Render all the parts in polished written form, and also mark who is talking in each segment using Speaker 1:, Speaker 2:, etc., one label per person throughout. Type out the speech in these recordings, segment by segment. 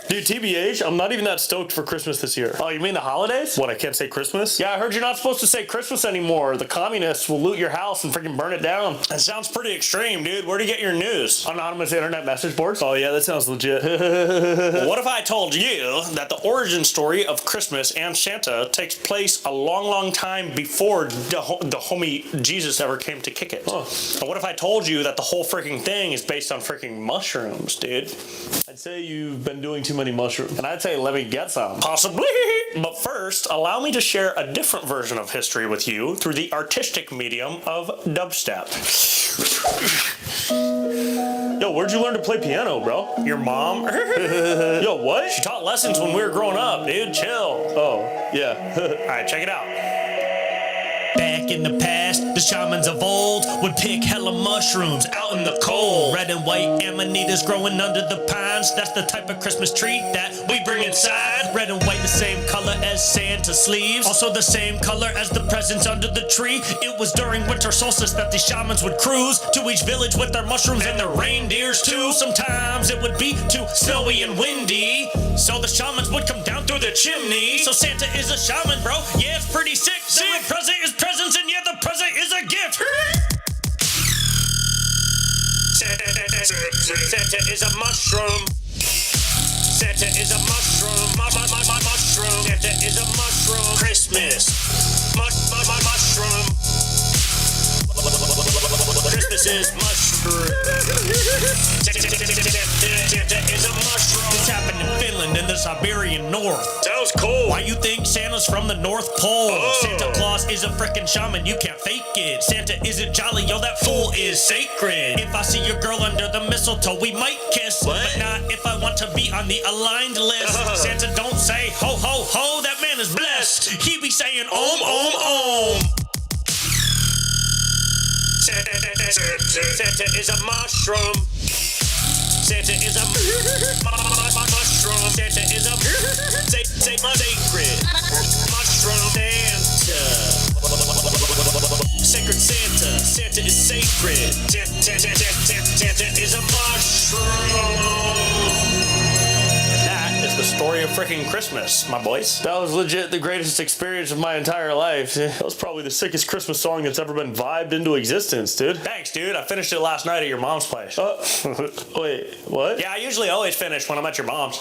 Speaker 1: Dude, TBH, I'm not even that stoked for Christmas this year. Oh, you mean the holidays? What, I can't say Christmas? Yeah, I heard you're not supposed to say Christmas anymore. The communists will loot your house and freaking burn it down. That sounds pretty extreme, dude. Where do you get your news? Anonymous internet message boards? Oh yeah, that sounds legit. Well, what if I told you that the origin story of Christmas and Santa takes place a long, long time before the homie Jesus ever came to kick it? Huh. And what if I told you that the whole freaking thing is based on freaking mushrooms, dude? I'd say you've been doing too many mushrooms. And I'd say let me get some. Possibly. But first, allow me to share a different version of history with you through the artistic medium of dubstep. Yo, where'd you learn to play piano, bro? Your mom? Yo, what? She taught lessons when we were growing up, dude. Chill. Oh, yeah. Alright, check it out. Back in the past, the shamans of old would pick hella mushrooms out in the cold. Red and white amanitas growing under the pines. That's the type of Christmas tree that we bring inside. Red and white, the same color as Santa's sleeves. Also the same color as the presents under the tree. It was during winter solstice that the shamans would cruise to each village with their mushrooms and their reindeers too. Sometimes it would be too snowy and windy, so the shamans would come down through the chimney. So Santa is a shaman, bro. Yeah, it's pretty sick. So the present is presents, and yeah, the present is a gift. Santa is a mushroom. Santa is a mushroom. Mushroom. Santa is a mushroom. Christmas. Mushroom. Christmas is mushroom. Santa is a mushroom. This happened in Finland and the Siberian North. Sounds cool. Why you think Santa's from the North Pole? Oh. Santa Claus is a frickin' shaman, you can't fake it. Santa isn't jolly, yo, that fool is sacred. If I see your girl under the mistletoe, we might kiss. What? But not if I want to be on the aligned list. Santa don't say ho ho ho, that man is blessed. He be saying om. Santa is a mushroom. Santa is a mushroom. Santa is a sacred mushroom. Sacred Santa. Santa is sacred. Santa is a mushroom. That is the story of freaking Christmas, my boys. That was legit the greatest experience of my entire life. That was probably the sickest Christmas song that's ever been vibed into existence, dude. Thanks, dude. I finished it last night at your mom's place. Wait, what? Yeah, I usually always finish when I'm at your mom's.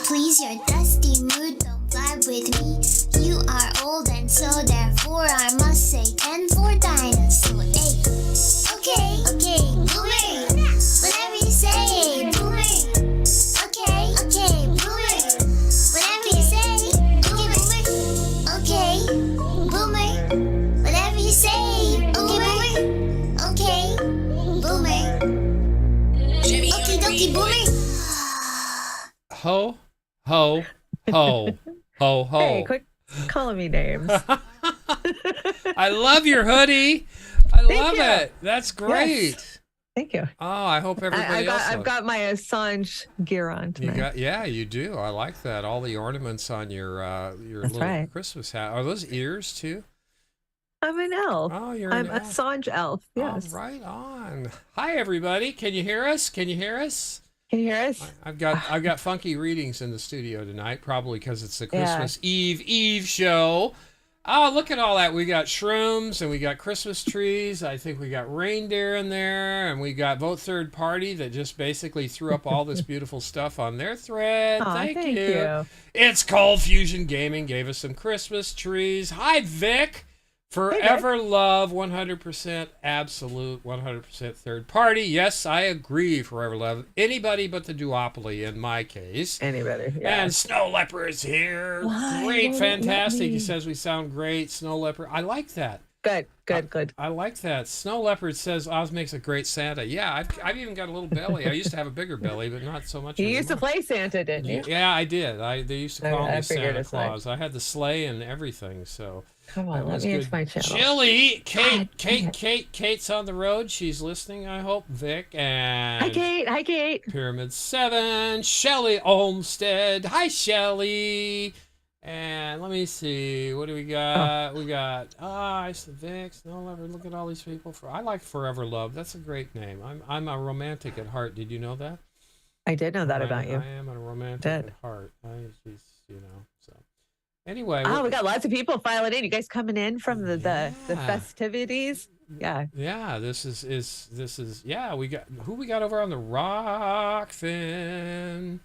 Speaker 2: Please, your dusty mood don't vibe with me. You are old and so therefore I must say 10 for dinosaur. Hey. Okay, boomer. Guilty boomer.
Speaker 3: Ho, ho, ho, ho, ho.
Speaker 4: Hey, quit calling me names.
Speaker 3: I love your hoodie. I love
Speaker 4: you.
Speaker 3: it. That's great.
Speaker 4: Yes. Thank you.
Speaker 3: Oh, I hope everybody else.
Speaker 4: I've got my Assange gear on tonight.
Speaker 3: Yeah, you do. I like that. All the ornaments on your
Speaker 4: That's
Speaker 3: little
Speaker 4: right.
Speaker 3: Christmas hat. Are those ears too?
Speaker 4: I'm an elf.
Speaker 3: Oh, you're
Speaker 4: I'm
Speaker 3: an elf.
Speaker 4: Assange elf. Yes.
Speaker 3: Oh, right on. Hi, everybody. Can you hear us? Can you hear us?
Speaker 4: Can you hear us?
Speaker 3: I've got funky readings in the studio tonight, probably because it's the Christmas Eve show. Oh, look at all that. We got shrooms and we got Christmas trees. I think we got reindeer in there, and we got Vote Third Party that just basically threw up all this beautiful stuff on their thread.
Speaker 4: Aw,
Speaker 3: Thank
Speaker 4: thank
Speaker 3: you.
Speaker 4: you.
Speaker 3: It's Cold Fusion Gaming gave us some Christmas trees. Hi, Vic. Forever love, 100% absolute, 100% third party. Yes, I agree, forever love. Anybody but the duopoly in my case.
Speaker 4: Anybody. Yeah.
Speaker 3: And Snow Leopard's here.
Speaker 4: Why
Speaker 3: Great,
Speaker 4: won't it let
Speaker 3: fantastic. He
Speaker 4: me?
Speaker 3: says we sound great. Snow Leopard. I like that.
Speaker 4: Good.
Speaker 3: I like that. Snow Leopard says Oz makes a great Santa. Yeah, I've even got a little belly. I used to have a bigger belly, but not so much
Speaker 4: You
Speaker 3: anymore.
Speaker 4: used to play Santa, didn't you?
Speaker 3: Yeah, I did. They used to call
Speaker 4: I
Speaker 3: me
Speaker 4: figured
Speaker 3: Santa
Speaker 4: as much.
Speaker 3: Claus. I had the sleigh and everything, so...
Speaker 4: Come
Speaker 3: That
Speaker 4: on, let
Speaker 3: was
Speaker 4: me
Speaker 3: good.
Speaker 4: into my channel.
Speaker 3: Chili,
Speaker 4: God dang it.
Speaker 3: Kate's on the road. She's listening, I hope. Vic and
Speaker 4: Hi, Kate.
Speaker 3: Pyramid 7, Shelly Olmsted. Hi, Shelly. And let me see, what do we got? We got I said Vic, Snow Leopard. Look at all these people. I like Forever Love. That's a great name. I'm a romantic at heart. Did you know that?
Speaker 4: I did know that
Speaker 3: I
Speaker 4: about you.
Speaker 3: I am a romantic
Speaker 4: Did.
Speaker 3: at heart. She's, so. Anyway.
Speaker 4: Oh, we got lots of people filing in. You guys coming in from the festivities? Yeah.
Speaker 3: Yeah, this is yeah, we got we got over on the Rockfin.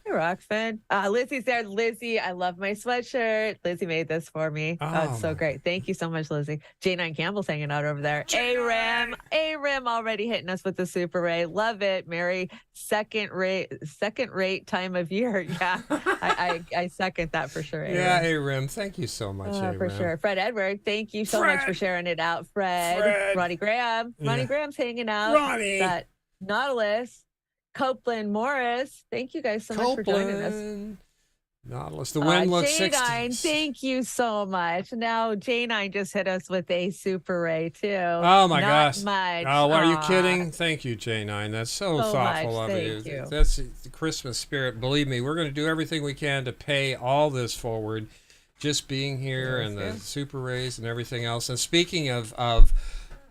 Speaker 4: Hey, Rockfin. Lizzie's there. Lizzie, I love my sweatshirt. Lizzie made this for me. Oh, it's so great. Thank you so much, Lizzie. J9 Campbell's hanging out over there. A-Rim already hitting us with the Super Ray. Love it. Mary, second rate time of year. Yeah, I second that for sure.
Speaker 3: Yeah, A-Rim. Thank you so much, A-Rim.
Speaker 4: For sure. Fred Edward, thank you so much for sharing it out. Fred. Ronnie Graham. Ronnie Graham's hanging out.
Speaker 3: Ronnie.
Speaker 4: Got Nautilus. Copeland Morris. Thank you guys so much for joining us.
Speaker 3: Nautilus. The wind looks
Speaker 4: J9, thank you so much. Now J9 just hit us with a Super Ray too.
Speaker 3: Oh my gosh.
Speaker 4: Much.
Speaker 3: Oh, are you kidding? Thank you, J9. That's so thoughtful of you.
Speaker 4: Thank you.
Speaker 3: That's the Christmas spirit. Believe me, we're going to do everything we can to pay all this forward. Just being here and the Super Rays and everything else. And speaking of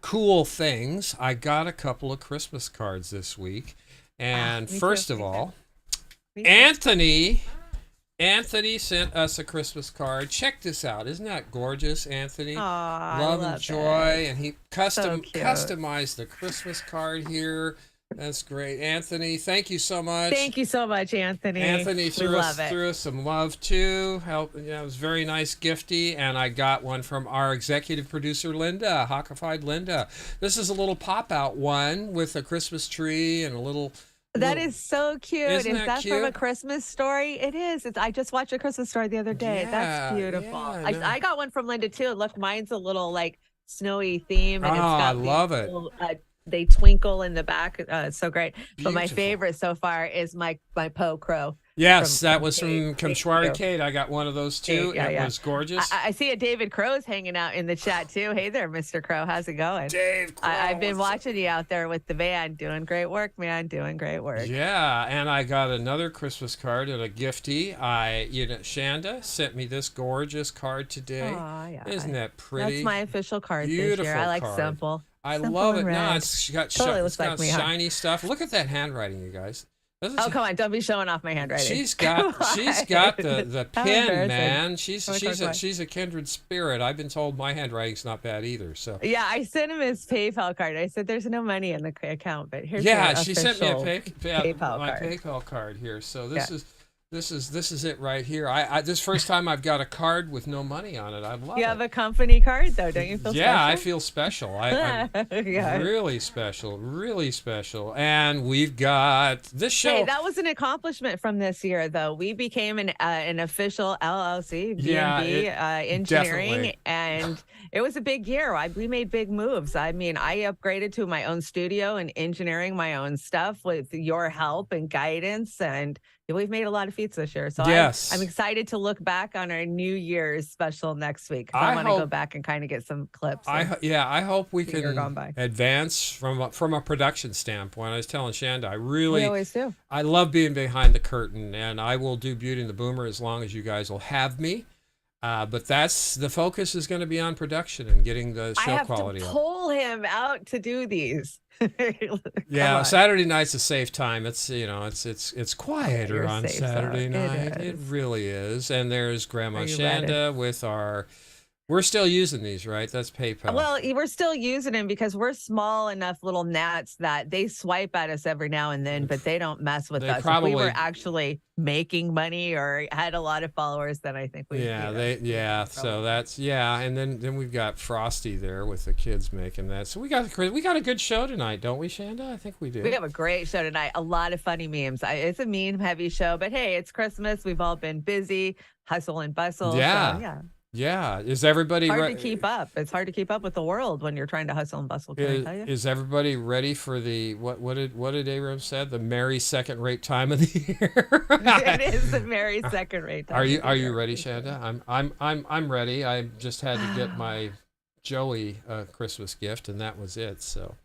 Speaker 3: cool things, I got a couple of Christmas cards this week. And first of all, Anthony sent us a Christmas card. Check this out. Isn't that gorgeous, Anthony? Love and joy. And he customized the Christmas card here. That's great. Anthony, thank you so much.
Speaker 4: Thank you so much, Anthony.
Speaker 3: Anthony threw us some love too. It was very nice, gifty. And I got one from our executive producer, Linda, Hawkified Linda. This is a little pop-out one with a Christmas tree and a little...
Speaker 4: That is so cute. Is that
Speaker 3: cute?
Speaker 4: from A Christmas Story? It is. I just watched A Christmas Story the other day.
Speaker 3: Yeah,
Speaker 4: That's beautiful.
Speaker 3: yeah,
Speaker 4: I got one from Linda too. Look, mine's a little like snowy theme, and it's got
Speaker 3: I love it.
Speaker 4: Little, they twinkle in the back. It's so great. But my
Speaker 3: Beautiful.
Speaker 4: favorite so far is my Poe Crow.
Speaker 3: Yes, that was from Kamshwari Kate. I got one of those too. It was gorgeous.
Speaker 4: I see a David Crow's hanging out in the chat too. Hey there, Mr. Crow. How's it going?
Speaker 3: Dave Crow.
Speaker 4: I've been watching you out there with the band. Doing great work, man. Doing great work.
Speaker 3: Yeah, and I got another Christmas card and a gifty. Shanda sent me this gorgeous card today.
Speaker 4: Aw, yeah.
Speaker 3: Isn't that pretty?
Speaker 4: That's my official card
Speaker 3: Beautiful
Speaker 4: this year. I like
Speaker 3: card.
Speaker 4: simple.
Speaker 3: I
Speaker 4: Simple
Speaker 3: love it.
Speaker 4: and
Speaker 3: No,
Speaker 4: red.
Speaker 3: it's got,
Speaker 4: Totally looks
Speaker 3: it's got
Speaker 4: like me, huh?
Speaker 3: shiny stuff. Look at that handwriting, you guys.
Speaker 4: Oh, come on. Don't be showing off my handwriting.
Speaker 3: She's got the
Speaker 4: How
Speaker 3: pen,
Speaker 4: embarrassing.
Speaker 3: man.
Speaker 4: Come on.
Speaker 3: She's a kindred spirit. I've been told my handwriting's not bad either. So
Speaker 4: Yeah, I sent him his PayPal card. I said, "There's no money in the account, but here's
Speaker 3: yeah,
Speaker 4: your
Speaker 3: she sent me a
Speaker 4: official
Speaker 3: PayPal
Speaker 4: card."
Speaker 3: card here. So This is it right here. I this first time I've got a card with no money on it. I love
Speaker 4: You
Speaker 3: it.
Speaker 4: have a company card though, don't you feel
Speaker 3: Yeah, I
Speaker 4: special?
Speaker 3: feel special. I'm
Speaker 4: Yeah.
Speaker 3: really special, really special. And we've got this show.
Speaker 4: Hey, that was an accomplishment from this year, though. We became an official LLC, B&B
Speaker 3: Yeah,
Speaker 4: engineering,
Speaker 3: definitely.
Speaker 4: and it was a big year. We made big moves. I mean, I upgraded to my own studio and engineering my own stuff with your help and guidance, and we've made a lot of feats this year. So
Speaker 3: Yes.
Speaker 4: I'm excited to look back on our New Year's special next week.
Speaker 3: I
Speaker 4: want to go
Speaker 3: hope-
Speaker 4: back and kind of get some clips.
Speaker 3: I hope we
Speaker 4: the year gone
Speaker 3: can
Speaker 4: by.
Speaker 3: advance from a production standpoint. I was telling Chanda,
Speaker 4: We always do.
Speaker 3: I love being behind the curtain, and I will do Beauty and the Boomer as long as you guys will have me. But that's the focus is going to be on production and getting the
Speaker 4: I
Speaker 3: show
Speaker 4: have
Speaker 3: quality
Speaker 4: to
Speaker 3: up.
Speaker 4: pull him out to do these.
Speaker 3: Yeah,
Speaker 4: Come on.
Speaker 3: Saturday night's a safe time. It's it's quieter
Speaker 4: You're
Speaker 3: on
Speaker 4: safe
Speaker 3: Saturday
Speaker 4: zone. It
Speaker 3: night. It
Speaker 4: is.
Speaker 3: really is. And there's Grandma
Speaker 4: Are you
Speaker 3: Chanda with our. We're still using these, right? That's PayPal.
Speaker 4: Well, we're still using them because we're small enough little gnats that they swipe at us every now and then, but they don't mess with
Speaker 3: They
Speaker 4: us. If
Speaker 3: probably-
Speaker 4: we were actually making money or had a lot of followers, then I think we.
Speaker 3: So that's and then we've got Frosty there with the kids making that. So we got a good show tonight, don't we, Chanda? I think we do.
Speaker 4: We have a great show tonight. A lot of funny memes. It's a meme heavy show, but hey, it's Christmas. We've all been busy, hustle and bustle.
Speaker 3: Yeah.
Speaker 4: So, yeah.
Speaker 3: Yeah, is everybody
Speaker 4: Hard
Speaker 3: ready?
Speaker 4: to keep up. It's hard to keep up with the world when you're trying to hustle and bustle. Can I tell you?
Speaker 3: Is everybody ready for the what did Abraham said? The merry second rate time of the year.
Speaker 4: It is the merry second rate.
Speaker 3: Are you ready, Chanda? I'm ready. I just had to get my Joey a Christmas gift, and that was it. So,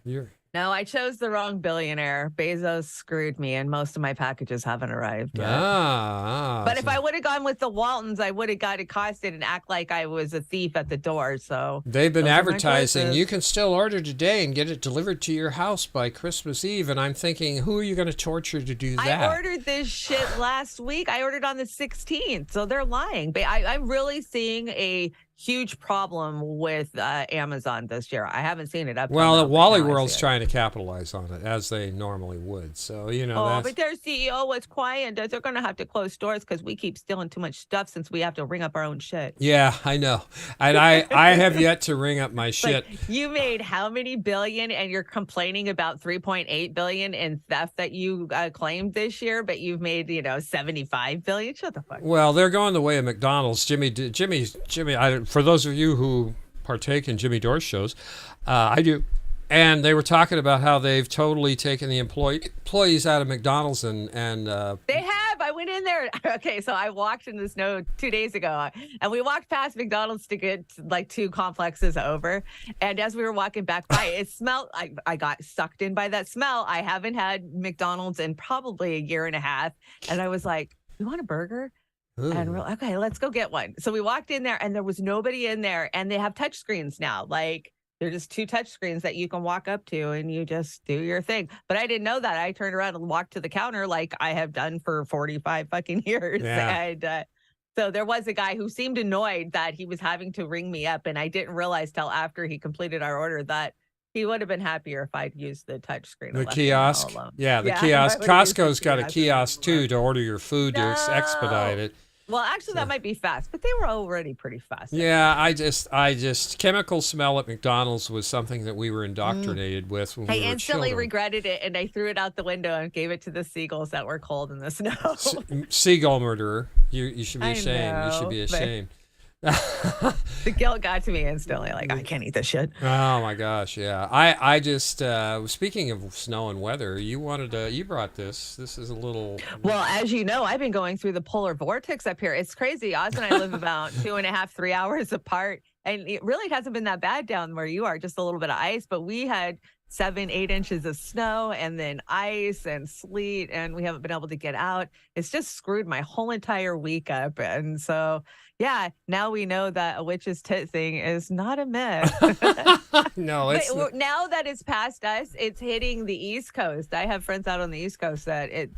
Speaker 3: you're.
Speaker 4: No, I chose the wrong billionaire. Bezos screwed me, and most of my packages haven't arrived yet. But if I would have gone with the Waltons, I would have got accosted and act like I was a thief at the door. So
Speaker 3: they've been
Speaker 4: those are my
Speaker 3: advertising.
Speaker 4: choices.
Speaker 3: You can still order today and get it delivered to your house by Christmas Eve. And I'm thinking, who are you going to torture to do that?
Speaker 4: I ordered this shit last week. I ordered on the 16th, so they're lying. But I'm really seeing a huge problem with Amazon this year. I haven't seen it up. till
Speaker 3: Well,
Speaker 4: now, but
Speaker 3: Wally
Speaker 4: now I
Speaker 3: World's
Speaker 4: see it.
Speaker 3: trying to capitalize on it as they normally would. So
Speaker 4: Oh,
Speaker 3: that's.
Speaker 4: but their CEO was quiet. They're going to have to close stores because we keep stealing too much stuff since we have to ring up our own shit.
Speaker 3: Yeah, I know. And I have yet to ring up my shit.
Speaker 4: Like, you made how many billion and you're complaining about 3.8 billion in theft that you claimed this year, but you've made, 75 billion? Shut the fuck up.
Speaker 3: Well, they're going the way of McDonald's. Jimmy. For those of you who partake in Jimmy Dore's shows, I do. And they were talking about how they've totally taken the employees out of McDonald's and
Speaker 4: They have. I went in there. Okay, so I walked in the snow 2 days ago, and we walked past McDonald's to get like 2 complexes over. And as we were walking back by, it smelled. I got sucked in by that smell. I haven't had McDonald's in probably a year and a half, and I was like, "You want a burger?" And we're like, okay, let's go get one. So we walked in there and there was nobody in there, and they have touch screens now. Like they're just 2 touch screens that you can walk up to and you just do your thing. But I didn't know that. I turned around and walked to the counter like I have done for 45 fucking years.
Speaker 3: Yeah.
Speaker 4: And so there was a guy who seemed annoyed that he was having to ring me up. And I didn't realize till after he completed our order that he would have been happier if I'd used the touch screen.
Speaker 3: the kiosk. Yeah, the kiosk.
Speaker 4: I would've used the
Speaker 3: Costco's got a
Speaker 4: kiosk.
Speaker 3: kiosk too to order your food to expedite it.
Speaker 4: Well, actually, that might be fast, but they were already pretty fast.
Speaker 3: Yeah, I just chemical smell at McDonald's was something that we were indoctrinated with when
Speaker 4: I
Speaker 3: we were
Speaker 4: instantly
Speaker 3: children.
Speaker 4: regretted it, and I threw it out the window and gave it to the seagulls that were cold in the snow.
Speaker 3: Seagull murderer. You should be
Speaker 4: I
Speaker 3: ashamed. You should
Speaker 4: know,
Speaker 3: be
Speaker 4: but-
Speaker 3: ashamed.
Speaker 4: The guilt got to me instantly. Like, I can't eat this shit.
Speaker 3: Oh my gosh, yeah. I just speaking of snow and weather, you brought this. This is a little
Speaker 4: Well, as you know, I've been going through the polar vortex up here. It's crazy. Oz and I live about 2.5, 3 hours apart. And it really hasn't been that bad down where you are, just a little bit of ice. But we had 7, 8 inches of snow and then ice and sleet, and we haven't been able to get out. It's just screwed my whole entire week up. And so, yeah, now we know that a witch's tit thing is not a myth.
Speaker 3: No, it's
Speaker 4: But now that it's past us, it's hitting the East Coast. I have friends out on the East Coast that I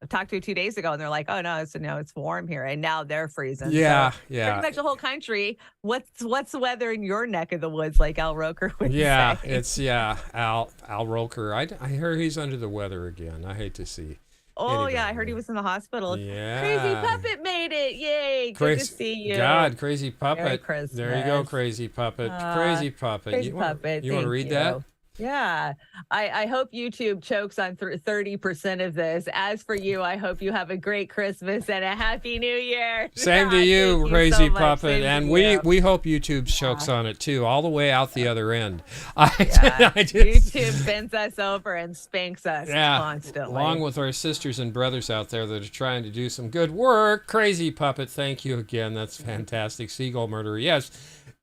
Speaker 4: talked to 2 days ago, and they're like, "Oh no, it's warm here," and now they're freezing.
Speaker 3: yeah,
Speaker 4: So
Speaker 3: yeah.
Speaker 4: pretty much the whole country. What's the weather in your neck of the woods, like Al Roker would
Speaker 3: Yeah,
Speaker 4: say?
Speaker 3: it's Al Roker. I hear he's under the weather again. I hate to see.
Speaker 4: Oh, yeah. I
Speaker 3: Anybody.
Speaker 4: heard he was in the hospital.
Speaker 3: Yeah.
Speaker 4: Crazy Puppet made it. Yay. Good
Speaker 3: Crazy,
Speaker 4: to see you.
Speaker 3: God, Crazy
Speaker 4: Merry
Speaker 3: Puppet.
Speaker 4: Christmas.
Speaker 3: There you go, Crazy Puppet. Crazy Puppet.
Speaker 4: Crazy
Speaker 3: you
Speaker 4: Puppet.
Speaker 3: want to read that?
Speaker 4: Yeah. I hope YouTube chokes on 30% of this. As for you, I hope you have a great Christmas and a Happy New Year.
Speaker 3: Same to you,
Speaker 4: Thank
Speaker 3: Crazy
Speaker 4: so much.
Speaker 3: Puppet.
Speaker 4: Same
Speaker 3: And
Speaker 4: to
Speaker 3: we
Speaker 4: you.
Speaker 3: hope YouTube chokes on it too, all the way out the other end.
Speaker 4: YouTube bends us over and spanks us constantly.
Speaker 3: Along with our sisters and brothers out there that are trying to do some good work. Crazy Puppet, thank you again. That's fantastic. Seagull murderer. Yes.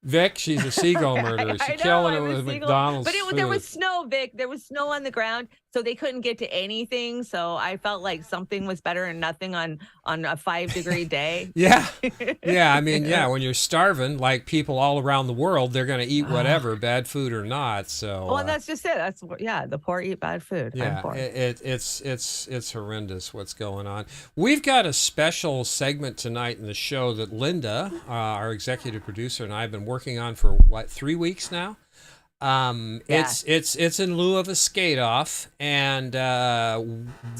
Speaker 3: Vic, she's a seagull murderer. She's killing it with McDonald's
Speaker 4: But there was snow, Vic. There was snow on the ground, so they couldn't get to anything. So I felt like something was better than nothing on a 5-degree day.
Speaker 3: Yeah. I mean, when you're starving, like people all around the world, they're going to eat whatever, bad food or not. So.
Speaker 4: Well, and that's just it. That's the poor eat bad food.
Speaker 3: Yeah, it's horrendous what's going on. We've got a special segment tonight in the show that Linda, our executive producer, and I have been working on for 3 weeks now. It's in lieu of a skate off, and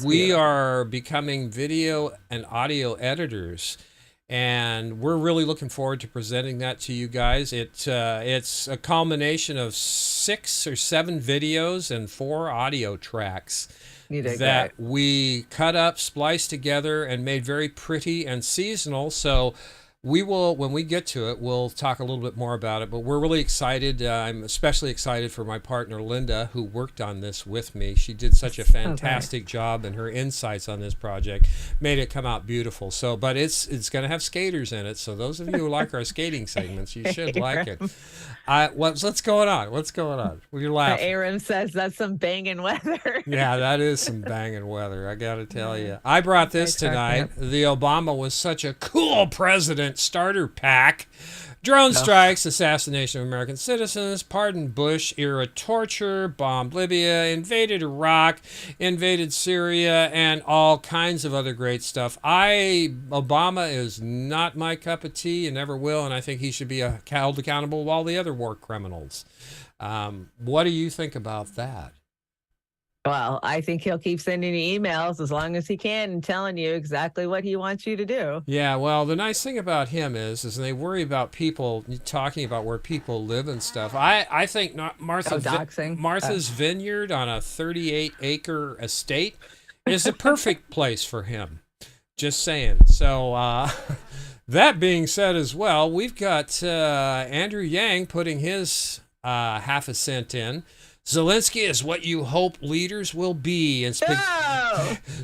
Speaker 3: we are becoming video and audio editors, and we're really looking forward to presenting that to you guys. It's a culmination of 6 or 7 videos and 4 audio tracks that we cut up, spliced together, and made very pretty and seasonal. So we will, when we get to it, we'll talk a little bit more about it, but we're really excited. I'm especially excited for my partner, Linda, who worked on this with me. She did such a fantastic job, and her insights on this project made it come out beautiful. So, but it's going to have skaters in it, so those of you who like our skating segments, you should like it. What's going on? What's going on? Well, you're laughing.
Speaker 4: Aaron says that's some banging weather.
Speaker 3: Yeah, that is some banging weather, I got to tell you. I brought this tonight. The Obama was such a cool president starter pack. Drone strikes, assassination of American citizens, pardoned Bush era torture, bombed Libya, invaded Iraq, invaded Syria, and all kinds of other great stuff. Obama is not my cup of tea and never will, and I think he should be held accountable with all the other war criminals. What do you think about that?
Speaker 4: Well, I think he'll keep sending you emails as long as he can and telling you exactly what he wants you to do.
Speaker 3: Yeah, well, the nice thing about him is they worry about people talking about where people live and stuff. I think Martha's Vineyard on a 38-acre estate is a perfect place for him. Just saying. So that being said as well, we've got Andrew Yang putting his half a cent in. Zelensky is what you hope leaders will be. And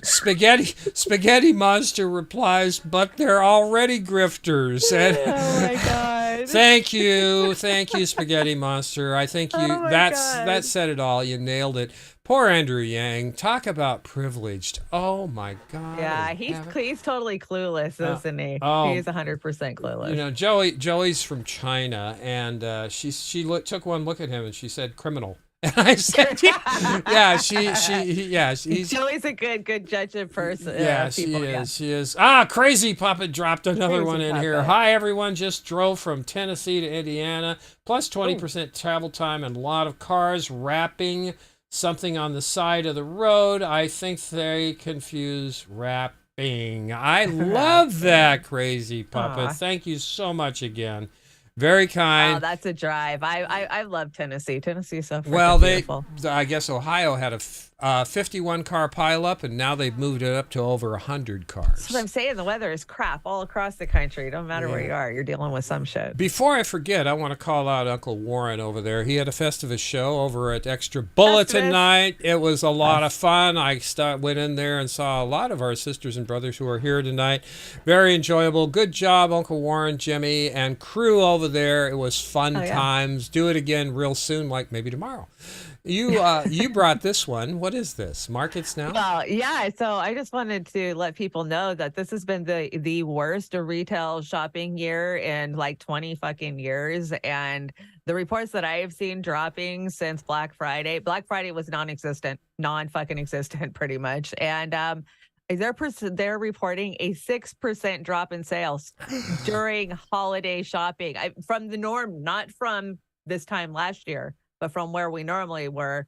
Speaker 3: Spaghetti Monster replies, but they're already grifters. And
Speaker 4: oh my God.
Speaker 3: Thank you, Spaghetti Monster. I think that said it all. You nailed it. Poor Andrew Yang. Talk about privileged. Oh my God.
Speaker 4: Yeah, he's totally clueless, isn't he? He's 100% clueless.
Speaker 3: You know, Joey's from China, and she took one look at him and she said, "Criminal." And I said, he's
Speaker 4: Joey's a good judge of person.
Speaker 3: Yeah, she is. Crazy Puppet dropped another one in here. Hi, everyone. Just drove from Tennessee to Indiana, plus 20% travel time and a lot of cars wrapping something on the side of the road. I think they confuse rapping. I love that, Crazy Puppet. Thank you so much again. Very kind.
Speaker 4: Oh, that's a drive. I love Tennessee. Tennessee is so beautiful.
Speaker 3: I guess Ohio had a 51-car pileup, and now they've moved it up to over 100 cars.
Speaker 4: That's what I'm saying. The weather is crap all across the country. It don't matter where you are. You're dealing with some shit.
Speaker 3: Before I forget, I want to call out Uncle Warren over there. He had a Festivus show over at Extra Bulletin Night. It was a lot of fun. I went in there and saw a lot of our sisters and brothers who are here tonight. Very enjoyable. Good job, Uncle Warren, Jimmy, and crew over there. It was fun times. Do it again real soon, like maybe tomorrow. You brought this one. What is this? Markets Now?
Speaker 4: Well, yeah. So I just wanted to let people know that this has been the worst retail shopping year in like 20 fucking years. And the reports that I have seen dropping since Black Friday was non-fucking existent pretty much. And they're reporting a 6% drop in sales during holiday shopping from the norm, not from this time last year, but from where we normally were.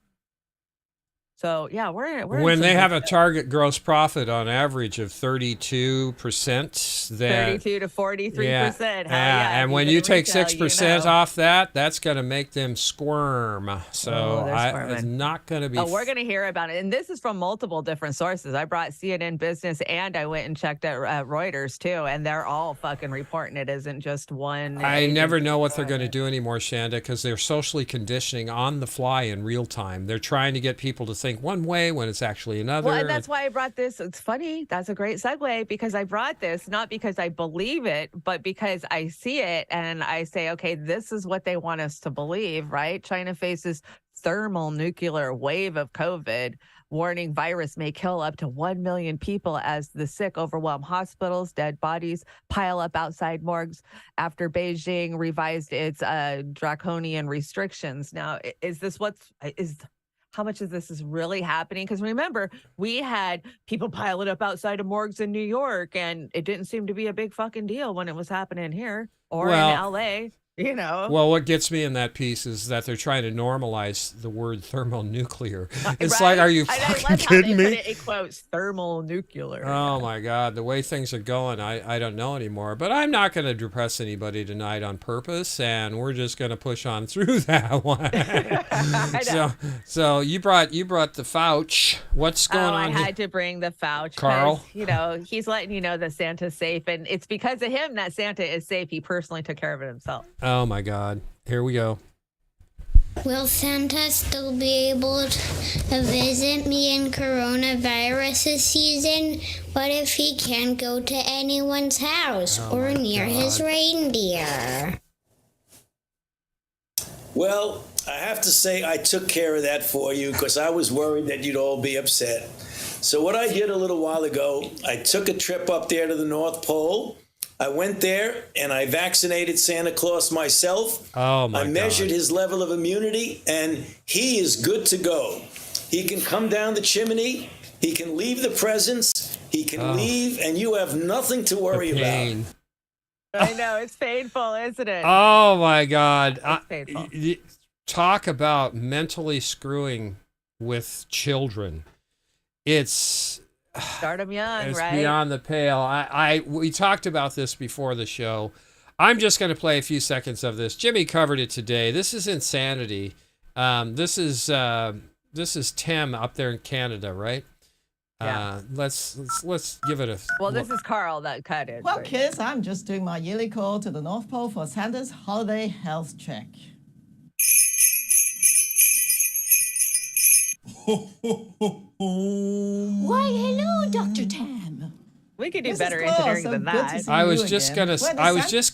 Speaker 4: So yeah, we're
Speaker 3: when they have a target gross profit on average of 32%, then
Speaker 4: 32 to 43%.
Speaker 3: Yeah, and when you take 6% off that, that's going to make them squirm. So it's not going to be.
Speaker 4: Oh, we're going to hear about it, and this is from multiple different sources. I brought CNN Business, and I went and checked at Reuters too, and they're all fucking reporting it isn't just one.
Speaker 3: I never know what they're going to do anymore, Chanda, because they're socially conditioning on the fly in real time. They're trying to get people to think one way when it's actually another.
Speaker 4: Well, and that's why I brought this. It's funny. That's a great segue because I brought this not because I believe it, but because I see it and I say, okay, this is what they want us to believe, right? China faces thermonuclear wave of COVID. Warning virus may kill up to 1 million people as the sick overwhelm hospitals. Dead bodies pile up outside morgues after Beijing revised its draconian restrictions. Now, how much of this is really happening? Because remember, we had people piling up outside of morgues in New York, and it didn't seem to be a big fucking deal when it was happening here or in LA.
Speaker 3: Well, what gets me in that piece is that they're trying to normalize the word thermonuclear. It's
Speaker 4: right?
Speaker 3: like, are you fucking kidding me?
Speaker 4: Put it in quotes, thermonuclear.
Speaker 3: Oh my God, the way things are going, I don't know anymore. But I'm not going to depress anybody tonight on purpose, and we're just going to push on through that one. So you brought the Fouch. What's going on?
Speaker 4: I had to bring the Fouch,
Speaker 3: Carl.
Speaker 4: He's letting you know that Santa's safe, and it's because of him that Santa is safe. He personally took care of it himself.
Speaker 3: Oh my God. Here we go.
Speaker 2: Will Santa still be able to visit me in coronavirus this season? What if he can't go to anyone's house or near his reindeer?
Speaker 5: Well, I have to say I took care of that for you because I was worried that you'd all be upset. So what I did a little while ago, I took a trip up there to the North Pole. I went there and I vaccinated Santa Claus myself.
Speaker 3: Oh my God.
Speaker 5: I measured his level of immunity and he is good to go. He can come down the chimney. He can leave the presents. He can leave and you have nothing to worry about.
Speaker 4: I know. It's painful, isn't it?
Speaker 3: Oh my God.
Speaker 4: It's painful.
Speaker 3: Talk about mentally screwing with children. It's
Speaker 4: Start them young,
Speaker 3: it's
Speaker 4: right?
Speaker 3: beyond the pale. We talked about this before the show. I'm just going to play a few seconds of this. Jimmy covered it today. This is insanity. This is Tim up there in Canada, right?
Speaker 4: Yeah.
Speaker 3: Let's give it a.
Speaker 4: Well, this is Carl that cut it.
Speaker 6: Well, kids, I'm just doing my yearly call to the North Pole for Santa's holiday health check.
Speaker 7: Why, hello, Dr. Tam.
Speaker 4: We could do
Speaker 6: Mrs.
Speaker 4: better
Speaker 6: Claus,
Speaker 4: engineering
Speaker 6: so
Speaker 4: than
Speaker 6: good to
Speaker 4: that.
Speaker 6: see
Speaker 3: I
Speaker 6: you
Speaker 3: was just
Speaker 6: again.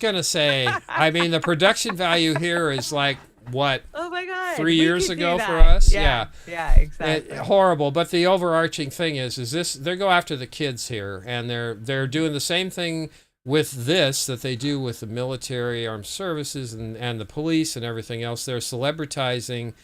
Speaker 3: gonna say. I mean, the production value here is like what?
Speaker 4: Oh my God.
Speaker 3: 3
Speaker 4: we
Speaker 3: years
Speaker 4: could do
Speaker 3: ago
Speaker 4: that.
Speaker 3: for us?
Speaker 4: Yeah, exactly.
Speaker 3: Horrible. But the overarching thing is this: they go after the kids here, and they're doing the same thing with this that they do with the military, armed services, and the police and everything else. They're celebritizing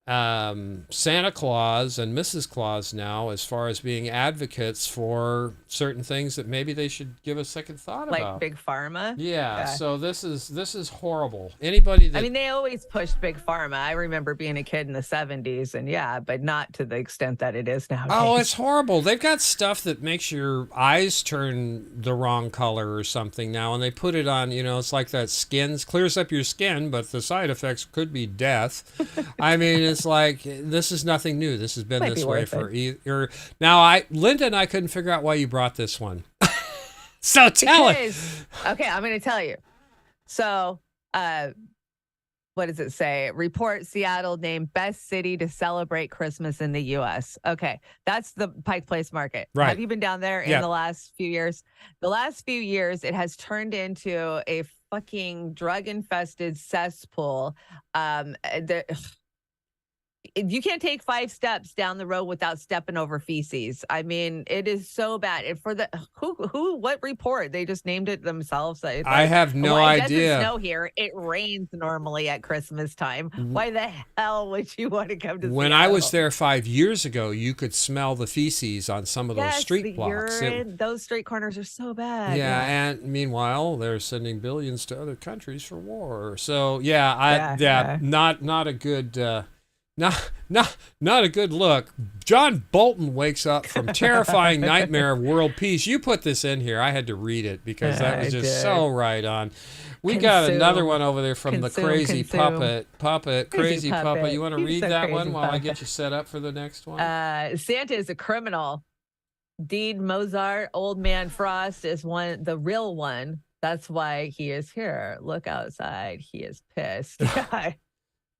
Speaker 3: Santa Claus and Mrs. Claus now as far as being advocates for certain things that maybe they should give a second thought
Speaker 4: Like
Speaker 3: about.
Speaker 4: Big Pharma.
Speaker 3: Yeah, so this is horrible. Anybody that
Speaker 4: I mean, they always pushed Big Pharma. I remember being a kid in the 70s, and but not to the extent that it is now.
Speaker 3: Oh, it's horrible. They've got stuff that makes your eyes turn the wrong color or something now, and they put it on, it's like that clears up your skin, but the side effects could be death. I mean, it's like, this is nothing new. This has been this way for Now, Linda and I couldn't figure out why you brought this one. So tell it.
Speaker 4: Okay, I'm going to tell you. So, what does it say? Report Seattle named best city to celebrate Christmas in the U.S. Okay, that's the Pike Place Market.
Speaker 3: Right.
Speaker 4: Have you been down there in the last few years? The last few years, it has turned into a fucking drug-infested cesspool. You can't take 5 steps down the road without stepping over feces. I mean, it is so bad. And for what report? They just named it themselves.
Speaker 3: I have no idea.
Speaker 4: It doesn't snow here. It rains normally at Christmas time. Why the hell would you want to come to
Speaker 3: When
Speaker 4: Seattle?
Speaker 3: I was there 5 years ago, you could smell the feces on some of those street blocks.
Speaker 4: Those street corners are so bad.
Speaker 3: Yeah, and meanwhile, they're sending billions to other countries for war. So, not a good... Not a good look. John Bolton wakes up from terrifying nightmare of world peace. You put this in here. I had to read it because that was just so right on. We got another one over there from the crazy puppet. Crazy puppet. You want to read that one while I get you set up for the next one?
Speaker 4: Santa is a criminal. Dean Mozart, Old Man Frost is the real one. That's why he is here. Look outside. He is pissed.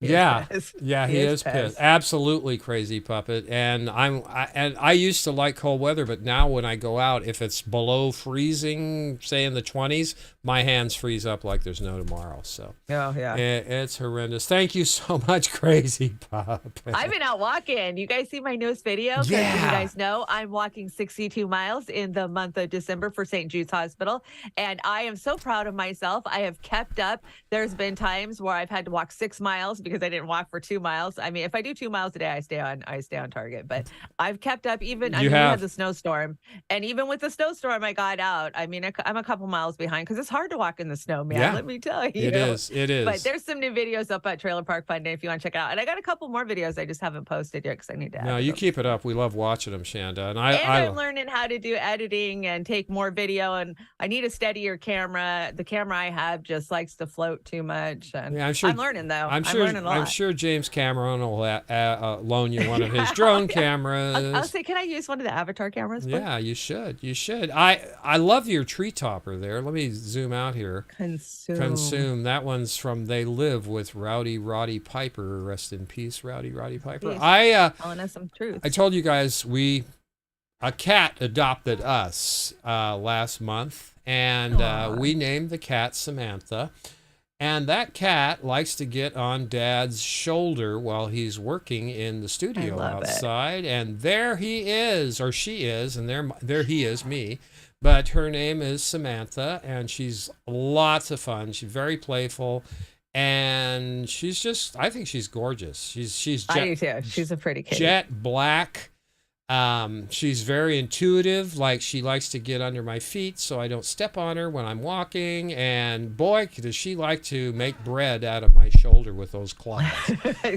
Speaker 4: He is pissed. Absolutely crazy puppet. And I used to like cold weather, but now when I go out, if it's below freezing, say in the 20s, my hands freeze up like there's no tomorrow. So it's horrendous. Thank you so much, crazy puppet. I've been out walking. You guys see my newest video?
Speaker 3: Yeah.
Speaker 4: You guys know I'm walking 62 miles in the month of December for St. Jude's Hospital, and I am so proud of myself. I have kept up. There's been times where I've had to walk 6 miles because I didn't walk for 2 miles. I mean, if I do 2 miles a day, I stay on target. But I've kept up. Even we had the snowstorm, and even with the snowstorm, I got out. I mean, I'm a couple miles behind because it's hard to walk in the snow, man.
Speaker 3: Yeah.
Speaker 4: Let me tell you.
Speaker 3: It is.
Speaker 4: But there's some new videos up at Trailer Park Pundit if you want to check it out. And I got a couple more videos I just haven't posted yet because I need to.
Speaker 3: No, you keep it up. We love watching them, Chanda. And
Speaker 4: I'm learning how to do editing and take more video. And I need a steadier camera. The camera I have just likes to float too much. And I'm learning though. I'm learning a lot.
Speaker 3: I'm sure James Cameron will loan you one of his drone cameras.
Speaker 4: I'll say, can I use one of the Avatar cameras? Please?
Speaker 3: Yeah, you should. You should. I love your tree topper there. Let me zoom out here. Consume. That one's from They Live with Rowdy Roddy Piper. Rest in peace, Rowdy Roddy Piper.
Speaker 4: Telling us some truth.
Speaker 3: I told you guys a cat adopted us last month, and we named the cat Samantha. And that cat likes to get on Dad's shoulder while he's working in the studio outside. And there he is, or she is, and there he is, me. But her name is Samantha, and she's lots of fun. She's very playful, and I think she's gorgeous.
Speaker 4: I do too. She's a pretty kitty.
Speaker 3: Jet black. She's very intuitive. Like, she likes to get under my feet so I don't step on her when I'm walking. And boy, does she like to make bread out of my shoulder with those claws.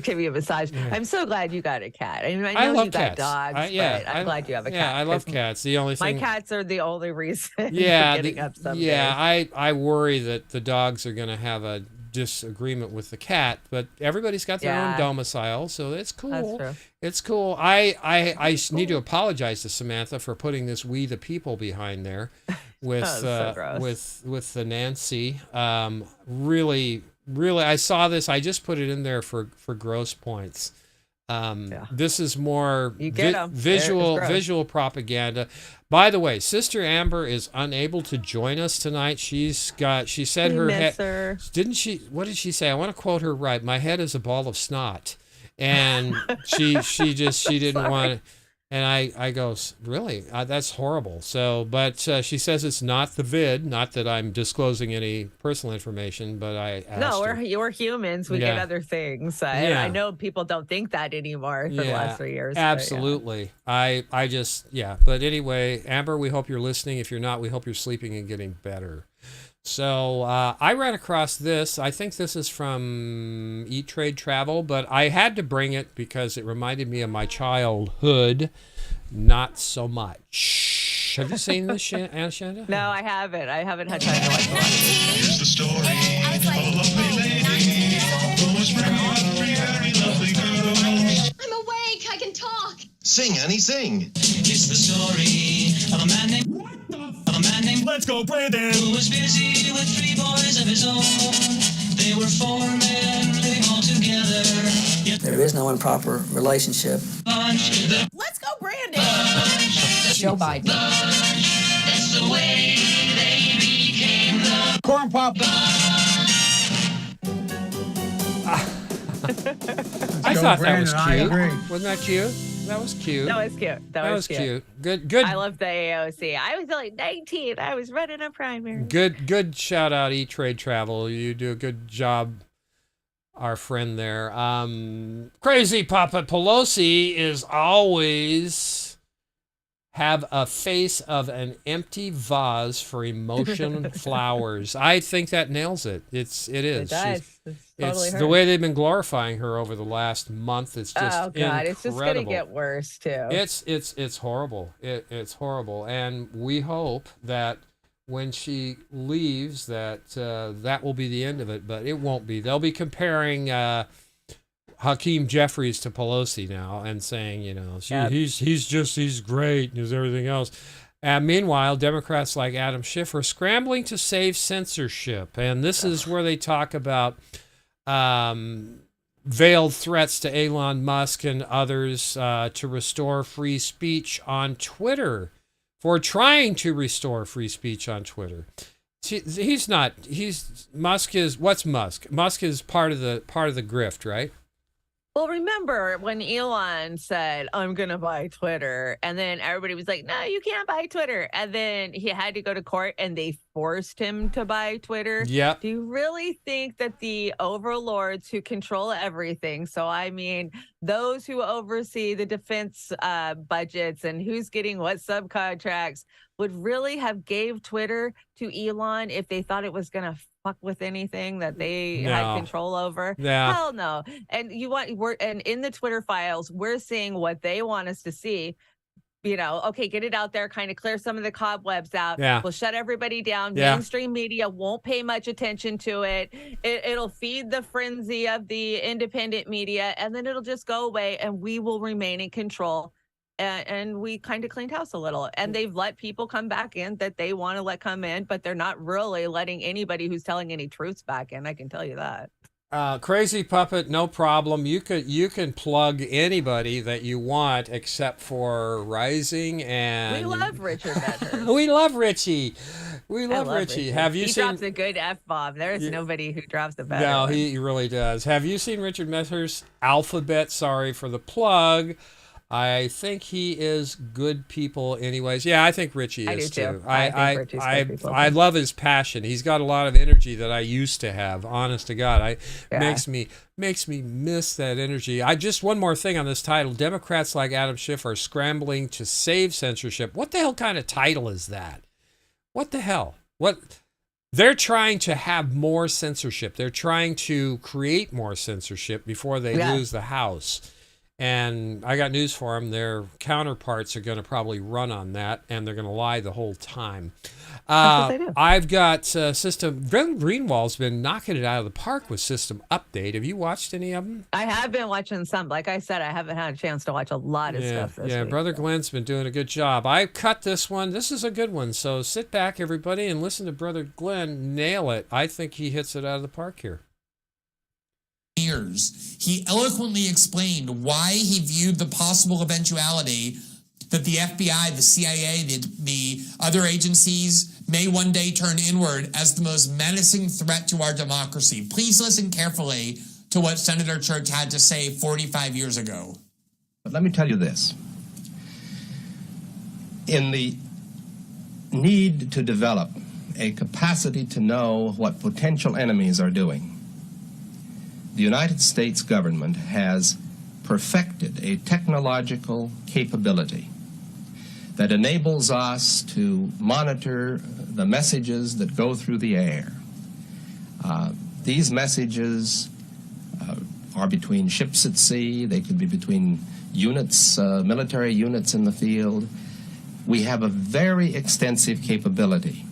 Speaker 4: Give you a massage. Yeah. I'm so glad you got a cat. I mean, I know you got dogs, but I'm glad you have a cat.
Speaker 3: Yeah, I love cats. The only thing.
Speaker 4: My cats are the only reason.
Speaker 3: Yeah,
Speaker 4: getting up some days.
Speaker 3: I worry that the dogs are going to have a disagreement with the cat, but everybody's got their own domicile, so it's cool.
Speaker 4: That's true.
Speaker 3: It's cool. I need to apologize to Samantha for putting this "We the People" behind there with with the Nancy. Really, I saw this. I just put it in there for gross points. This is more visual propaganda. By the way, Sister Amber is unable to join us tonight. She said her head. Didn't she? What did she say? I want to quote her right. My head is a ball of snot, and she didn't want to. And I go, really? That's horrible. So, but she says it's not the vid. Not that I'm disclosing any personal information, but I asked her.
Speaker 4: We're humans. We get other things. I know people don't think that anymore for the last 3 years.
Speaker 3: Absolutely. But But anyway, Amber, we hope you're listening. If you're not, we hope you're sleeping and getting better. So I ran across this. I think this is from Eat, Trade, Travel, but I had to bring it because it reminded me of my childhood. Not so much. Have you seen this, Chanda?
Speaker 4: No, I haven't. I haven't had time to watch it.
Speaker 8: Here's the story of a lovely lady who was bringing up 3 very lovely girls.
Speaker 7: I'm awake. I can talk.
Speaker 8: Sing, Annie, sing.
Speaker 9: It's the story of a man named
Speaker 1: Let's go, Brandon!
Speaker 9: who was busy with 3 boys of his own. They were 4 men living all together. Yet
Speaker 10: There is no improper relationship.
Speaker 7: Let's go, Brandon.
Speaker 10: Joe Biden.
Speaker 9: That's the way they became the
Speaker 10: Corn Pop.
Speaker 3: I thought that was cute. Wasn't that cute? That was cute.
Speaker 4: That was cute. That was cute.
Speaker 3: Good.
Speaker 4: I love the AOC. I was only 19. I was running a primary.
Speaker 3: Good shout out, Eat, Trade, Travel. You do a good job, our friend there. Crazy Papa Pelosi is always have a face of an empty vase for emotion flowers. I think that nails it. It is.
Speaker 4: It does. It's totally
Speaker 3: it's
Speaker 4: her.
Speaker 3: the way they've been glorifying her over the last month. It's just
Speaker 4: Oh God, it's just gonna
Speaker 3: incredible.
Speaker 4: get worse too.
Speaker 3: It's horrible. It's horrible, and we hope that when she leaves, that that will be the end of it. But it won't be. They'll be comparing Hakeem Jeffries to Pelosi now, and saying, he's great, and there's everything else. And meanwhile, Democrats like Adam Schiff are scrambling to save censorship, and this is where they talk about veiled threats to Elon Musk and others to restore free speech on Twitter, for trying to restore free speech on Twitter. Musk is, what's Musk? Musk is part of the grift, right?
Speaker 4: Well, remember when Elon said, I'm going to buy Twitter, and then everybody was like, no, you can't buy Twitter. And then he had to go to court and they forced him to buy Twitter.
Speaker 3: Yep.
Speaker 4: Do you really think that the overlords who control everything, so I mean, those who oversee the defense budgets and who's getting what subcontracts, would really have gave Twitter to Elon if they thought it was going to fuck with anything that they had control over?
Speaker 3: Yeah.
Speaker 4: Hell no. And and in the Twitter files, we're seeing what they want us to see. Okay, get it out there, kind of clear some of the cobwebs out.
Speaker 3: Yeah.
Speaker 4: We'll shut everybody down.
Speaker 3: Yeah.
Speaker 4: Mainstream media won't pay much attention to it. It'll feed the frenzy of the independent media, and then it'll just go away, and we will remain in control. And we kind of cleaned house a little, and they've let people come back in that they want to let come in, but they're not really letting anybody who's telling any truths back in. I can tell you that.
Speaker 3: Crazy Puppet, no problem. You can plug anybody that you want, except for Rising and.
Speaker 4: We love Richard Medhurst.
Speaker 3: We love Richie. We love Richie. Have you
Speaker 4: he
Speaker 3: seen?
Speaker 4: He drops a good F-bomb. There's nobody who drops a better
Speaker 3: No,
Speaker 4: one.
Speaker 3: he really does. Have you seen Richard Medhurst's Alphabet? Sorry for the plug. I think he is good people anyways. Yeah, I think Richie is too.
Speaker 4: I think Richie's
Speaker 3: I love his passion. He's got a lot of energy that I used to have, honest to God. Makes me miss that energy. One more thing on this title. Democrats like Adam Schiff are scrambling to save censorship. What the hell kind of title is that? What the hell? They're trying to have more censorship. They're trying to create more censorship before they lose the House. And I got news for them. Their counterparts are going to probably run on that, and they're going to lie the whole time.
Speaker 4: That's what they do.
Speaker 3: I've got System. Glenn Greenwald's been knocking it out of the park with System Update. Have you watched any of them?
Speaker 4: I have been watching some. Like I said, I haven't had a chance to watch a lot of stuff this week.
Speaker 3: Brother Glenn's been doing a good job. I cut this one. This is a good one. So sit back, everybody, and listen to Brother Glenn nail it. I think he hits it out of the park here.
Speaker 11: Years, he eloquently explained why he viewed the possible eventuality that the FBI, the CIA, the other agencies may one day turn inward as the most menacing threat to our democracy. Please listen carefully to what Senator Church had to say 45 years ago.
Speaker 12: But let me tell you this. In the need to develop a capacity to know what potential enemies are doing, the United States government has perfected a technological capability that enables us to monitor the messages that go through the air. These messages are between ships at sea. They could be between units, military units in the field. We have a very extensive capability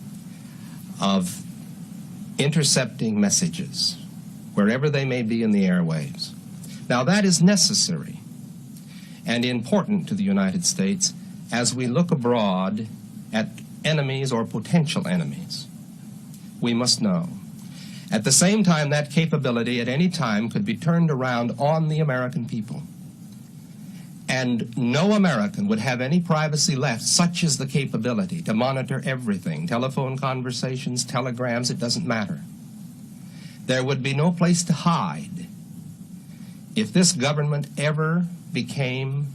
Speaker 12: of intercepting messages wherever they may be in the airwaves. Now, that is necessary and important to the United States as we look abroad at enemies or potential enemies. We must know. At the same time, that capability at any time could be turned around on the American people. And no American would have any privacy left, such is the capability to monitor everything, telephone conversations, telegrams, it doesn't matter. There would be no place to hide if this government ever became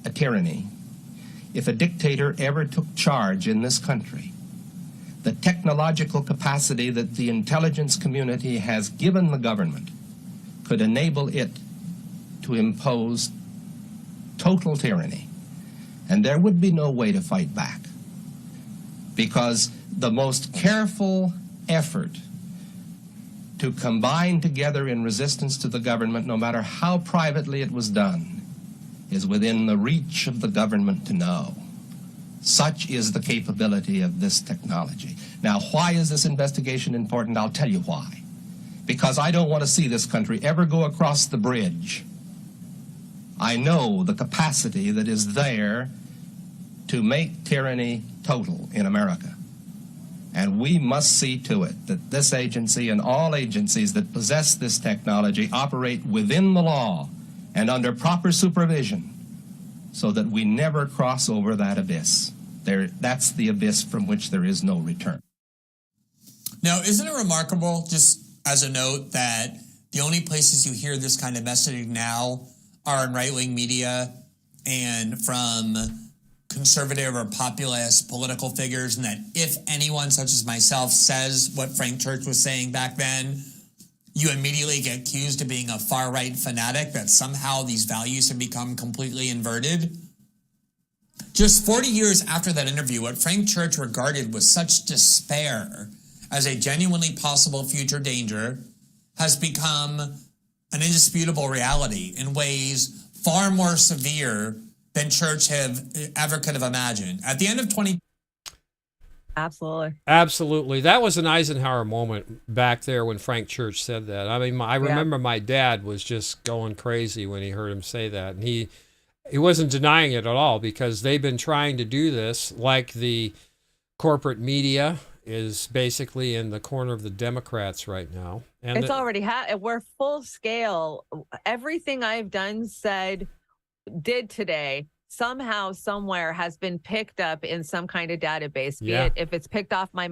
Speaker 12: a tyranny, if a dictator ever took charge in this country. The technological capacity that the intelligence community has given the government could enable it to impose total tyranny. And there would be no way to fight back. Because the most careful effort to combine together in resistance to the government, no matter how privately it was done, is within the reach of the government to know. Such is the capability of this technology. Now, why is this investigation important? I'll tell you why. Because I don't want to see this country ever go across the bridge. I know the capacity that is there to make tyranny total in America. And we must see to it that this agency and all agencies that possess this technology operate within the law and under proper supervision so that we never cross over that abyss. That's the abyss from which there is no return.
Speaker 11: Now, isn't it remarkable, just as a note, that the only places you hear this kind of messaging now are in right-wing media and from conservative or populist political figures, and that if anyone such as myself says what Frank Church was saying back then, you immediately get accused of being a far-right fanatic, that somehow these values have become completely inverted? Just 40 years after that interview, what Frank Church regarded with such despair as a genuinely possible future danger has become an indisputable reality in ways far more severe than Church ever could have imagined. At the end of
Speaker 4: Absolutely.
Speaker 3: That was an Eisenhower moment back there when Frank Church said that. I mean, I remember my dad was just going crazy when he heard him say that. And he wasn't denying it at all, because they've been trying to do this, like the corporate media is basically in the corner of the Democrats right now. And
Speaker 4: it's already we're full scale. Everything I've done, said, did today somehow, somewhere has been picked up in some kind of database, be it if it's picked off my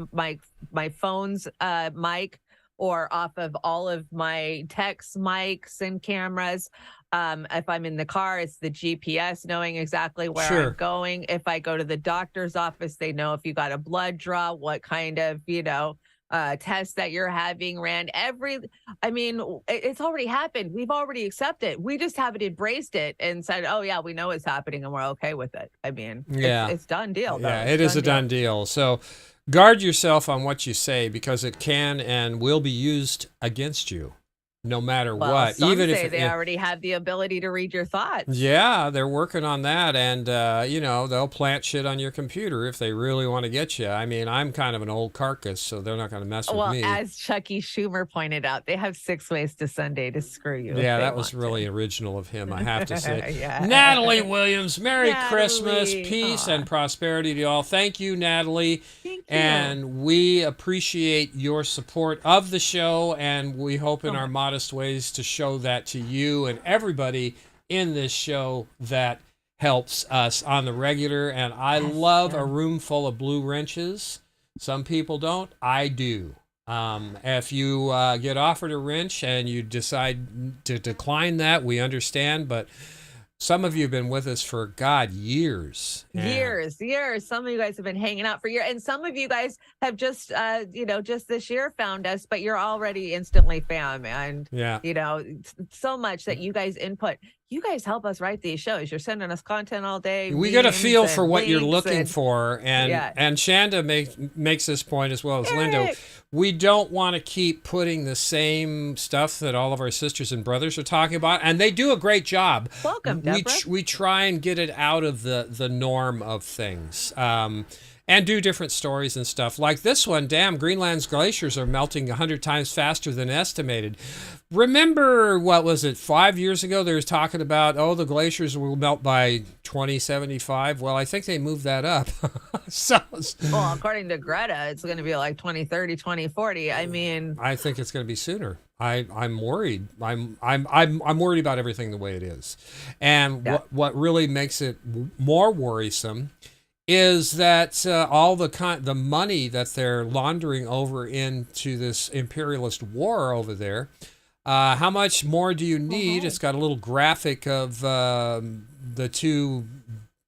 Speaker 4: phone's mic or off of all of my text mics and cameras. If I'm in the car, it's the GPS knowing exactly where I'm going. If I go to the doctor's office, they know if you got a blood draw, what kind of, test that you're having ran. It's already happened. We've already accepted it. We just haven't embraced it and said, oh yeah, we know it's happening and we're okay with it. It's done deal though.
Speaker 3: Yeah, it is a done deal. So guard yourself on what you say, because it can and will be used against you, no matter what.
Speaker 4: Some even say if they already have the ability to read your thoughts.
Speaker 3: Yeah, they're working on that, and they'll plant shit on your computer if they really want to get you. I mean, I'm kind of an old carcass, so they're not going to mess with me.
Speaker 4: Well, as Chucky Schumer pointed out, they have 6 ways to Sunday to screw you.
Speaker 3: Yeah, that was really original of him, I have to say. Natalie Williams, Merry Christmas, peace and prosperity to you all. Thank you, Natalie.
Speaker 4: Thank you.
Speaker 3: And we appreciate your support of the show, and we hope in our modest ways to show that to you and everybody in this show that helps us on the regular. And I love a room full of blue wrenches. Some people don't. I do. If you get offered a wrench and you decide to decline that, we understand, but some of you have been with us for, years.
Speaker 4: Years. Some of you guys have been hanging out for years. And some of you guys have just, just this year found us, but you're already instantly fam. And, so much that you guys input. You guys help us write these shows. You're sending us content all day.
Speaker 3: We get a feel for what you're looking for. And Chanda makes this point as well as Linda. We don't want to keep putting the same stuff that all of our sisters and brothers are talking about. And they do a great job.
Speaker 4: Welcome, Deborah.
Speaker 3: We try and get it out of the norm of things. And do different stories and stuff. Like this one, Greenland's glaciers are melting 100 times faster than estimated. Remember, 5 years ago, they were talking about, the glaciers will melt by 2075. Well, I think they moved that up.
Speaker 4: Well, according to Greta, it's going to be like 2030, 2040.
Speaker 3: I think it's going to be sooner. I'm worried. I'm worried about everything the way it is. And what really makes it more worrisome is that all the money that they're laundering over into this imperialist war over there, how much more do you need? It's got a little graphic of the two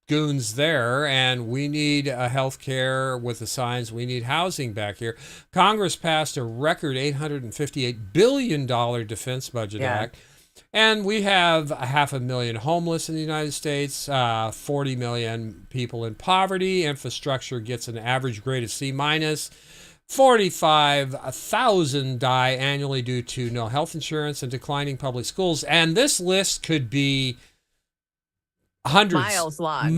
Speaker 3: goons there, and we need health care with the signs. We need housing back here. Congress passed a record $858 billion Defense Budget Act. And we have 500,000 homeless in the United States, 40 million people in poverty. Infrastructure gets an average grade of C minus. 45,000 die annually due to no health insurance and declining public schools. And this list could be hundreds, miles long.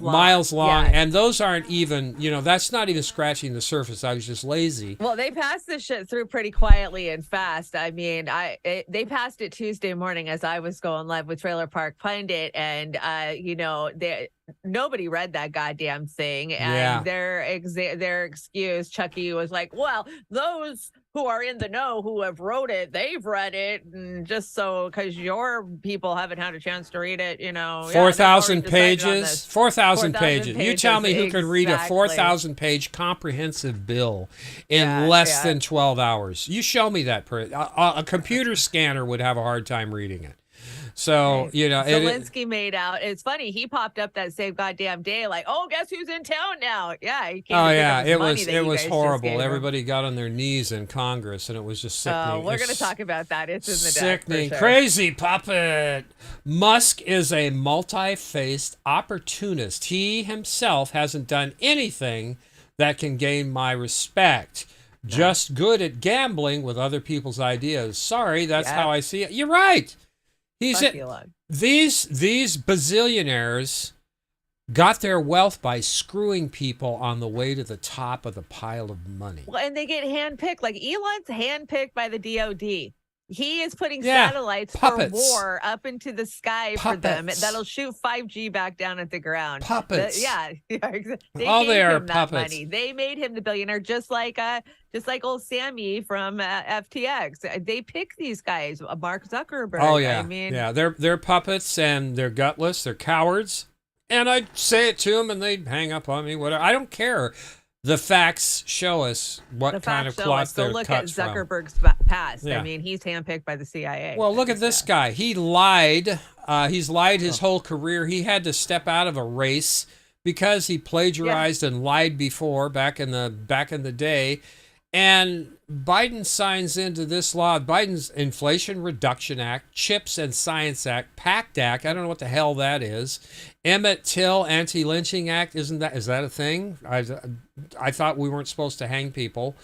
Speaker 4: Yes.
Speaker 3: And those aren't even, that's not even scratching the surface. I was just lazy.
Speaker 4: Well, they passed this shit through pretty quietly and fast. I mean, they passed it Tuesday morning as I was going live with Trailer Park Pundit, and nobody read that goddamn thing. And their excuse, Chucky, was like, "Well, those who are in the know who have wrote it, they've read it, and just so because your people haven't had a chance to read it,
Speaker 3: 4,000 pages. 4,000 pages. You tell me who can read a 4,000-page comprehensive bill in less than 12 hours. You show me that. A computer scanner would have a hard time reading it. So,
Speaker 4: Zelensky made out. It's funny. He popped up that same goddamn day, like, "Oh, guess who's in town now?" Yeah. He came
Speaker 3: it was horrible. Everybody got on their knees in Congress, and it was just sickening.
Speaker 4: We're going to talk about that. It's in the
Speaker 3: sickening,
Speaker 4: deck, for sure.
Speaker 3: crazy puppet. Musk is a multi-faced opportunist. He himself hasn't done anything that can gain my respect. Just good at gambling with other people's ideas. Sorry, that's how I see it. You're right. These bazillionaires got their wealth by screwing people on the way to the top of the pile of money.
Speaker 4: Well, and they get handpicked. Like Elon's handpicked by the DOD. He is putting satellites for war up into the sky for them that'll shoot 5G back down at the ground.
Speaker 3: Puppets.
Speaker 4: They
Speaker 3: They are
Speaker 4: him
Speaker 3: puppets.
Speaker 4: that money. They made him the billionaire, just like old Sammy from FTX. They pick these guys. Mark Zuckerberg.
Speaker 3: Oh yeah,
Speaker 4: I mean,
Speaker 3: they're puppets and they're gutless. They're cowards. And I'd say it to them, and they'd hang up on me. Whatever. I don't care. The facts show us what kind of cloth they're
Speaker 4: look
Speaker 3: cut
Speaker 4: at
Speaker 3: from.
Speaker 4: Zuckerberg's past.
Speaker 3: Yeah.
Speaker 4: I mean, he's handpicked by the CIA.
Speaker 3: Well, look at this guy. He lied. He's lied his whole career. He had to step out of a race because he plagiarized and lied before back in the day. And Biden signs into this law, Biden's Inflation Reduction Act, CHIPS and Science Act, PACT Act. I don't know what the hell that is. Emmett Till Anti-Lynching Act. Is that a thing? I thought we weren't supposed to hang people.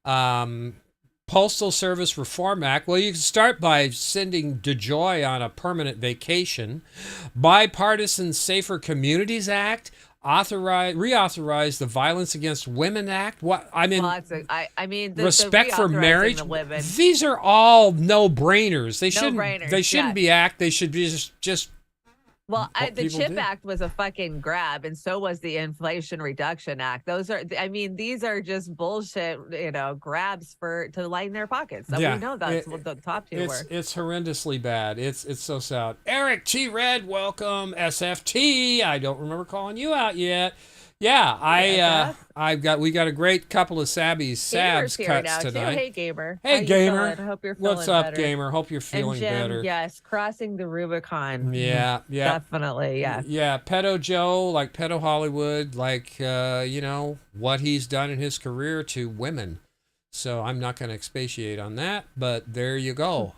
Speaker 3: Postal Service Reform Act. Well, you can start by sending DeJoy on a permanent vacation. Bipartisan Safer Communities Act. Reauthorize the Violence Against Women Act. What I mean, respect for marriage. These are all no-brainers. They shouldn't be act. They should be just.
Speaker 4: Well, the CHIP Act was a fucking grab, and so was the Inflation Reduction Act. These are just bullshit, grabs to line their pockets. We know that's what the top two were.
Speaker 3: It's horrendously bad. It's so sad. Eric T. Red, welcome. SFT. I don't remember calling you out yet. Yeah, we got a great couple of Sabs cuts tonight.
Speaker 4: Hey, Gamer.
Speaker 3: Hey, Gamer.
Speaker 4: I hope you're feeling
Speaker 3: What's up,
Speaker 4: better.
Speaker 3: Gamer? Hope you're feeling
Speaker 4: and Jim,
Speaker 3: better.
Speaker 4: Yes, crossing the Rubicon.
Speaker 3: Yeah.
Speaker 4: Definitely, yeah.
Speaker 3: Yeah, Pedo Joe, like Pedo Hollywood, like, what he's done in his career to women. So I'm not going to expatiate on that, but there you go.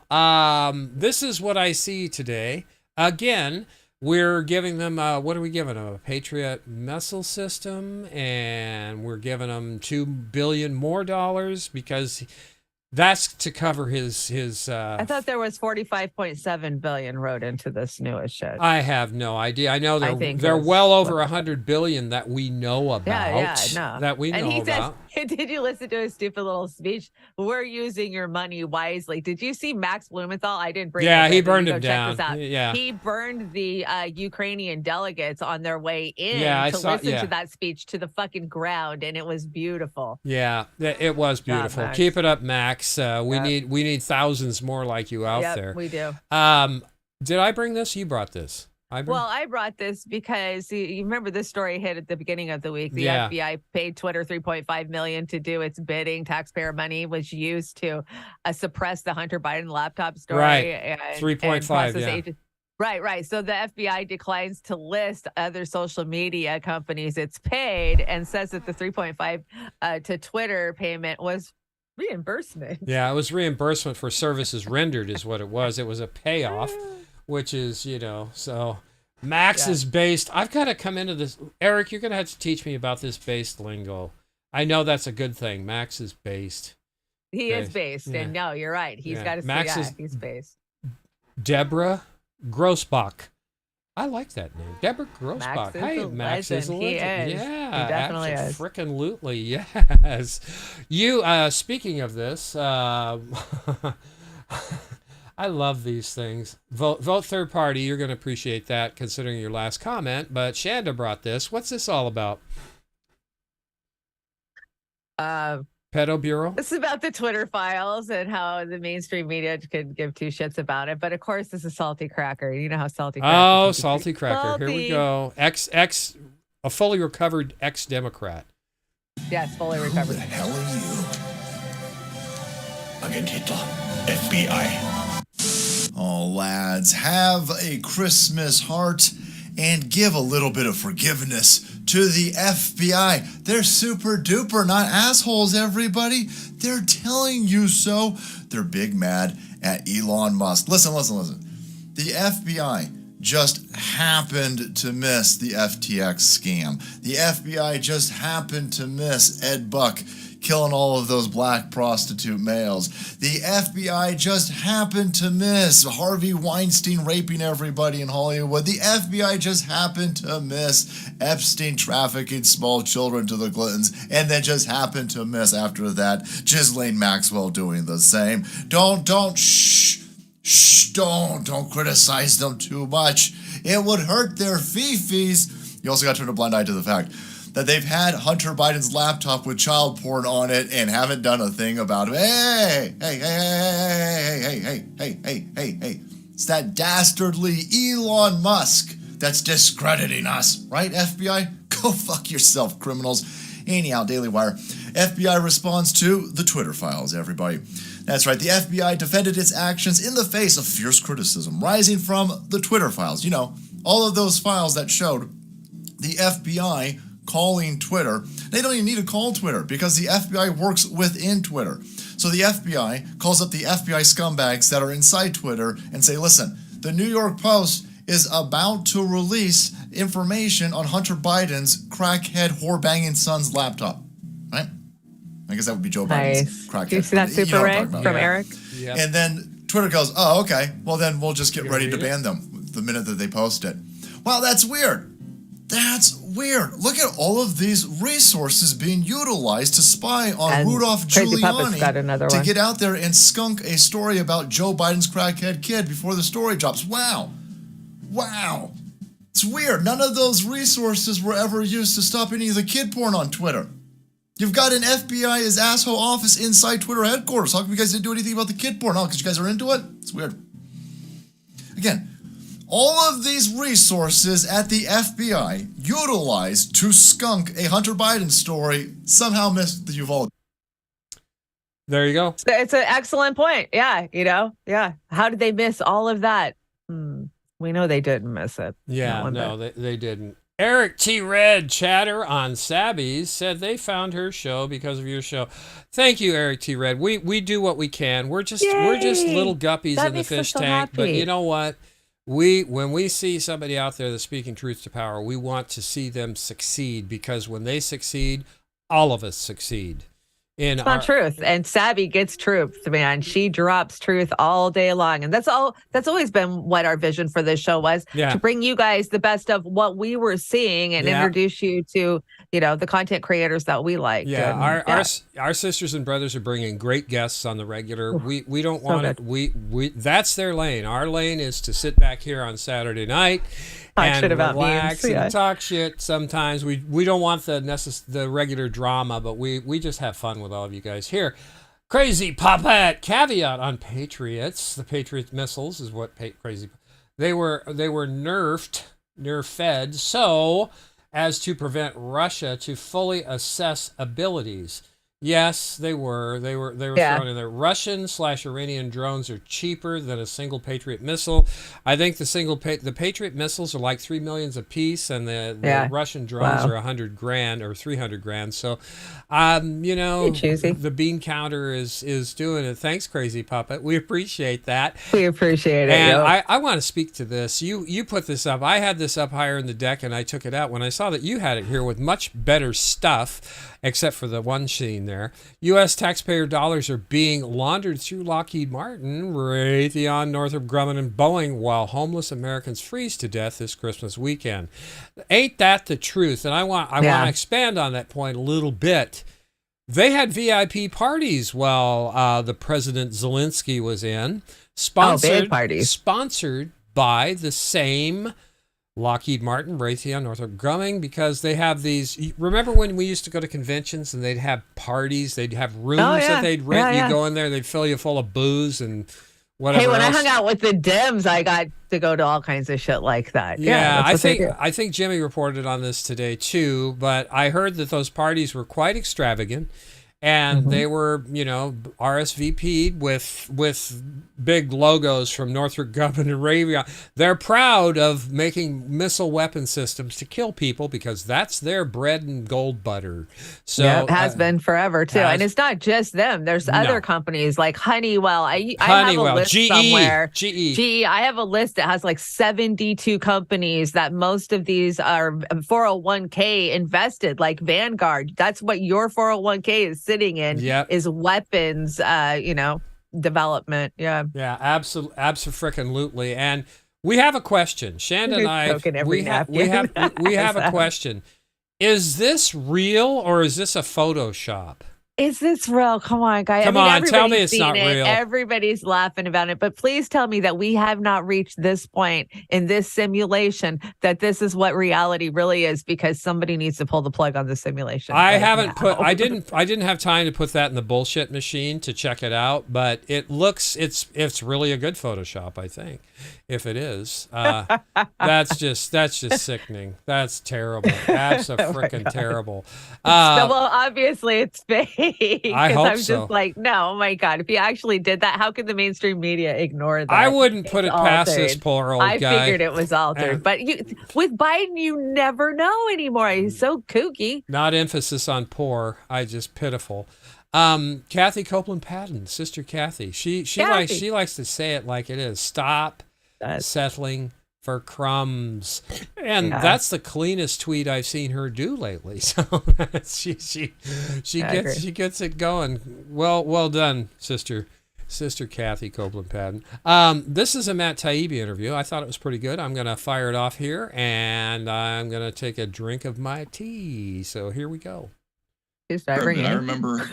Speaker 3: This is what I see today. Again, we're giving them, what are we giving them? A Patriot missile system, and we're giving them $2 billion more because that's to cover his
Speaker 4: I thought there was 45.7 billion wrote into this newest shit.
Speaker 3: I have no idea. I know they're well over 100 billion that we know about. That we know about.
Speaker 4: Did you listen to his stupid little speech? We're using your money wisely. Did you see Max Blumenthal? I didn't bring.
Speaker 3: Yeah,
Speaker 4: it
Speaker 3: he burned him
Speaker 4: down.
Speaker 3: down. Yeah,
Speaker 4: he burned the Ukrainian delegates on their way in listen to that speech to the fucking ground, and it was beautiful.
Speaker 3: Yeah, it was beautiful. Keep it up, Max. We need thousands more like you out there.
Speaker 4: We do.
Speaker 3: Did I bring this? You brought this.
Speaker 4: I brought this because you remember this story hit at the beginning of the week. The FBI paid Twitter $3.5 million to do its bidding. Taxpayer money was used to suppress the Hunter Biden laptop story.
Speaker 3: Right. 3.5. Yeah.
Speaker 4: Right. So the FBI declines to list other social media companies it's paid and says that the 3.5 to Twitter payment was Reimbursement.
Speaker 3: Yeah, it was reimbursement for services rendered is what it was. It was a payoff, which is, so Max is based. I've got to come into this. Eric, you're going to have to teach me about this based lingo. I know that's a good thing. Max is based.
Speaker 4: He is based.
Speaker 3: Yeah.
Speaker 4: And no, you're right. He's got to say, he's based.
Speaker 3: Deborah Grossbach. I like that name. Deborah Grossbach.
Speaker 4: Max is a legend. He is.
Speaker 3: Yeah,
Speaker 4: He definitely is.
Speaker 3: Frickin' yes. You, speaking of this, I love these things. Vote third party. You're going to appreciate that considering your last comment. But Chanda brought this. What's this all about? Pedo Bureau?
Speaker 4: This is about the Twitter files and how the mainstream media could give two shits about it. But of course, this is Salty Cracker. You know how Salty Cracker.
Speaker 3: Oh, Salty Cracker. Here we go. A fully recovered ex-Democrat.
Speaker 4: Yes, fully recovered.
Speaker 8: Who the hell are you? Agent Hitler, FBI.
Speaker 13: Oh, lads, have a Christmas heart and give a little bit of forgiveness to the FBI. They're super duper, not assholes, everybody. They're telling you so. They're big mad at Elon Musk. Listen. The FBI just happened to miss the FTX scam. The FBI just happened to miss Ed Buck killing all of those black prostitute males. The FBI just happened to miss Harvey Weinstein raping everybody in Hollywood. The FBI just happened to miss Epstein trafficking small children to the Clintons, and then just happened to miss after that Ghislaine Maxwell doing the same. Don't criticize them too much. It would hurt their fifis. You also got to turn a blind eye to the fact that they've had Hunter Biden's laptop with child porn on it and haven't done a thing about it. Hey. It's that dastardly Elon Musk that's discrediting us, right, FBI? Go fuck yourself, criminals. Anyhow, Daily Wire. FBI responds to the Twitter files, everybody. That's right, the FBI defended its actions in the face of fierce criticism rising from the Twitter files. You know, all of those files that showed the FBI calling Twitter. They don't even need to call Twitter because the FBI works within Twitter. So the FBI calls up the FBI scumbags that are inside Twitter and say, listen, the New York Post is about to release information on Hunter Biden's crackhead whore-banging son's laptop. Right? I guess that would be Joe Biden's crackhead.
Speaker 4: Do you see that super ray from Eric?
Speaker 3: Yep.
Speaker 13: And then Twitter goes, oh, okay. Well, then we'll just get ready to ban them the minute that they post it. Wow, that's weird. That's weird. Look at all of these resources being utilized to spy on
Speaker 4: And
Speaker 13: Rudolph
Speaker 4: Crazy Puppet's got
Speaker 13: Giuliani
Speaker 4: another
Speaker 13: to
Speaker 4: one.
Speaker 13: get out there and skunk a story about Joe Biden's crackhead kid before the story drops. Wow. It's weird. None of those resources were ever used to stop any of the kid porn on Twitter. You've got an FBI's asshole office inside Twitter headquarters. How come you guys didn't do anything about the kid porn? Oh, because you guys are into it? It's weird. Again, all of these resources at the FBI utilized to skunk a Hunter Biden story somehow missed the Uvalde.
Speaker 3: There you go.
Speaker 4: It's an excellent point. Yeah, yeah. How did they miss all of that? We know they didn't miss it.
Speaker 3: Yeah, no, they didn't. Eric T. Red Chatter on Sabbies said they found her show because of your show. Thank you, Eric T. Red. We do what we can. We're just little guppies in the fish tank. But you know what? When we see somebody out there that's speaking truth to power, we want to see them succeed, because when they succeed, all of us succeed.
Speaker 4: It's not truth. And Savvy gets truth, man. She drops truth all day long. And that's always been what our vision for this show was, to bring you guys the best of what we were seeing and introduce you to, the content creators that we like.
Speaker 3: Yeah, our sisters and brothers are bringing great guests on the regular. We don't want it. We that's their lane. Our lane is to sit back here on Saturday night and relax and talk shit. Sometimes we don't want the regular drama, but we just have fun with all of you guys here. Crazy Puppet caveat on Patriots. The Patriot missiles is what crazy. They were nerfed so as to prevent Russia to fully assess abilities. Yes, they were. They were
Speaker 4: Yeah.
Speaker 3: thrown in there. Russian/Iranian drones are cheaper than a single Patriot missile. I think the Patriot missiles are like 3 million a piece, and the Russian drones are 100 grand or 300 grand. So, the bean counter is doing it. Thanks, Crazy Puppet. We appreciate that.
Speaker 4: We appreciate it.
Speaker 3: And
Speaker 4: yep.
Speaker 3: I want to speak to this. You put this up. I had this up higher in the deck, and I took it out when I saw that you had it here with much better stuff, except for the one scene there. U.S. taxpayer dollars are being laundered through Lockheed Martin, Raytheon, Northrop Grumman, and Boeing while homeless Americans freeze to death this Christmas weekend. Ain't that the truth? And I want to expand on that point a little bit. They had VIP parties while the President Zelensky was in, sponsored by the same Lockheed Martin, Raytheon, Northrop Grumman, because they have these. Remember when we used to go to conventions and they'd have parties? They'd have rooms that they'd rent. You go in there, they'd fill you full of booze and whatever.
Speaker 4: Hey, when
Speaker 3: else.
Speaker 4: I hung out with the Dems, I got to go to all kinds of shit like that.
Speaker 3: Yeah, I think Jimmy reported on this today too. But I heard that those parties were quite extravagant. And they were, RSVP'd with big logos from Northrop Grumman and Raytheon. They're proud of making missile weapon systems to kill people because that's their bread and gold butter. So
Speaker 4: it has been forever too. And it's not just them. There's other companies like Honeywell. I have a list somewhere. GE. I have a list that has like 72 companies that most of these are 401k invested, like Vanguard. That's what your 401k is sitting in is weapons, development. Yeah,
Speaker 3: absolutely. And we have a question. Shanda and I, we have a question. Is this real or is this a Photoshop?
Speaker 4: Is this real? Come on, guys.
Speaker 3: Come on, tell me it's not real.
Speaker 4: Everybody's laughing about it. But please tell me that we have not reached this point in this simulation that this is what reality really is, because somebody needs to pull the plug on the simulation.
Speaker 3: I didn't have time to put that in the bullshit machine to check it out, but it's really a good Photoshop, I think. If it is, that's just sickening. That's terrible. Abso-frickin' terrible.
Speaker 4: Well, obviously it's fake.
Speaker 3: I hope
Speaker 4: I'm
Speaker 3: so.
Speaker 4: just like, no, oh my God. If you actually did that, how could the mainstream media ignore that?
Speaker 3: I wouldn't put it past this poor old guy.
Speaker 4: I figured it was altered. But with Biden, you never know anymore. He's so kooky.
Speaker 3: Not emphasis on poor. Just pitiful. Kathy Copeland Patton, Sister Kathy. She likes to say it like it is. Stop settling for crumbs, and that's the cleanest tweet I've seen her do lately. So she gets it going. Well done, Sister Kathy Copeland Patton. This is a Matt Taibbi interview. I thought it was pretty good. I'm gonna fire it off here, and I'm gonna take a drink of my tea. So here we go.
Speaker 14: I remember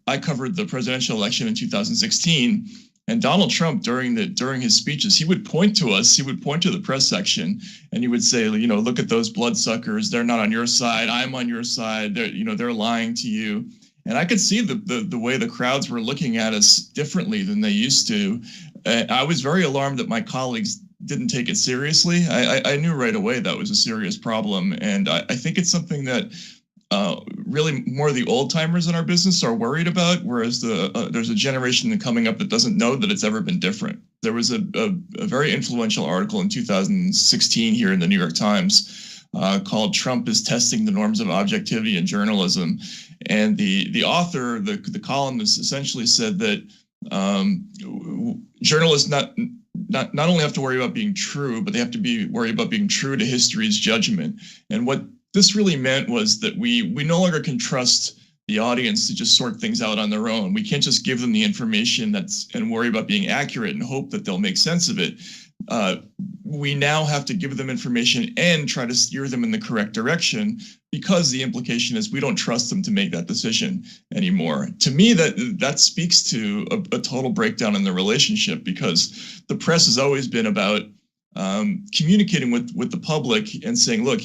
Speaker 14: I covered the presidential election in 2016, and Donald Trump during his speeches, he would point to us, he would point to the press section, and he would say, look at those bloodsuckers. They're not on your side. I'm on your side. They're lying to you. And I could see the way the crowds were looking at us differently than they used to. I was very alarmed that my colleagues didn't take it seriously. I knew right away that was a serious problem, and I think it's something that really more of the old timers in our business are worried about, whereas there's a generation coming up that doesn't know that it's ever been different. There was a very influential article in 2016 here in the New York Times called "Trump is Testing the Norms of Objectivity in Journalism," and the author, the columnist, essentially said that journalists not only have to worry about being true, but they have to be worried about being true to history's judgment. And what this really meant was that we no longer can trust the audience to just sort things out on their own. We can't just give them the information and worry about being accurate and hope that they'll make sense of it. We now have to give them information and try to steer them in the correct direction, because the implication is we don't trust them to make that decision anymore. To me, that speaks to a total breakdown in the relationship, because the press has always been about communicating with the public and saying, look,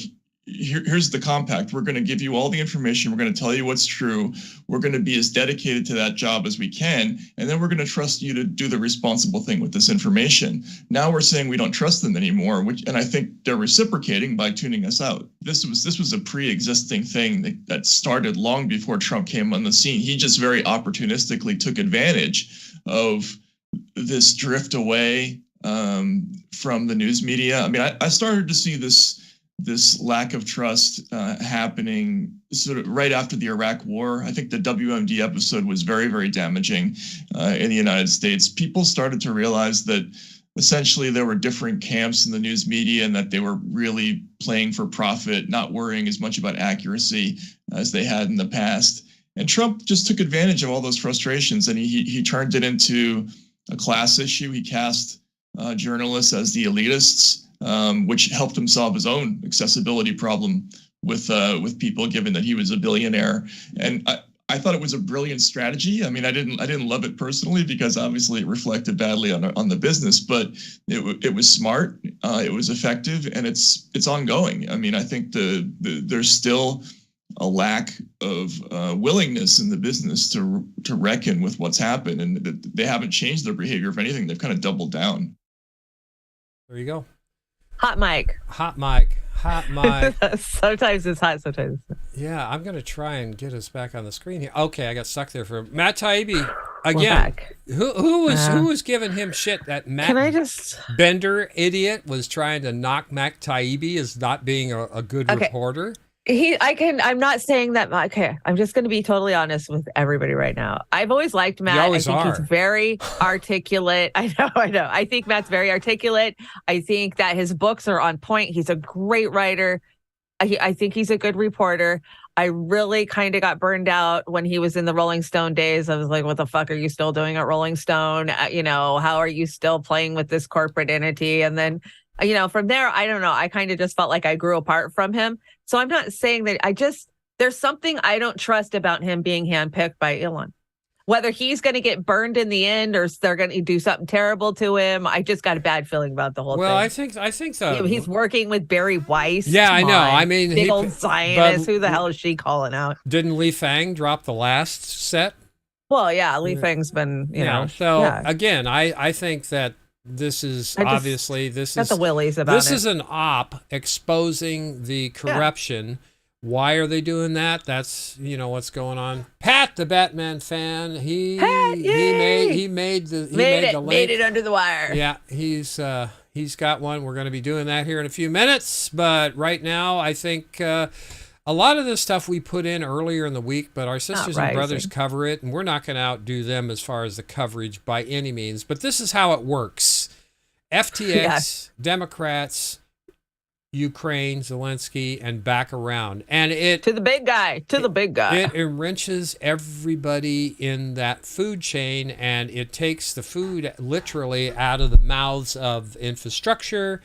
Speaker 14: here's the compact. We're going to give you all the information. We're going to tell you what's true. We're going to be as dedicated to that job as we can. And then we're going to trust you to do the responsible thing with this information. Now we're saying we don't trust them anymore, and I think they're reciprocating by tuning us out. This was a pre-existing thing that started long before Trump came on the scene. He just very opportunistically took advantage of this drift away from the news media. I mean, I started to see this lack of trust happening sort of right after the Iraq War. I think the WMD episode was very, very damaging in the United States. People started to realize that essentially there were different camps in the news media and that they were really playing for profit, not worrying as much about accuracy as they had in the past. And Trump just took advantage of all those frustrations, and he turned it into a class issue. He cast journalists as the elitists, which helped him solve his own accessibility problem with people, given that he was a billionaire. And I thought it was a brilliant strategy. I mean, I didn't love it personally because obviously it reflected badly on the business, but it was smart, it was effective, and it's ongoing. I mean, I think there's still a lack of willingness in the business to reckon with what's happened, and they haven't changed their behavior. If anything, they've kind of doubled down.
Speaker 3: There you go.
Speaker 4: Hot mic.
Speaker 3: Hot mic. Hot mic.
Speaker 4: Sometimes it's hot, sometimes it's not.
Speaker 3: Yeah, I'm going to try and get us back on the screen here. Okay, I got stuck there for Matt Taibbi. Again, who was giving him shit? That Matt Bender idiot was trying to knock Matt Taibbi as not being a good reporter.
Speaker 4: I'm not saying that. Okay, I'm just going to be totally honest with everybody right now. I've always liked Matt. I think he's very articulate. I know. I think Matt's very articulate. I think that his books are on point. He's a great writer. I think he's a good reporter. I really kind of got burned out when he was in the Rolling Stone days. I was like, what the fuck are you still doing at Rolling Stone? How are you still playing with this corporate entity? And then, from there, I don't know. I kind of just felt like I grew apart from him. So I'm not saying that there's something I don't trust about him being handpicked by Elon. Whether he's going to get burned in the end or they're going to do something terrible to him, I just got a bad feeling about the whole thing.
Speaker 3: Well, I think so.
Speaker 4: He's working with Barry Weiss.
Speaker 3: Yeah, I know. I mean,
Speaker 4: big old Zionist. Who the hell is she calling out?
Speaker 3: Didn't Li Fang drop the last set?
Speaker 4: Well, yeah, Li Fang's been,
Speaker 3: again, I think that this is obviously
Speaker 4: got the willies about
Speaker 3: this is an op exposing the corruption. Yeah. Why are they doing that? That's what's going on. Pat, the Batman fan, he made the link.
Speaker 4: Made it under the wire.
Speaker 3: Yeah, he's got one. We're going to be doing that here in a few minutes, but right now I think a lot of this stuff we put in earlier in the week, but our sisters and brothers cover it, and we're not going to outdo them as far as the coverage by any means. But this is how it works. FTX, Democrats, Ukraine, Zelensky, and back around. And
Speaker 4: to the big guy.
Speaker 3: It enriches everybody in that food chain, and it takes the food literally out of the mouths of infrastructure,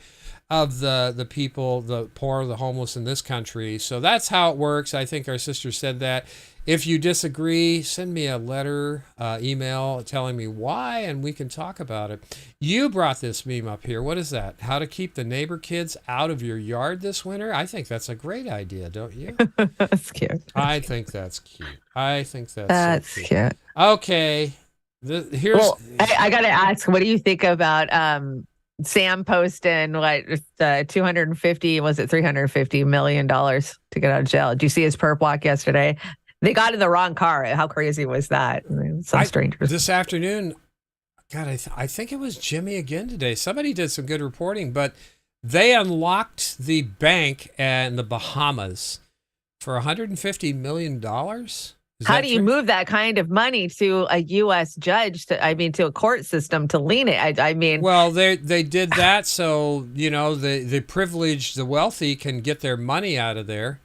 Speaker 3: of the people, the poor, the homeless in this country. So that's how it works. I think our sister said that. If you disagree, send me a letter, email telling me why, and we can talk about it. You brought this meme up here. What is that? How to keep the neighbor kids out of your yard this winter? I think that's a great idea, don't you?
Speaker 4: That's cute.
Speaker 3: I think that's cute. That's so cute. Okay.
Speaker 4: I got to ask, what do you think about Sam posting $350 million to get out of jail? Did you see his perp walk yesterday? They got in the wrong car. How crazy was that? Some strangers.
Speaker 3: This afternoon, God, I think it was Jimmy again today. Somebody did some good reporting, but they unlocked the bank in the Bahamas for $150 million.
Speaker 4: How do you move that kind of money to a U.S. judge, to a court system to lien it?
Speaker 3: Well, they did that so, the privileged, the wealthy can get their money out of there.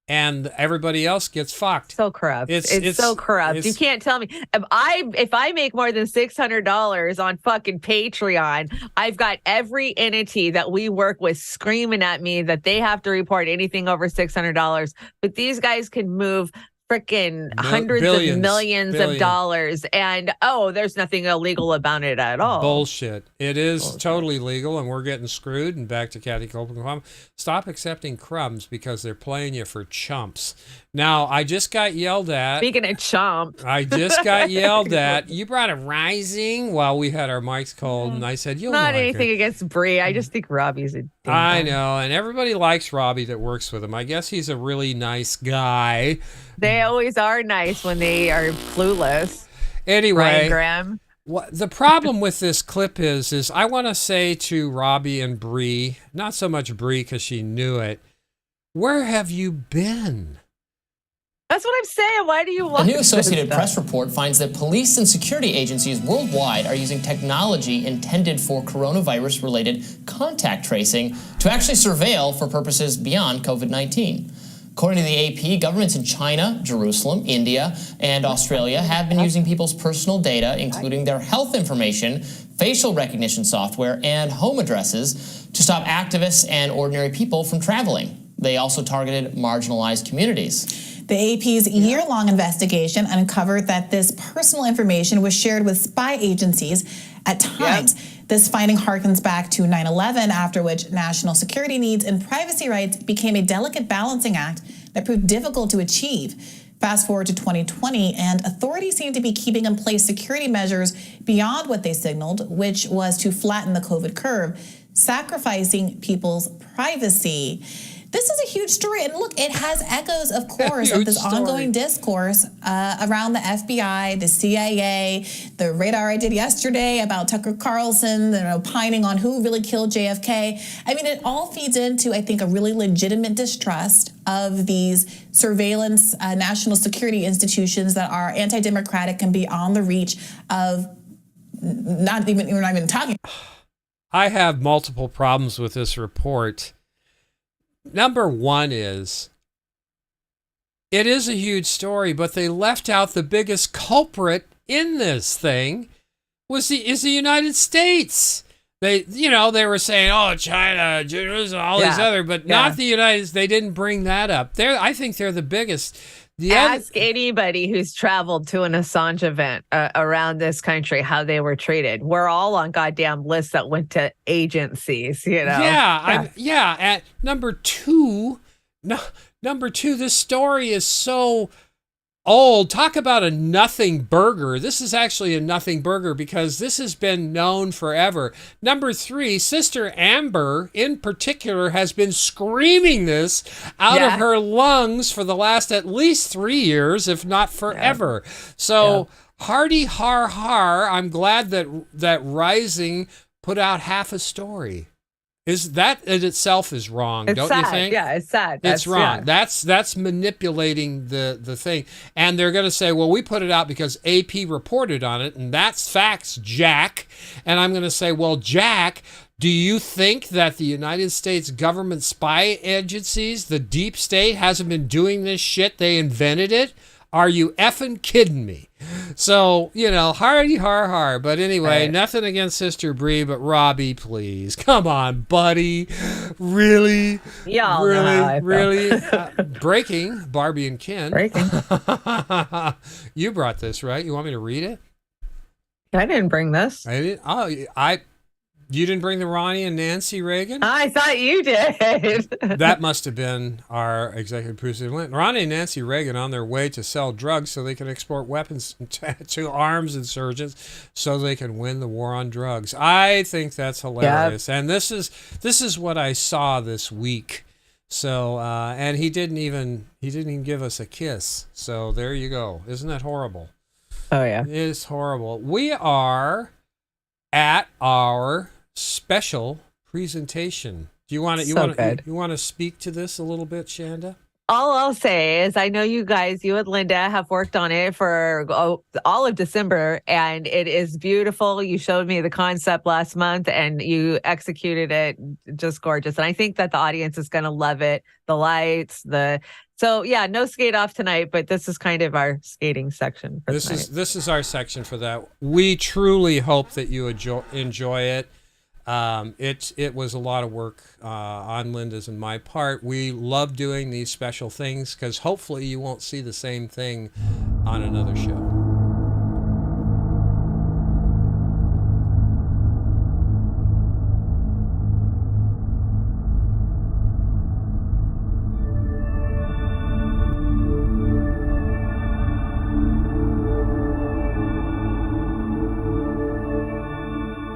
Speaker 3: And everybody else gets fucked.
Speaker 4: So corrupt. It's so corrupt. You can't tell me if I make more than $600 on fucking Patreon, I've got every entity that we work with screaming at me that they have to report anything over $600. But these guys can move freaking hundreds of millions of dollars, and there's nothing illegal about it at all.
Speaker 3: Bullshit. It is totally legal, and we're getting screwed. And back to Kathy Copeland, stop accepting crumbs because they're playing you for chumps. Now, I just got yelled at.
Speaker 4: Speaking of chump.
Speaker 3: I just got yelled at. You brought a Rising while we had our mics cold, and I said, you'll
Speaker 4: not
Speaker 3: like
Speaker 4: anything
Speaker 3: it.
Speaker 4: against Bree. I just think Robbie's a
Speaker 3: I know, and everybody likes Robbie that works with him. I guess he's a really nice guy.
Speaker 4: They always are nice when they are clueless.
Speaker 3: Anyway,
Speaker 4: Ryan Graham.
Speaker 3: What the problem with this clip is I want to say to Robbie and Bree, not so much Bree because she knew it, where have you been?
Speaker 4: That's what I'm saying. Why do you want
Speaker 15: A new Associated Press report finds that police and security agencies worldwide are using technology intended for coronavirus-related contact tracing to actually surveil for purposes beyond COVID-19. According to the AP, governments in China, Jerusalem, India, and Australia have been using people's personal data, including their health information, facial recognition software, and home addresses to stop activists and ordinary people from traveling. They also targeted marginalized communities.
Speaker 16: The AP's year-long investigation uncovered that this personal information was shared with spy agencies at times. Yep. This finding harkens back to 9/11, after which national security needs and privacy rights became a delicate balancing act that proved difficult to achieve. Fast forward to 2020, and authorities seem to be keeping in place security measures beyond what they signaled, which was to flatten the COVID curve, sacrificing people's privacy. This is a huge story, and look, it has echoes, of course, of this ongoing discourse around the FBI, the CIA, the radar I did yesterday about Tucker Carlson, opining on who really killed JFK. I mean, it all feeds into, I think, a really legitimate distrust of these surveillance national security institutions that are anti-democratic and beyond the reach of we're not even talking.
Speaker 3: I have multiple problems with this report. Number one is, it is a huge story, but they left out the biggest culprit in this thing is the United States. They were saying, China, Jerusalem, all these other, but not the United States. They didn't bring that up. I think they're the biggest.
Speaker 4: Ask anybody who's traveled to an Assange event around this country how they were treated. We're all on goddamn lists that went to agencies,
Speaker 3: Yeah. At number two, this story is so old. Talk about a nothing burger. This is actually a nothing burger because this has been known forever. Number three, Sister Amber in particular has been screaming this out of her lungs for the last at least 3 years, if not forever. So hardy har har, I'm glad that Rising put out half a story. Is that in itself is wrong, don't you think?
Speaker 4: Yeah, it's sad.
Speaker 3: It's wrong. Yeah. That's manipulating the thing. And they're going to say, well, we put it out because AP reported on it, and that's facts, Jack. And I'm going to say, well, Jack, do you think that the United States government spy agencies, the deep state, hasn't been doing this shit? They invented it? Are you effing kidding me? So, hardy har har. But anyway, nothing against Sister Bree, but Robbie, please. Come on, buddy. Really?
Speaker 4: Y'all
Speaker 3: really? Breaking, Barbie and Ken.
Speaker 4: Breaking.
Speaker 3: You brought this, right? You want me to read it?
Speaker 4: I didn't bring this.
Speaker 3: I didn't. Oh, you didn't bring the Ronnie and Nancy Reagan?
Speaker 4: I thought you did.
Speaker 3: That must have been our executive producer. Ronnie and Nancy Reagan on their way to sell drugs so they can export weapons to arms insurgents so they can win the war on drugs. I think that's hilarious. Yep. And this is what I saw this week. So and he didn't even give us a kiss. So there you go. Isn't that horrible?
Speaker 4: Oh yeah.
Speaker 3: It is horrible. We are at our special presentation. Do you want to you want to speak to this a little bit, Chanda?
Speaker 4: All I'll say is I know you and Linda have worked on it for all of December, and it is beautiful. You showed me the concept last month and you executed it just gorgeous. And I think that the audience is going to love it. The lights, so yeah, no skate off tonight, but this is kind of our skating section for tonight.
Speaker 3: This is our section for that. We truly hope that you enjoy it. It was a lot of work on Linda's and my part. We love doing these special things because hopefully you won't see the same thing on another show.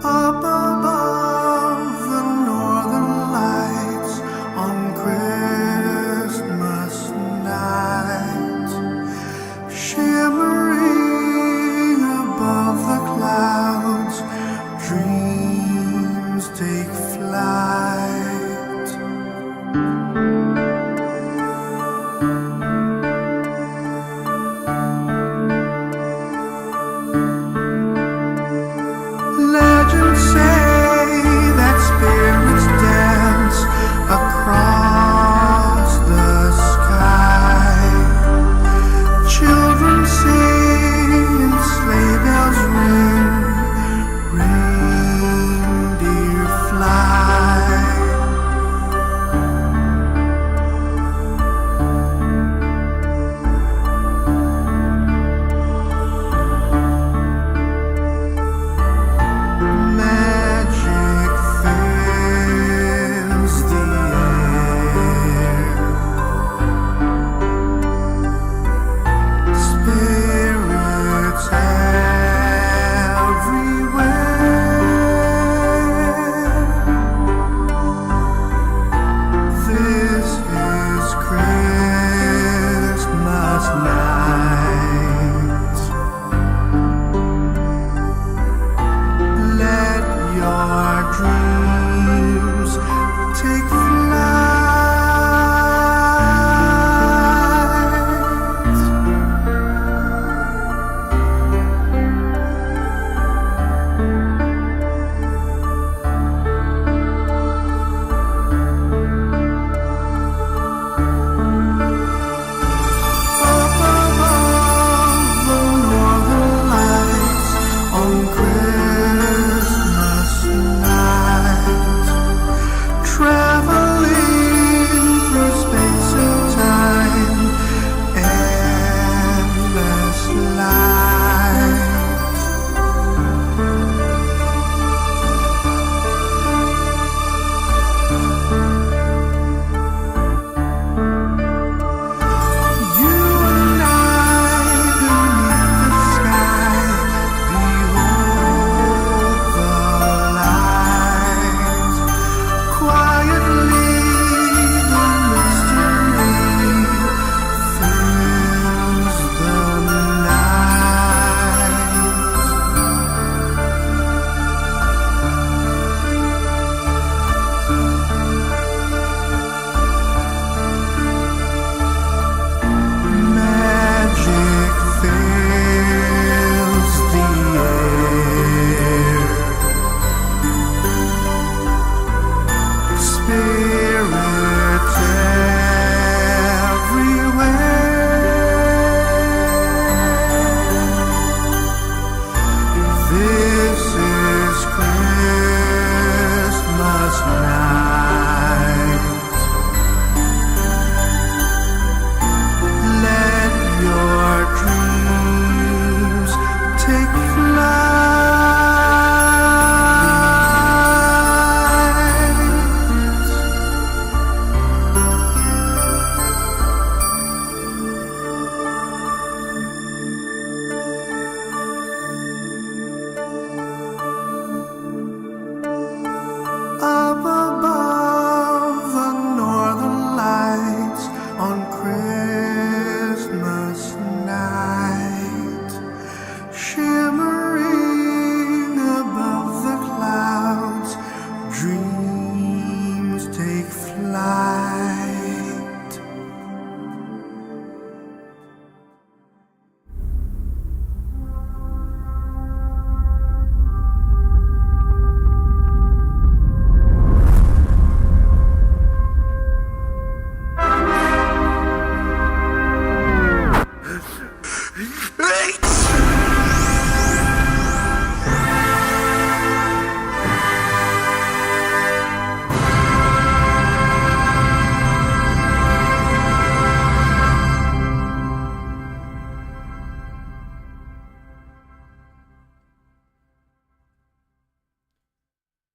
Speaker 8: Up above the northern lights on Christmas night, shimmering above the clouds, dreams take flight. Legends say that spirits dance across the sky. Children sing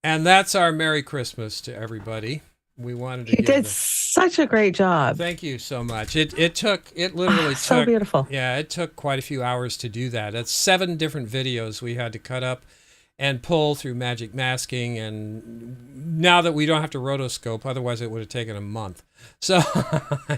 Speaker 3: And that's our Merry Christmas to everybody. We wanted to
Speaker 4: You did such a great job.
Speaker 3: Thank you so much. It literally
Speaker 4: so
Speaker 3: took
Speaker 4: beautiful.
Speaker 3: Yeah, it took quite a few hours to do that. That's 7 different videos we had to cut up and pull through magic masking, and now that we don't have to rotoscope, otherwise it would have taken a month. So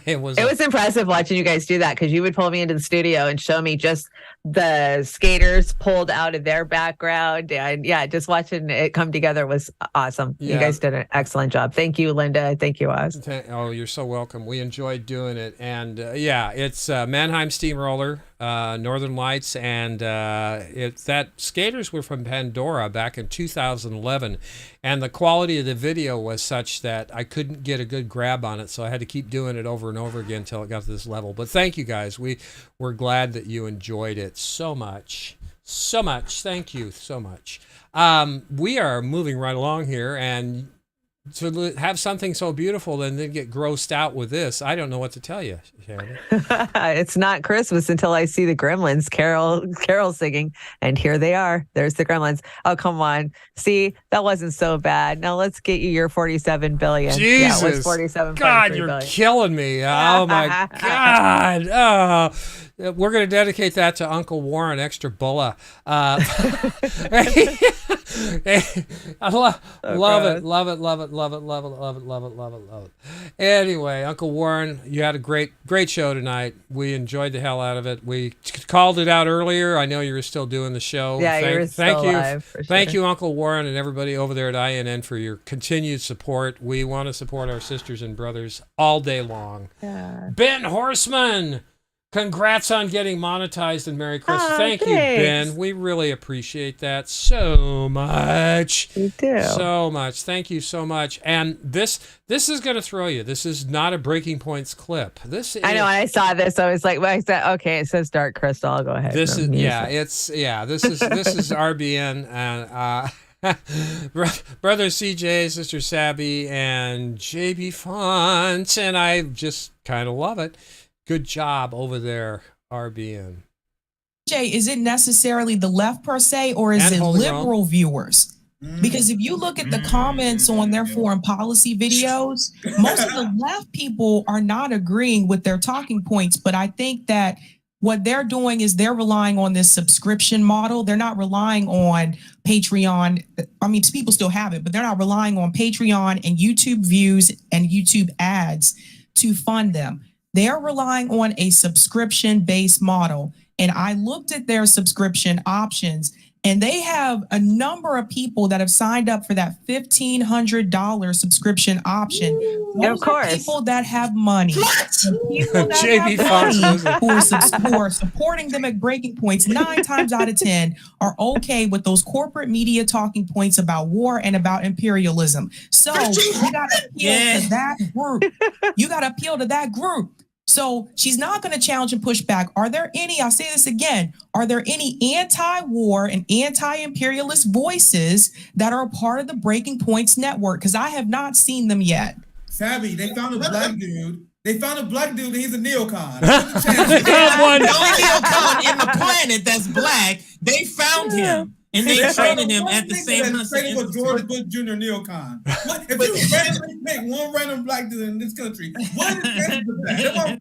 Speaker 3: it was
Speaker 4: impressive watching you guys do that, because you would pull me into the studio and show me just the skaters pulled out of their background, and just watching it come together was awesome.
Speaker 3: Yeah.
Speaker 4: You guys did an excellent job. Thank you, Linda. Thank you, Oz.
Speaker 3: Oh, you're so welcome. We enjoyed doing it, and it's Mannheim Steamroller, Northern Lights, and that skaters were from Pandora back in 2011, and the quality of the video was such that I couldn't get a good grab on it, so I had to keep doing it over and over again until it got to this level. But thank you guys. We're glad that you enjoyed it so much. Thank you so much. We are moving right along here, and to have something so beautiful and then get grossed out with this, I don't know what to tell you, Chanda.
Speaker 4: It's not Christmas until I see the Gremlins carol singing, and here they are. There's the Gremlins. Oh, come on. See, that wasn't so bad. Now let's get you your 47 billion.
Speaker 3: Jesus.
Speaker 4: Yeah, it was 47.
Speaker 3: God, you're killing me. Oh my God. Oh, we're going to dedicate that to Uncle Warren, extra bulla. I love it. Anyway, Uncle Warren, you had a great show tonight. We enjoyed the hell out of it. We called it out earlier. I know you were still doing the show.
Speaker 4: Yeah, you were still live, for sure.
Speaker 3: Thank you, Uncle Warren, and everybody over there at INN for your continued support. We want to support our sisters and brothers all day long.
Speaker 4: Yeah.
Speaker 3: Ben Horseman, congrats on getting monetized, and Merry Christmas. Thank you,
Speaker 4: thanks.
Speaker 3: Ben. We really appreciate that so much.
Speaker 4: We do.
Speaker 3: So much. Thank you so much. And this is going to throw you. This is not a Breaking Points clip.
Speaker 4: I know. When I saw this, I was like, well, I said, okay, it says Dark Crystal. I'll go ahead.
Speaker 3: This is RBN and Brother CJ, Sister Sabby, and JB Font, and I just kind of love it. Good job over there, RBN.
Speaker 17: Jay, is it necessarily the left per se, or is it liberal viewers? Because if you look at the comments on their foreign policy videos, most of the left people are not agreeing with their talking points. But I think that what they're doing is they're relying on this subscription model. They're not relying on Patreon. I mean, people still have it, but they're not relying on Patreon and YouTube views and YouTube ads to fund them. They're relying on a subscription-based model. And I looked at their subscription options, and they have a number of people that have signed up for that $1,500 subscription option. Those
Speaker 4: of course.
Speaker 17: are people that have money. People that
Speaker 3: JB
Speaker 17: have money who are supporting them at breaking points 9 times out of 10 are okay with those corporate media talking points about war and about imperialism. So you got to appeal to that group. You got to appeal to that group. So she's not going to challenge and push back. Are there any, I'll say this again, are there any anti-war and anti-imperialist voices that are a part of the Breaking Points network? Because I have not seen them yet.
Speaker 18: Sabby, they found a black dude. He's a neocon.
Speaker 19: The only neocon in the planet that's black, they found him. And they trained him at the same time.
Speaker 18: Training with George Bush Jr. neocon. If you randomly pick one random black dude in this country, what is that?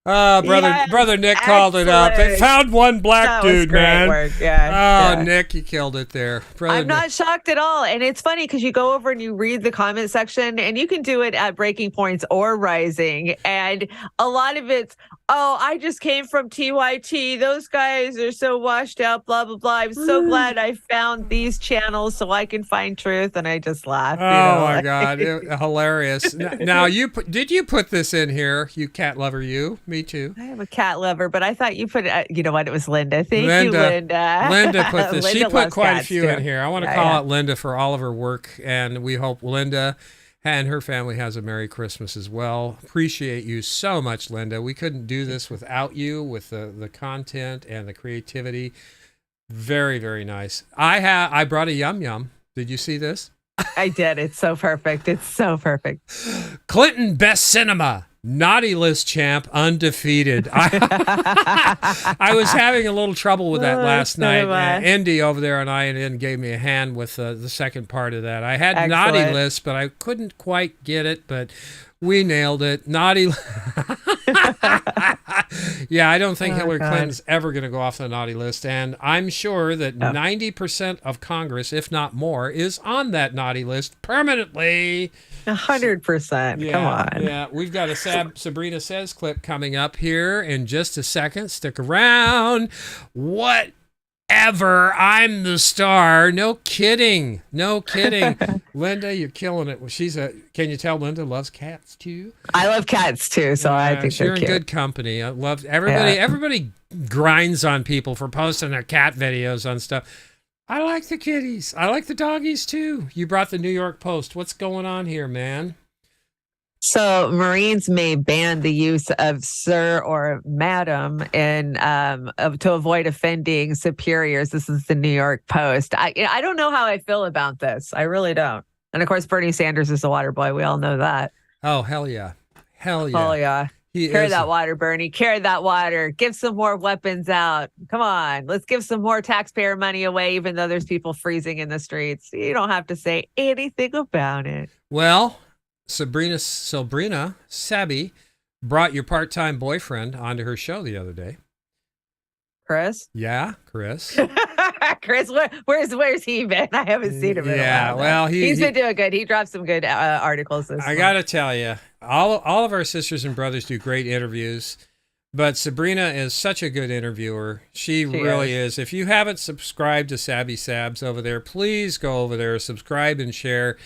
Speaker 3: Brother Nick called it up. They found one black dude, man.
Speaker 4: Work. Yeah.
Speaker 3: Nick, you killed it there.
Speaker 4: I'm not shocked at all. And it's funny because you go over and you read the comment section, and you can do it at Breaking Points or Rising. And a lot of it's, oh, I just came from TYT. Those guys are so washed out, blah, blah, blah. I'm so glad I found these channels so I can find truth. And I just laugh.
Speaker 3: Oh, my God. Hilarious. Now, did you put this in here, you cat lover, you? Me too.
Speaker 4: I am a cat lover, but I thought you put it, you know what? It was Linda. Thank you, Linda.
Speaker 3: Linda put this. She put quite a few
Speaker 4: too.
Speaker 3: in here. I want to call out Linda for all of her work, and we hope Linda and her family has a Merry Christmas as well. Appreciate you so much, Linda. We couldn't do this without you, with the content and the creativity. Very, very nice. I brought a Yum Yum. Did you see this?
Speaker 4: I did. It's so perfect. It's so perfect.
Speaker 3: Clinton Best Cinema. Naughty list champ, undefeated. I was having a little trouble with that last night. Andy over there on INN gave me a hand with the second part of that. I had naughty list, but I couldn't quite get it, but we nailed it. Naughty. Yeah, I don't think Hillary Clinton's ever going to go off the naughty list. And I'm sure that 90% of Congress, if not more, is on that naughty list permanently.
Speaker 4: 100%. Come on.
Speaker 3: Yeah, we've got a Sabrina Says clip coming up here in just a second. Stick around. Whatever. I'm the star. No kidding. No kidding. Linda, you're killing it. Well, can you tell Linda loves cats too?
Speaker 4: I love cats too, so I think they're
Speaker 3: you're in good company. I love everybody. Yeah. Everybody grinds on people for posting their cat videos on stuff. I like the kitties. I like the doggies too. You brought the New York Post. What's going on here, man?
Speaker 4: So Marines may ban the use of sir or madam to avoid offending superiors. This is the New York Post. I don't know how I feel about this. I really don't. And of course, Bernie Sanders is a water boy. We all know that.
Speaker 3: Oh, hell yeah. Hell yeah.
Speaker 4: Oh, yeah. Carry that water, Bernie. Carry that water. Give some more weapons out. Come on. Let's give some more taxpayer money away, even though there's people freezing in the streets. You don't have to say anything about it.
Speaker 3: Well, Sabrina Sabi brought your part-time boyfriend onto her show the other day.
Speaker 4: Chris?
Speaker 3: Yeah, Chris.
Speaker 4: Chris, where's he been? I haven't seen him in a while.
Speaker 3: Well,
Speaker 4: he's been doing good. He dropped some good articles this
Speaker 3: I got to tell you, all of our sisters and brothers do great interviews, but Sabrina is such a good interviewer. She really is. If you haven't subscribed to Sabby Sabs over there, please go over there, subscribe and share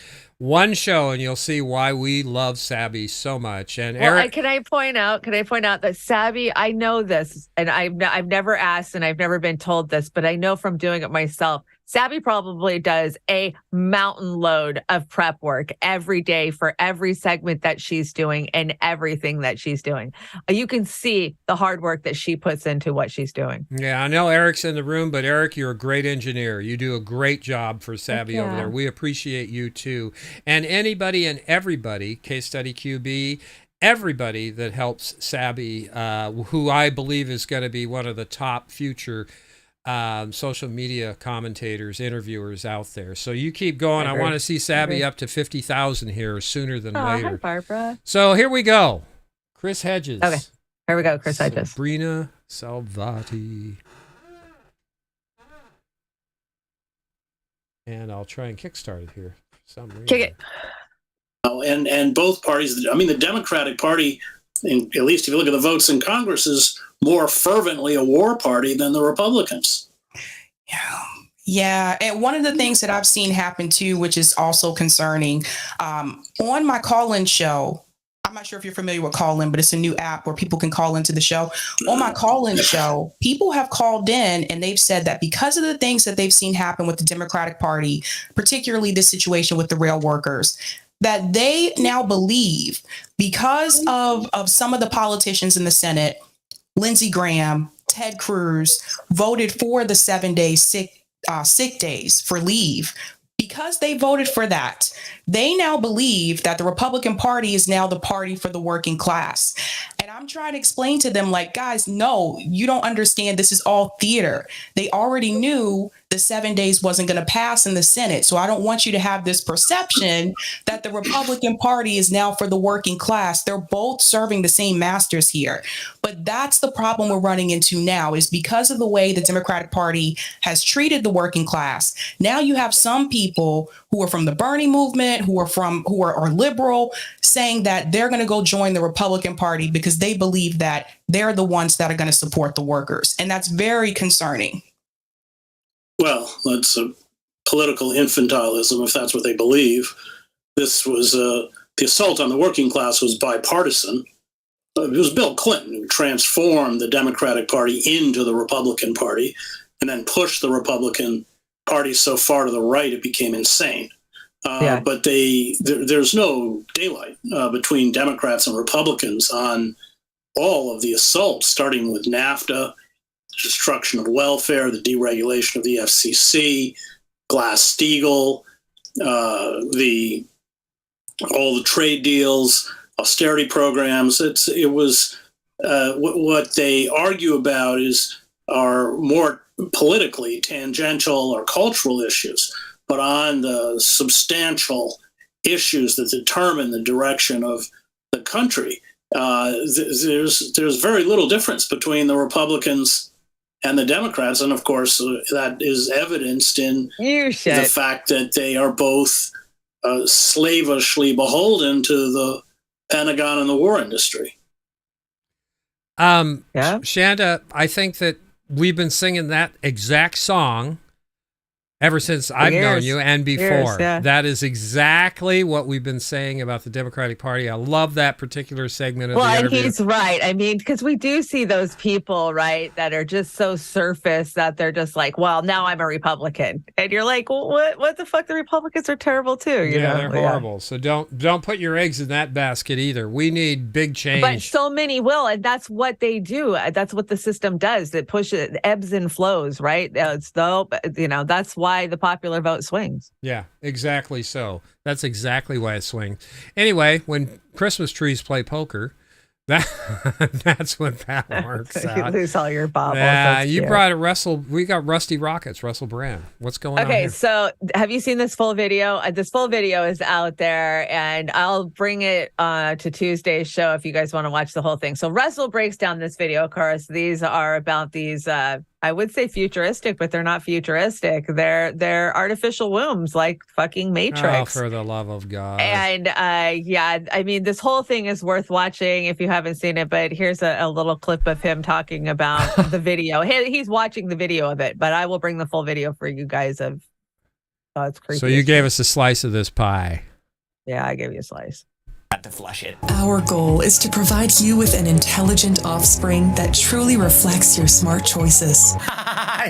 Speaker 3: one show, and you'll see why we love Sabby so much. And Eric,
Speaker 4: can I point out that Sabby, I know this, and I've never asked, and I've never been told this, but I know from doing it myself. Sabby probably does a mountain load of prep work every day for every segment that she's doing and everything that she's doing. You can see the hard work that she puts into what she's doing.
Speaker 3: Yeah, I know Eric's in the room, but Eric, you're a great engineer. You do a great job for Sabby over there. We appreciate you too. And anybody and everybody, Case Study QB, everybody that helps Sabby, who I believe is going to be one of the top future social media commentators, interviewers out there. So you keep going. I want to see Sabby up to 50,000 here sooner than later.
Speaker 4: Hi, Barbara.
Speaker 3: So here we go. Chris Hedges.
Speaker 4: Okay, here we go. Chris Hedges.
Speaker 3: Sabrina Salvati. And I'll try and kickstart it here.
Speaker 4: Kick it.
Speaker 20: And both parties, I mean, the Democratic Party, at least if you look at the votes in Congress, is more fervently a war party than the Republicans.
Speaker 17: Yeah. And one of the things that I've seen happen too, which is also concerning, on my call-in show, I'm not sure if you're familiar with Call-In, but it's a new app where people can call into the show. On my Call-In show, people have called in and they've said that because of the things that they've seen happen with the Democratic Party, particularly this situation with the rail workers, that they now believe because of some of the politicians in the Senate, Lindsey Graham, Ted Cruz, voted for the 7-day sick days for leave. Because they voted for that, they now believe that the Republican Party is now the party for the working class. And I'm trying to explain to them, like, guys, no, you don't understand. This is all theater. They already knew the 7 days wasn't going to pass in the Senate. So I don't want you to have this perception that the Republican Party is now for the working class. They're both serving the same masters here. But that's the problem we're running into now, is because of the way the Democratic Party has treated the working class. Now you have some people who are from the Bernie movement, who are liberal, saying that they're going to go join the Republican Party because they believe that they're the ones that are going to support the workers. And that's very concerning.
Speaker 20: Well, that's a political infantilism, if that's what they believe. This was the assault on the working class was bipartisan. It was Bill Clinton who transformed the Democratic Party into the Republican Party and then pushed the Republican Party so far to the right it became insane. But there's no daylight between Democrats and Republicans on all of the assaults, starting with NAFTA, destruction of welfare, the deregulation of the FCC, Glass-Steagall, all the trade deals, austerity programs. It was what they argue about are more politically tangential or cultural issues, but on the substantial issues that determine the direction of the country, there's very little difference between the Republicans and the Democrats, and of course that is evidenced in the fact that they are both slavishly beholden to the Pentagon and the war industry.
Speaker 3: Chanda, I think that we've been singing that exact song ever since I've known you and before. That is exactly what we've been saying about the Democratic Party. I love that particular segment of the interview.
Speaker 4: And he's right. I mean, because we do see those people, right, that are just so surface that they're just like, well, now I'm a Republican. And you're like, well, what the fuck? The Republicans are terrible too. You know?
Speaker 3: They're horrible. So don't put your eggs in that basket either. We need big change.
Speaker 4: But so many will, and that's what they do. That's what the system does. It pushes, ebbs and flows, right? That's why the popular vote swings.
Speaker 3: Yeah, exactly so. That's exactly why it swings. Anyway, when Christmas trees play poker, that's when that works out.
Speaker 4: You lose all your baubles.
Speaker 3: You brought we got Rusty Rockets, Russell Brand. What's going on here?
Speaker 4: Okay, so have you seen this full video? This full video is out there, and I'll bring it to Tuesday's show if you guys want to watch the whole thing. So Russell breaks down this video. Of course, these are about these I would say futuristic, but they're not futuristic. They're artificial wombs, like fucking Matrix.
Speaker 3: Oh, for the love of God.
Speaker 4: And I mean, this whole thing is worth watching if you haven't seen it. But here's a little clip of him talking about the video. He's watching the video of it, but I will bring the full video for you guys of. Oh, it's creepy.
Speaker 3: So you gave us a slice of this pie.
Speaker 4: Yeah, I gave you a slice.
Speaker 21: To flush it.
Speaker 22: Our goal is to provide you with an intelligent offspring that truly reflects your smart choices.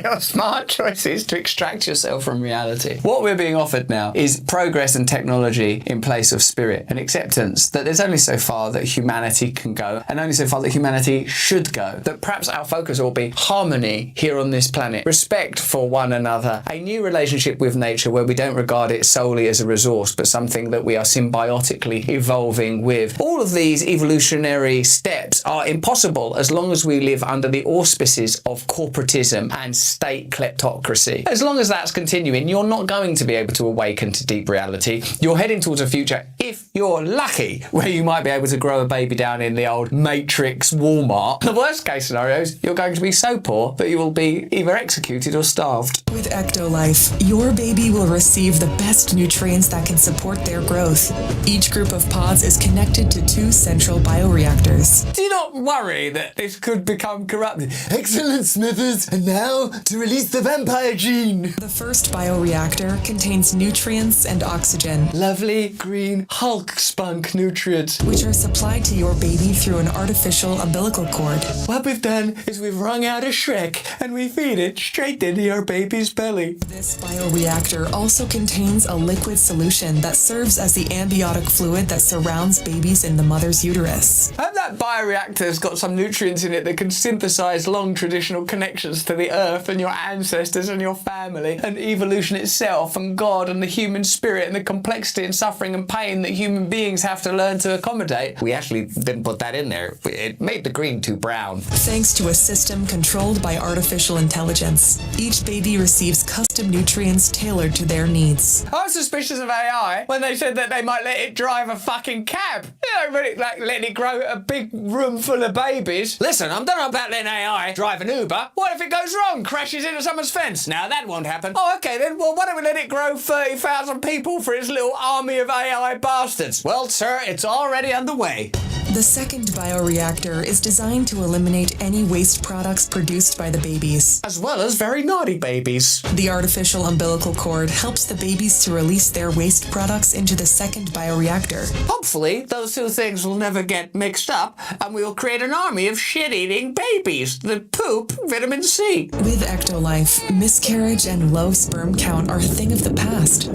Speaker 21: Your smart choices to extract yourself from reality. What we're being offered now is progress and technology in place of spirit and acceptance that there's only so far that humanity can go and only so far that humanity should go. That perhaps our focus will be harmony here on this planet, respect for one another, a new relationship with nature where we don't regard it solely as a resource but something that we are symbiotically evolving with. All of these evolutionary steps are impossible as long as we live under the auspices of corporatism and state kleptocracy. As long as that's continuing, you're not going to be able to awaken to deep reality. You're heading towards a future, if you're lucky, where you might be able to grow a baby down in the old Matrix Walmart. The worst case scenarios, you're going to be so poor that you will be either executed or starved.
Speaker 22: With Ectolife, your baby will receive the best nutrients that can support their growth. Each group of pods is connected to 2 central bioreactors.
Speaker 21: Do you not worry that this could become corrupted? Excellent, Smithers! And now, to release the vampire gene!
Speaker 22: The first bioreactor contains nutrients and oxygen.
Speaker 21: Lovely, green, Hulk spunk nutrients.
Speaker 22: Which are supplied to your baby through an artificial umbilical cord.
Speaker 21: What we've done is we've wrung out a Shrek and we feed it straight into your baby's belly.
Speaker 22: This bioreactor also contains a liquid solution that serves as the amniotic fluid that surrounds babies in the mother's uterus.
Speaker 21: And that bioreactor's got some nutrients in it that can synthesize long traditional connections to the earth and your ancestors and your family and evolution itself and God and the human spirit and the complexity and suffering and pain that human beings have to learn to accommodate. We actually didn't put that in there. It made the green too brown.
Speaker 22: Thanks to a system controlled by artificial intelligence, each baby receives custom nutrients tailored to their needs.
Speaker 21: I was suspicious of AI when they said that they might let it drive a fucking cab. You don't really like letting it grow a big room full of babies. Listen, I'm done about letting AI drive an Uber. What if it goes wrong? Crashes into someone's fence? Now that won't happen. Oh, okay then. Well, why don't we let it grow 30,000 people for its little army of AI bastards? Well, sir, it's already underway.
Speaker 22: The second bioreactor is designed to eliminate any waste products produced by the babies.
Speaker 21: As well as very naughty babies.
Speaker 22: The artificial umbilical cord helps the babies to release their waste products into the second bioreactor.
Speaker 21: Hopefully, those two things will never get mixed up, and we will create an army of shit-eating babies that poop vitamin C.
Speaker 22: With Ectolife, miscarriage and low sperm count are a thing of the past.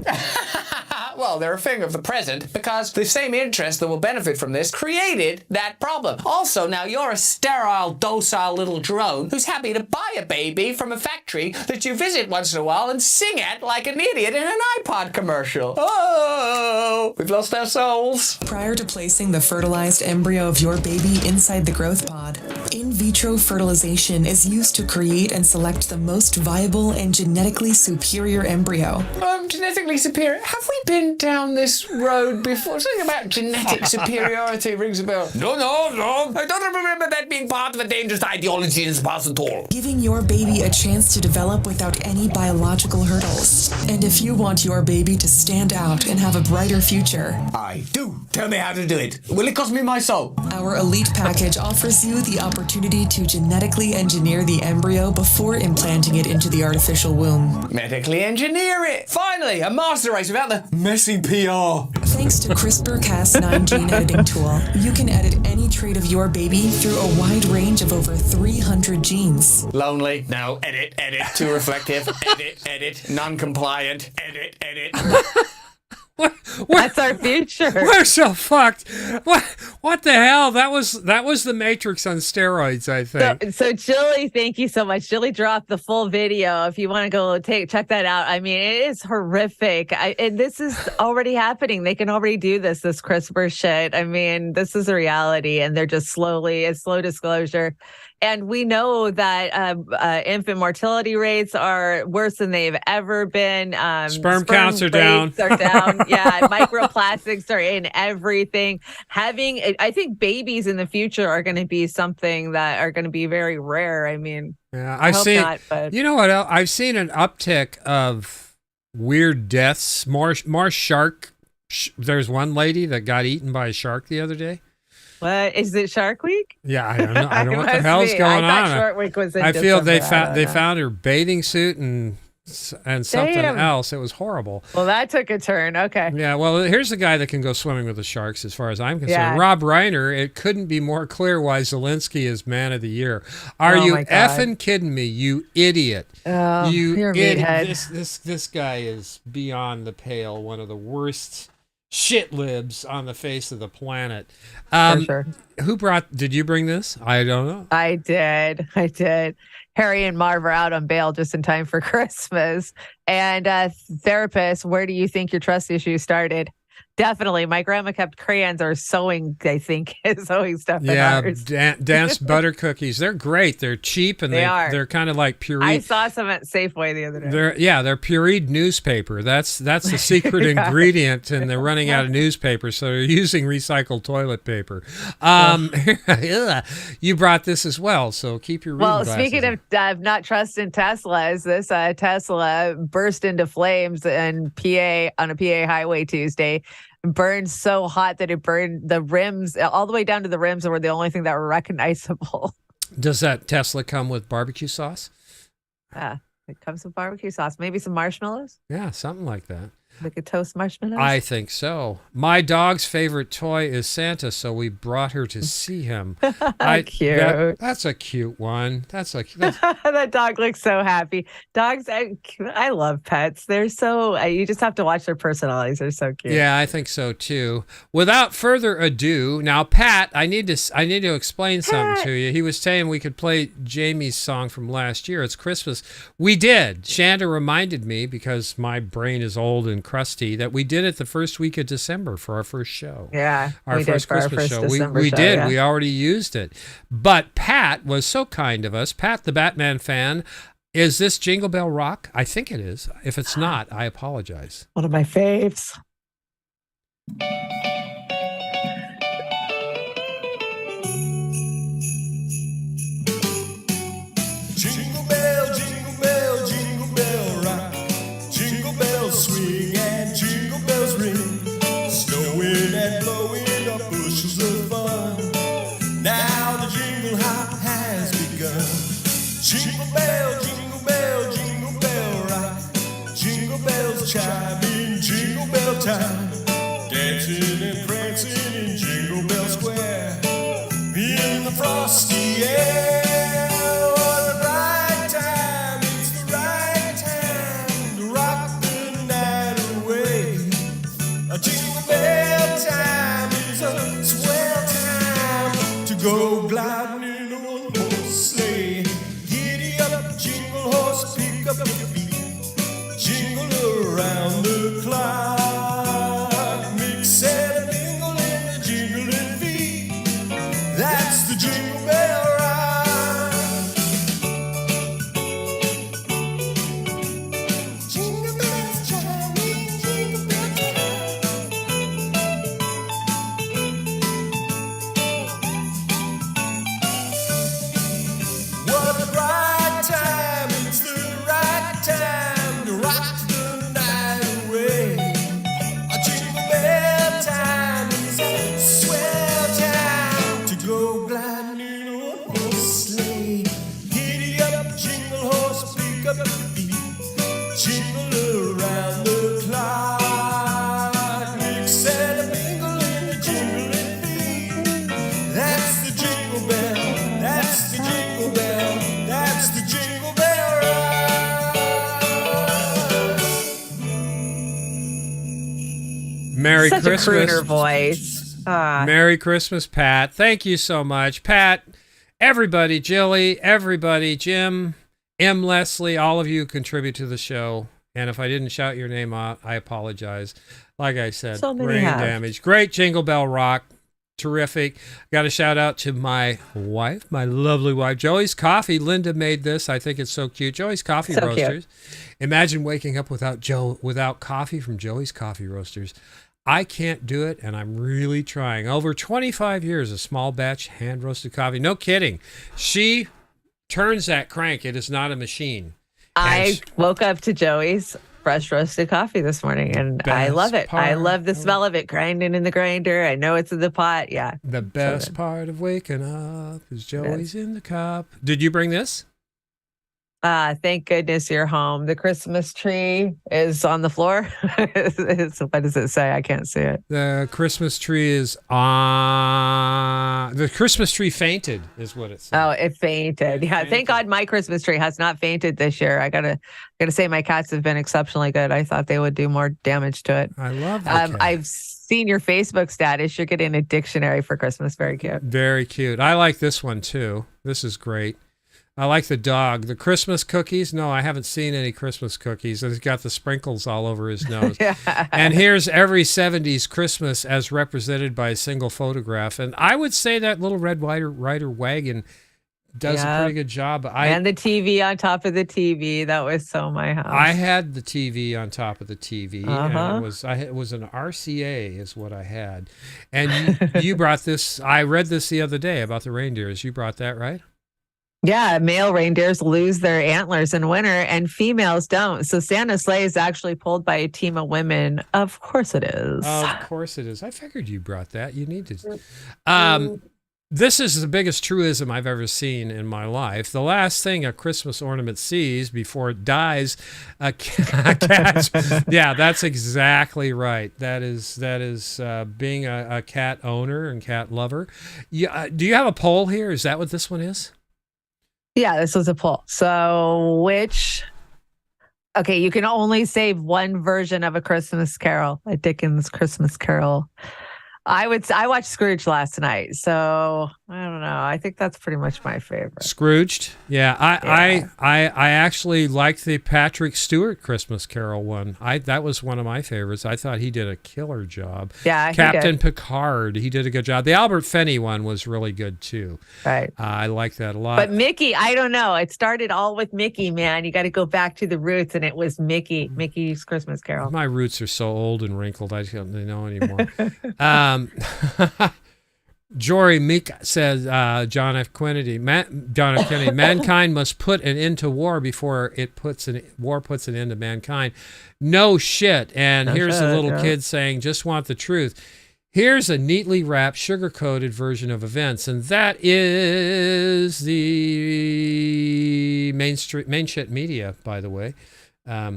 Speaker 21: Well, well, they're a thing of the present because the same interest that will benefit from this created that problem. Also, now you're a sterile, docile little drone who's happy to buy a baby from a factory that you visit once in a while and sing at like an idiot in an iPod commercial. Oh, we've lost our souls.
Speaker 22: Prior to placing the fertilized embryo of your baby inside the growth pod, in vitro fertilization is used to create and select the most viable and genetically superior embryo.
Speaker 21: Genetically superior? Have we been down this road before? Something about genetic superiority rings a bell. No. I don't remember that being part of a dangerous ideology in the past at all.
Speaker 22: Giving your baby a chance to develop without any biological hurdles. And if you want your baby to stand out and have a brighter future,
Speaker 21: I do. Tell me how to do it. Will it cost me my soul?
Speaker 22: Our elite package offers you the opportunity to genetically engineer the embryo before implanting it into the artificial womb.
Speaker 21: Medically engineer it. Finally, a master race without the messy PR.
Speaker 22: Thanks to CRISPR-Cas9 gene editing tool, you can edit any trait of your baby through a wide range of over 300 genes.
Speaker 21: Lonely. No. Edit. Too reflective. Edit. Non-compliant. Edit.
Speaker 4: That's our future.
Speaker 3: We're so fucked. What the hell? That was the Matrix on steroids, I think.
Speaker 4: So Jilly, thank you so much. Jilly dropped the full video. If you want to go check that out. I mean, it is horrific. And this is already happening. They can already do this CRISPR shit. I mean, this is a reality, and they're just it's slow disclosure. And we know that infant mortality rates are worse than they've ever been.
Speaker 3: Sperm counts are down.
Speaker 4: Yeah, microplastics are in everything. I think babies in the future are going to be something that are going to be very rare. I mean,
Speaker 3: yeah,
Speaker 4: I hope not, but
Speaker 3: you know what else? I've seen an uptick of weird deaths. More shark. There's one lady that got eaten by a shark the other day.
Speaker 4: What is it? Shark Week?
Speaker 3: Yeah, I don't know. I don't know what the hell's going on.
Speaker 4: I thought Shark Week was in
Speaker 3: I feel
Speaker 4: December.
Speaker 3: they found her bathing suit and something else. It was horrible.
Speaker 4: Well, that took a turn. Okay.
Speaker 3: Yeah. Well, here's a guy that can go swimming with the sharks, as far as I'm concerned.
Speaker 4: Yeah.
Speaker 3: Rob Reiner. It couldn't be more clear why Zelensky is Man of the Year. Are you effing kidding me? You idiot!
Speaker 4: Oh, you're a meathead.
Speaker 3: This guy is beyond the pale. One of the worst shit libs on the face of the planet.
Speaker 4: For sure.
Speaker 3: Did you bring this? I don't know.
Speaker 4: I did. Harry and Marv are out on bail just in time for Christmas. And therapist, where do you think your trust issue started? Definitely. My grandma kept crayons or sewing, I think, sewing stuff in ours.
Speaker 3: Dance butter cookies. They're great. They're cheap and they're kind of like pureed.
Speaker 4: I saw some at Safeway the other day.
Speaker 3: They're pureed newspaper. That's the secret ingredient, and they're running out of newspaper, so they're using recycled toilet paper. You brought this as well, so keep your reading glasses
Speaker 4: speaking of not trusting Teslas, this Tesla burst into flames in PA on a PA highway Tuesday. Burned so hot that it burned the rims all the way down to the rims, that were the only thing that were recognizable.
Speaker 3: Does that Tesla come with barbecue sauce?
Speaker 4: Yeah, it comes with barbecue sauce. Maybe some marshmallows?
Speaker 3: Yeah, something like that.
Speaker 4: Like a toast marshmallows?
Speaker 3: I think so. My dog's favorite toy is Santa, so we brought her to see him.
Speaker 4: Cute.
Speaker 3: That's a cute one.
Speaker 4: That dog looks so happy. Dogs, I love pets. They're so, you just have to watch their personalities. They're so cute.
Speaker 3: Yeah, I think so too. Without further ado, now Pat, I need to explain something to you. He was saying we could play Jamie's song from last year. It's Christmas. We did. Chanda reminded me, because my brain is old and crusty, that we did it the first week of December for our first show.
Speaker 4: Yeah,
Speaker 3: our first Christmas show. We did. Yeah. We already used it. But Pat was so kind of us. Pat, the Batman fan. Is this Jingle Bell Rock? I think it is. If it's not, I apologize.
Speaker 4: One of my faves.
Speaker 8: Jingle bell, jingle bell, jingle bell rock. Jingle bells swing and jingle bells ring. Snowing and blowing up bushels of fun. Now the jingle hop has begun. Jingle bell, jingle bell, jingle bell rock. Jingle bells chime in jingle bell time. Dancing and prancing in Jingle Bell Square. In the frosty air. What a bright time, it's the right time to rock the night away.
Speaker 3: Merry
Speaker 4: Such
Speaker 3: Christmas.
Speaker 4: a crooner voice.
Speaker 3: Merry Christmas, Pat. Thank you so much. Pat, everybody, Jilly, everybody, Jim, M. Leslie, all of you contribute to the show. And if I didn't shout your name out, I apologize. Like I said,
Speaker 4: So many
Speaker 3: brain
Speaker 4: have.
Speaker 3: damage. Great Jingle Bell Rock. Terrific. Got a shout out to my wife, my lovely wife, Joey's Coffee. Linda made this. I think it's so cute. Joey's Coffee
Speaker 4: So cute.
Speaker 3: Roasters. Imagine waking up without coffee from Joey's Coffee Roasters. I can't do it, and I'm really trying. Over 25 years of small batch hand roasted coffee. No kidding. She turns that crank. It is not a machine.
Speaker 4: I woke up to Joey's fresh roasted coffee this morning, and I love it. I love the smell of it grinding in the grinder. I know it's in the pot. Yeah.
Speaker 3: The best part of waking up is Joey's in the cup. Did you bring this?
Speaker 4: Thank goodness you're home. The Christmas tree is on the floor. What does it say? I can't see it.
Speaker 3: The Christmas tree is on. The Christmas tree fainted, is what it says.
Speaker 4: Oh, it fainted. Yeah. Thank God my Christmas tree has not fainted this year. I gotta say my cats have been exceptionally good. I thought they would do more damage to it.
Speaker 3: I love that.
Speaker 4: I've seen your Facebook status. You're getting a dictionary for Christmas. Very cute.
Speaker 3: Very cute. I like this one too. This is great. I like the dog. The Christmas cookies. No, I haven't seen any Christmas cookies. He's got the sprinkles all over his nose.
Speaker 4: Yeah.
Speaker 3: And here's every 70s Christmas as represented by a single photograph. And I would say that little Red Ryder wagon does a pretty good job.
Speaker 4: And the TV on top of the TV. That was so my house.
Speaker 3: I had the TV on top of the TV.
Speaker 4: Uh-huh.
Speaker 3: And it was an RCA is what I had. And you brought this. I read this the other day about the reindeers. You brought that, right?
Speaker 4: Yeah, male reindeers lose their antlers in winter and females don't. So Santa's sleigh is actually pulled by a team of women. Of course it is.
Speaker 3: Of course it is. I figured you brought that. You need to. This is the biggest truism I've ever seen in my life. The last thing a Christmas ornament sees before it dies, a cat. Yeah, that's exactly right. That is being a cat owner and cat lover. Yeah, do you have a poll here? Is that what this one is?
Speaker 4: Yeah, this was a poll. So okay, you can only save one version of A Christmas Carol, a Dickens Christmas Carol. I watched Scrooge last night, so I don't know. I think that's pretty much my favorite.
Speaker 3: Scrooged? Yeah, I actually liked the Patrick Stewart Christmas Carol one. That was one of my favorites. I thought he did a killer job.
Speaker 4: Yeah,
Speaker 3: Captain Picard, he did a good job. The Albert Finney one was really good too.
Speaker 4: Right.
Speaker 3: I like that a lot.
Speaker 4: But Mickey, I don't know. It started all with Mickey, man. You got to go back to the roots, and it was Mickey's Christmas Carol.
Speaker 3: My roots are so old and wrinkled, I don't really know anymore. Jory Meek says, John F. Kennedy, mankind must put an end to war before war puts an end to mankind. No shit. And here's a little kid saying, just want the truth. Here's a neatly wrapped, sugar-coated version of events, and that is the main shit media, by the way.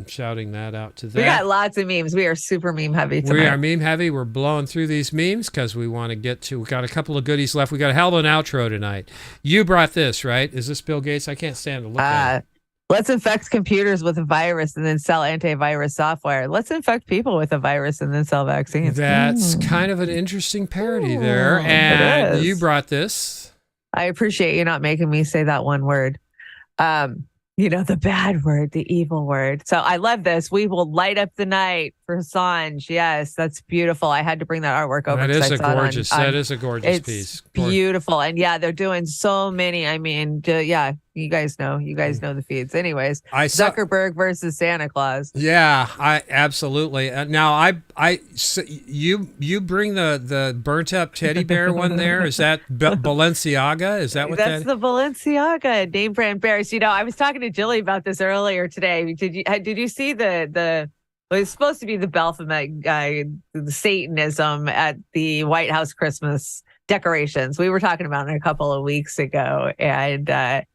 Speaker 3: Shouting that out to them.
Speaker 4: We got lots of memes. We are super meme heavy tonight.
Speaker 3: We are meme heavy. We're blowing through these memes because we want to we got a couple of goodies left. We got a hell of an outro tonight. You brought this, right? Is this Bill Gates? I can't stand to look at it.
Speaker 4: Let's infect computers with a virus and then sell antivirus software. Let's infect people with a virus and then sell vaccines.
Speaker 3: That's kind of an interesting parody there. And you brought this.
Speaker 4: I appreciate you not making me say that one word. The bad word, the evil word. So I love this. We will light up the night for Assange. Yes, that's beautiful. I had to bring that artwork over.
Speaker 3: That is a gorgeous. That is a gorgeous piece.
Speaker 4: Beautiful, and yeah, they're doing so many. I mean, you guys know the feeds. Anyways, Zuckerberg versus Santa Claus.
Speaker 3: Yeah, I absolutely. Now you bring the burnt up teddy bear one there. Is that Balenciaga? Is that what
Speaker 4: that's the Balenciaga name brand bears? I was talking to Jilly about this earlier today. Did you see the it's supposed to be the Baphomet guy, the Satanism at the White House Christmas decorations? We were talking about it a couple of weeks ago, and that's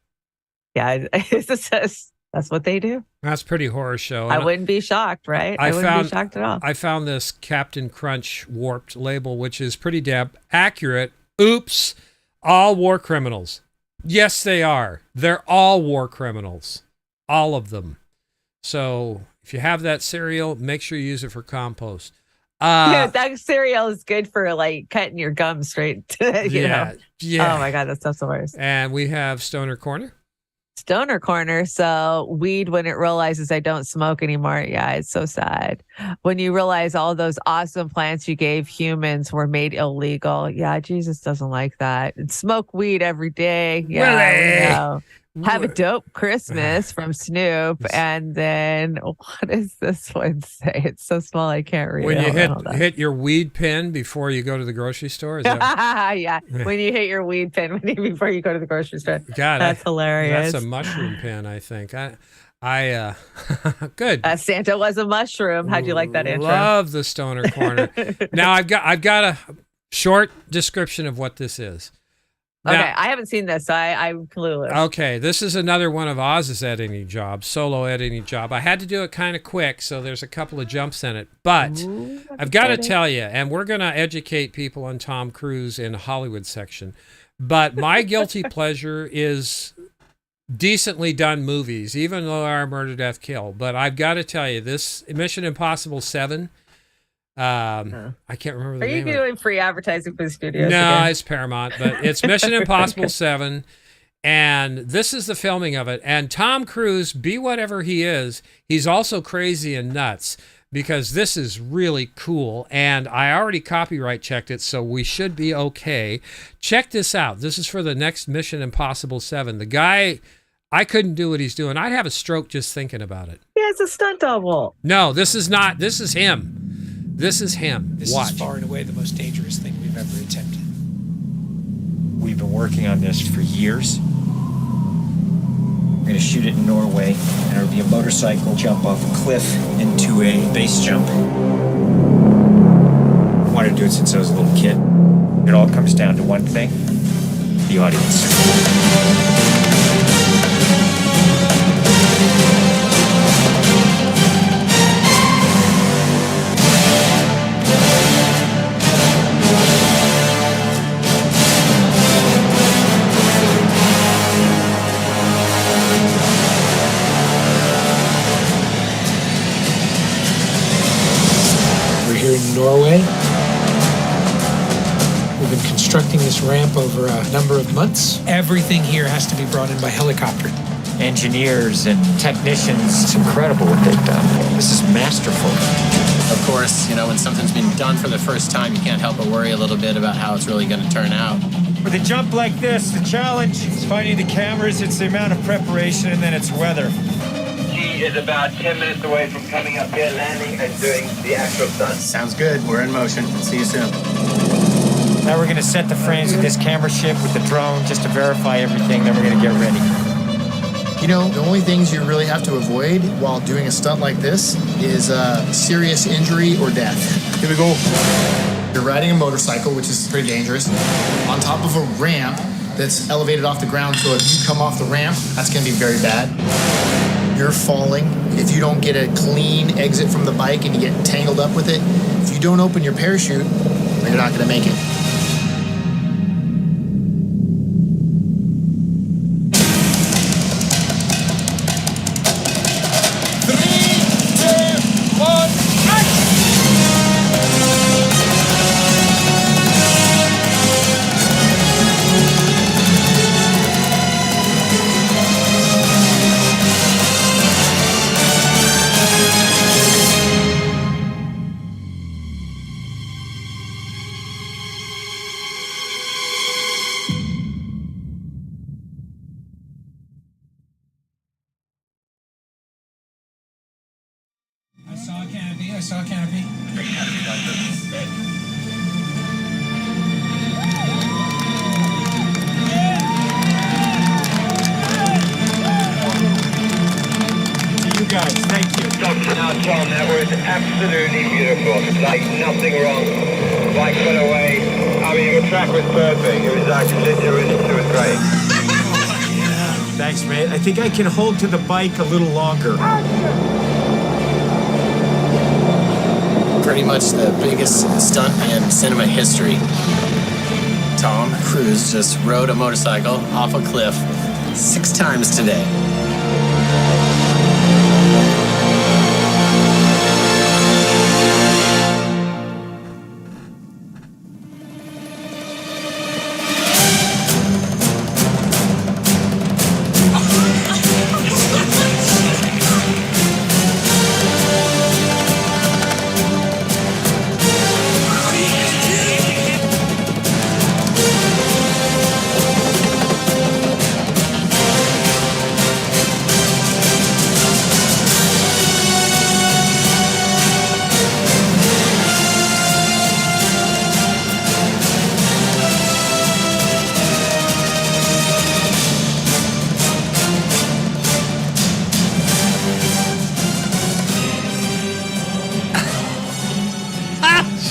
Speaker 4: what they do.
Speaker 3: That's pretty horror show.
Speaker 4: I wouldn't be shocked, right? I wouldn't be shocked at all.
Speaker 3: I found this Captain Crunch warped label, which is pretty damn accurate. Oops, all war criminals. Yes, they are. They're all war criminals. All of them. So if you have that cereal, make sure you use it for compost.
Speaker 4: That cereal is good for like cutting your gums straight. you know?
Speaker 3: Yeah.
Speaker 4: Oh my God, that stuff's the worst.
Speaker 3: And we have Stoner Corner.
Speaker 4: Stoner Corner. So weed when it realizes I don't smoke anymore. Yeah, it's so sad. When you realize all those awesome plants you gave humans were made illegal. Yeah, Jesus doesn't like that. And smoke weed every day. Yeah, we know. Have a dope Christmas from Snoop. And then what does this one say? It's so small I can't read
Speaker 3: When
Speaker 4: it.
Speaker 3: you hit your weed pen before you go to the grocery store. Is that...
Speaker 4: yeah. When you hit your weed pen before you go to the grocery store.
Speaker 3: God,
Speaker 4: that's hilarious.
Speaker 3: That's a mushroom pen, I think. I good.
Speaker 4: Santa was a mushroom. How'd you like that intro?
Speaker 3: Love the Stoner Corner. Now I've got a short description of what this is. Now,
Speaker 4: okay, I haven't seen this, so I'm clueless.
Speaker 3: Okay, this is another one of Oz's editing jobs, solo editing job. I had to do it kind of quick, so there's a couple of jumps in it. But I've got to tell you, and we're going to educate people on Tom Cruise in Hollywood section, but my guilty pleasure is decently done movies, even though they are Murder, Death, Kill. But I've got to tell you, this Mission Impossible 7, I can't remember the name.
Speaker 4: Are you doing free advertising for the studios?
Speaker 3: No,
Speaker 4: again?
Speaker 3: it's Paramount, but it's Mission Impossible 7, and this is the filming of it. And Tom Cruise, be whatever he is, he's also crazy and nuts because this is really cool. And I already copyright checked it, so we should be okay. Check this out. This is for the next Mission Impossible 7. The guy, I couldn't do what he's doing. I'd have a stroke just thinking about it.
Speaker 4: Yeah, it's a stunt double.
Speaker 3: No, this is not. This is him. This is him.
Speaker 2: This
Speaker 3: Watch.
Speaker 2: is far and away the most dangerous thing we've ever attempted. We've been working on this for years. We're going to shoot it in Norway, and it'll be a motorcycle jump off a cliff into a base jump. I wanted to do it since I was a little kid. It all comes down to one thing: the audience. Here in Norway. We've been constructing this ramp over a number of months. Everything here has to be brought in by helicopter. Engineers and technicians, it's incredible what they've done. This is masterful.
Speaker 15: Of course, you know, when something's been done for the first time, you can't help but worry a little bit about how it's really going to turn out.
Speaker 2: With a jump like this, the challenge is finding the cameras, it's the amount of preparation, and then it's weather.
Speaker 5: He is about 10 minutes away from coming up here, landing, and doing the actual stunt.
Speaker 2: Sounds good. We're in motion. See you soon. Now we're going to set the frames with this camera ship with the drone just to verify everything, then we're going to get ready.
Speaker 23: You know, the only things you really have to avoid while doing a stunt like this is serious injury or death. Here we go. You're riding a motorcycle, which is pretty dangerous, on top of a ramp that's elevated off the ground, so if you come off the ramp, that's going to be very bad. You're falling. If you don't get a clean exit from the bike and you get tangled up with it, if you don't open your parachute, you're not going to make it.
Speaker 2: I saw a canopy. To you guys, thank you.
Speaker 5: Now, Tom, that was absolutely beautiful. Like, nothing wrong. Bike got away. I mean, the track was perfect. It was actually, it was great.
Speaker 2: Thanks, mate. I think I can hold to the bike a little longer.
Speaker 15: Pretty much the biggest stunt in cinema history. Tom Cruise just rode a motorcycle off a cliff 6 times today.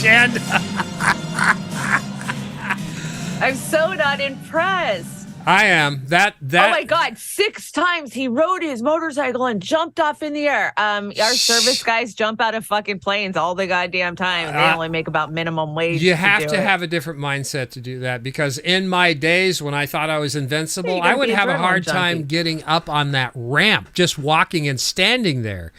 Speaker 3: Chanda.
Speaker 4: I'm so not impressed.
Speaker 3: I am. That.
Speaker 4: Oh my God! 6 times he rode his motorcycle and jumped off in the air. Our service guys jump out of fucking planes all the goddamn time. And they only make about minimum wage.
Speaker 3: You have to have a different mindset to do that, because in my days when I thought I was invincible, I would have a hard time getting up on that ramp, just walking and standing there.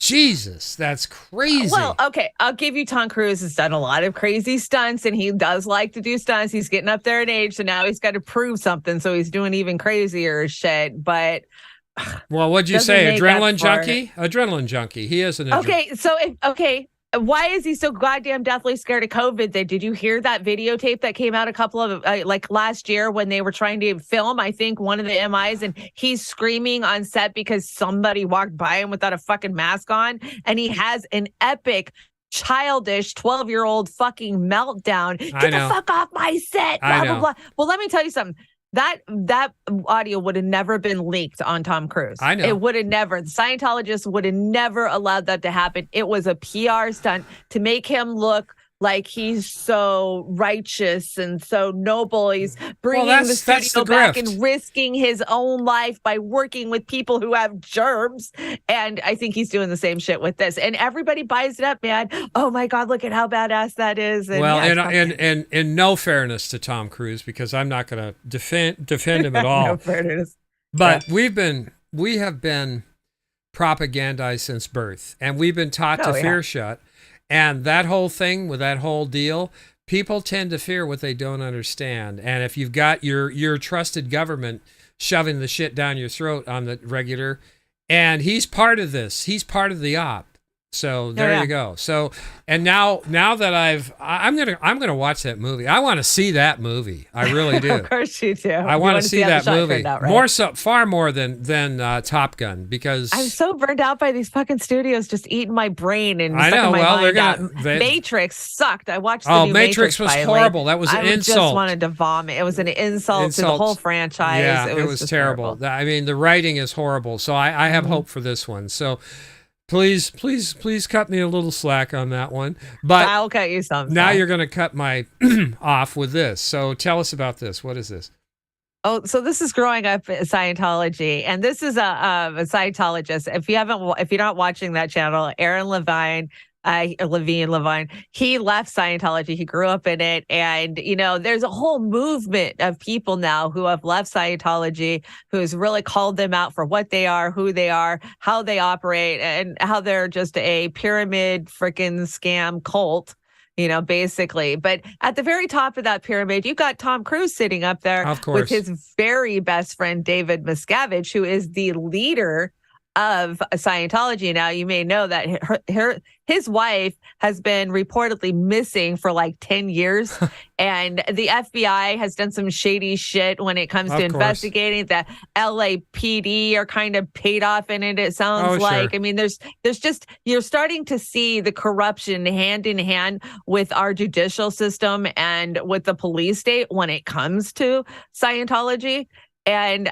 Speaker 3: Jesus, that's crazy.
Speaker 4: Well, okay, I'll give you Tom Cruise has done a lot of crazy stunts, and he does like to do stunts. He's getting up there in age, so now he's got to prove something, so he's doing even crazier shit. But
Speaker 3: well, what'd you say? Adrenaline junkie? Adrenaline junkie. He is an
Speaker 4: okay. So why is he so goddamn deathly scared of COVID? Then did you hear that videotape that came out a couple of like last year when they were trying to film, I think, one of the MIs, and he's screaming on set because somebody walked by him without a fucking mask on, and he has an epic childish 12-year-old fucking meltdown. Get the fuck off my set. Blah, blah, blah. Well, let me tell you something. That audio would have never been leaked on Tom Cruise.
Speaker 3: I know.
Speaker 4: It would have never. The Scientologists would have never allowed that to happen. It was a PR stunt to make him look like he's so righteous and so noble. He's bringing the studio back and risking his own life by working with people who have germs. And I think he's doing the same shit with this. And everybody buys it up, man. Oh my God, look at how badass that is. And
Speaker 3: well, and in no fairness to Tom Cruise, because I'm not going to defend him at all.
Speaker 4: No fairness.
Speaker 3: But we have been propagandized since birth, and we've been taught to fear shut. And that whole thing with that whole deal, people tend to fear what they don't understand. And if you've got your trusted government shoving the shit down your throat on the regular, and he's part of this, he's part of the op. So there you go. So, and now that I'm gonna watch that movie. I want to see that movie. I really do.
Speaker 4: Of course you do.
Speaker 3: I want to see that movie far more than Top Gun, because
Speaker 4: I'm so burned out by these fucking studios just eating my brain and
Speaker 3: I know.
Speaker 4: Well,
Speaker 3: they're gonna.
Speaker 4: Matrix sucked. I watched the new
Speaker 3: Matrix was horrible. That was an insult.
Speaker 4: I just wanted to vomit. It was an insult to the whole franchise.
Speaker 3: Yeah, it was terrible. I mean, the writing is horrible. So I have hope for this one. So. Please cut me a little slack on that one. But
Speaker 4: I'll cut you some.
Speaker 3: Now you're going to cut my off with this. So tell us about this. What is this?
Speaker 4: Oh, so this is Growing Up in Scientology, and this is a Scientologist. If you're not watching that channel, Aaron Levine, he left Scientology. He grew up in it. And, there's a whole movement of people now who have left Scientology, who's really called them out for what they are, who they are, how they operate, and how they're just a pyramid freaking scam cult. Basically. But at the very top of that pyramid, you've got Tom Cruise sitting up there with his very best friend, David Miscavige, who is the leader of Scientology. Now, you may know that his wife has been reportedly missing for like 10 years, and the FBI has done some shady shit when it comes to investigating. The LAPD are kind of paid off in it, it sounds like. Sure. I mean, there's just, you're starting to see the corruption hand in hand with our judicial system and with the police state when it comes to Scientology. And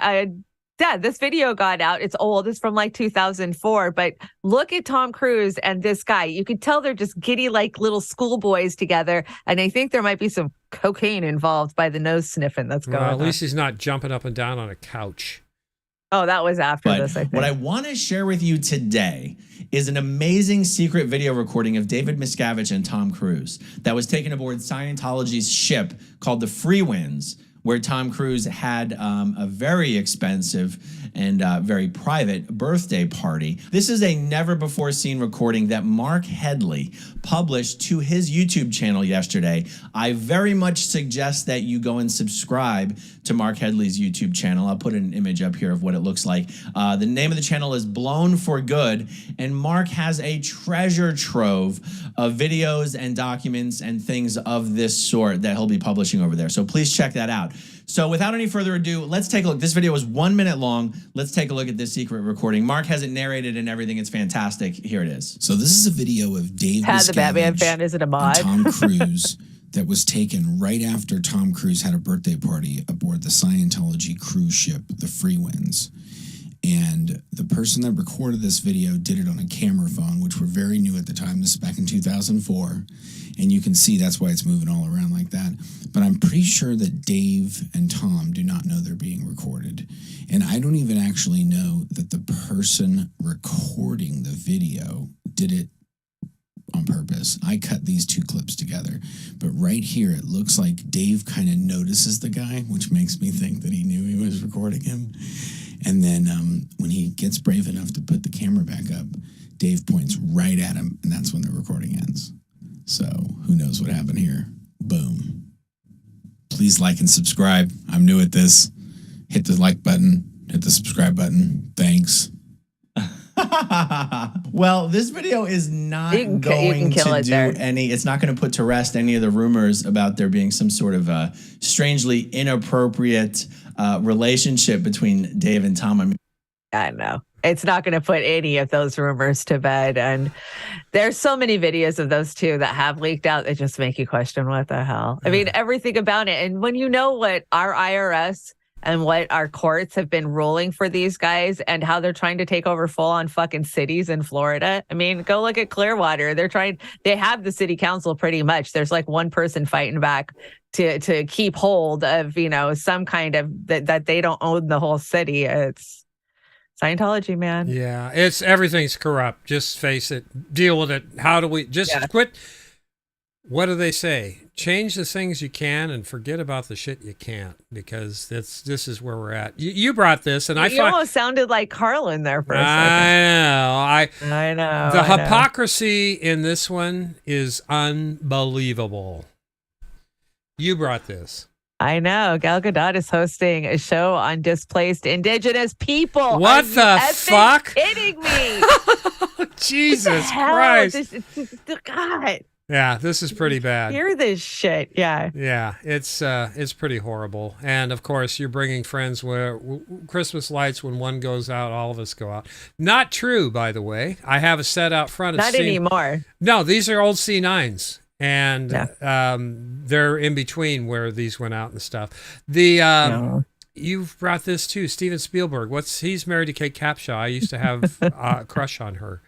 Speaker 4: this video got out. It's old. It's from like 2004. But look at Tom Cruise and this guy. You can tell they're just giddy like little schoolboys together. And I think there might be some cocaine involved by the nose sniffing that's going on.
Speaker 3: At least he's not jumping up and down on a couch.
Speaker 4: Oh, that was after this, I think.
Speaker 1: What I want to share with you today is an amazing secret video recording of David Miscavige and Tom Cruise that was taken aboard Scientology's ship called the Free Winds, where Tom Cruise had a very expensive and very private birthday party. This is a never-before-seen recording that Mark Headley published to his YouTube channel yesterday. I very much suggest that you go and subscribe to Mark Headley's YouTube channel. I'll put an image up here of what it looks like. The name of the channel is Blown for Good, and Mark has a treasure trove of videos and documents and things of this sort that he'll be publishing over there. So please check that out. So without any further ado, let's take a look. This video is 1 minute long. Let's take a look at this secret recording. Mark has it narrated and everything. It's fantastic. Here it is.
Speaker 6: So this is a video of Dave
Speaker 4: the Batman fan isn't a mod.
Speaker 6: Tom Cruise that was taken right after Tom Cruise had a birthday party aboard the Scientology cruise ship, the Free Winds. And the person that recorded this video did it on a camera phone, which were very new at the time. This is back in 2004. And you can see that's why it's moving all around like that. But I'm pretty sure that Dave and Tom do not know they're being recorded. And I don't even actually know that the person recording the video did it on purpose. I cut these two clips together. But right here, it looks like Dave kind of notices the guy, which makes me think that he knew he was recording him. And then when he gets brave enough to put the camera back up, Dave points right at him, and that's when the recording ends. So who knows what happened here? Boom. Please like and subscribe. I'm new at this. Hit the like button. Hit the subscribe button. Thanks.
Speaker 1: Well, this video is not going to do any, it's not going to put to rest any of the rumors about there being some sort of strangely inappropriate relationship between Dave and Tom. I mean,
Speaker 4: I know. It's not going to put any of those rumors to bed. And there's so many videos of those two that have leaked out that just make you question what the hell. I mean, everything about it. And when you know what our IRS and what our courts have been ruling for these guys and how they're trying to take over full on fucking cities in Florida. I mean, go look at Clearwater. They have the city council pretty much. There's like one person fighting back to keep hold of, some kind of that they don't own the whole city. It's Scientology, man.
Speaker 3: Yeah, everything's corrupt. Just face it. Deal with it. How do we quit? What do they say? Change the things you can and forget about the shit you can't, because this is where we're at. You brought this, and
Speaker 4: you almost sounded like Carlin there for a second.
Speaker 3: I know. The hypocrisy in this one is unbelievable. You brought this.
Speaker 4: I know. Gal Gadot is hosting a show on displaced indigenous people.
Speaker 3: What the fuck?
Speaker 4: Kidding me?
Speaker 3: Jesus Christ.
Speaker 4: God.
Speaker 3: Yeah, this is pretty bad.
Speaker 4: Hear this shit. Yeah.
Speaker 3: Yeah, it's pretty horrible. And of course, you're bringing friends where Christmas lights, when one goes out, all of us go out. Not true, by the way. I have a set out front.
Speaker 4: Not anymore.
Speaker 3: No, these are old C9s. And they're in between where these went out and stuff. You've brought this too, Steven Spielberg. He's married to Kate Capshaw. I used to have a crush on her.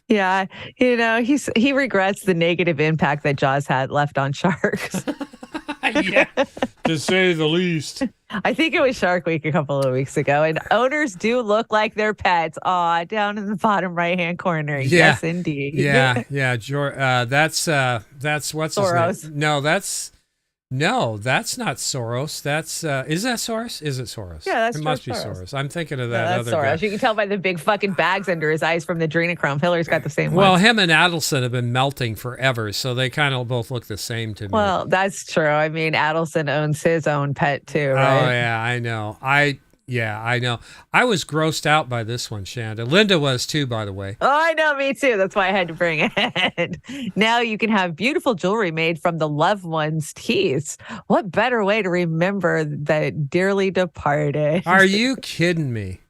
Speaker 4: Yeah, he regrets the negative impact that Jaws had left on sharks.
Speaker 3: Yeah, to say the least.
Speaker 4: I think it was Shark Week a couple of weeks ago, and owners do look like their pets. Aw, down in the bottom right-hand corner. Yeah. Yes, indeed.
Speaker 3: Yeah. That's what's
Speaker 4: Soros.
Speaker 3: His name? No, that's not Soros. That's is that Soros? Is it Soros?
Speaker 4: Yeah, that's
Speaker 3: it must be Soros. I'm thinking of that other guy.
Speaker 4: Soros. You can tell by the big fucking bags under his eyes from the adrenochrome. Hillary's got the same one.
Speaker 3: Well, him and Adelson have been melting forever, so they kind of both look the same to me.
Speaker 4: Well, that's true. I mean, Adelson owns his own pet too, right?
Speaker 3: Oh yeah, I know. I know. I was grossed out by this one, Chanda. Linda was too, by the way.
Speaker 4: Oh, I know, me too. That's why I had to bring it. Now you can have beautiful jewelry made from the loved one's teeth. What better way to remember the dearly departed?
Speaker 3: Are you kidding me?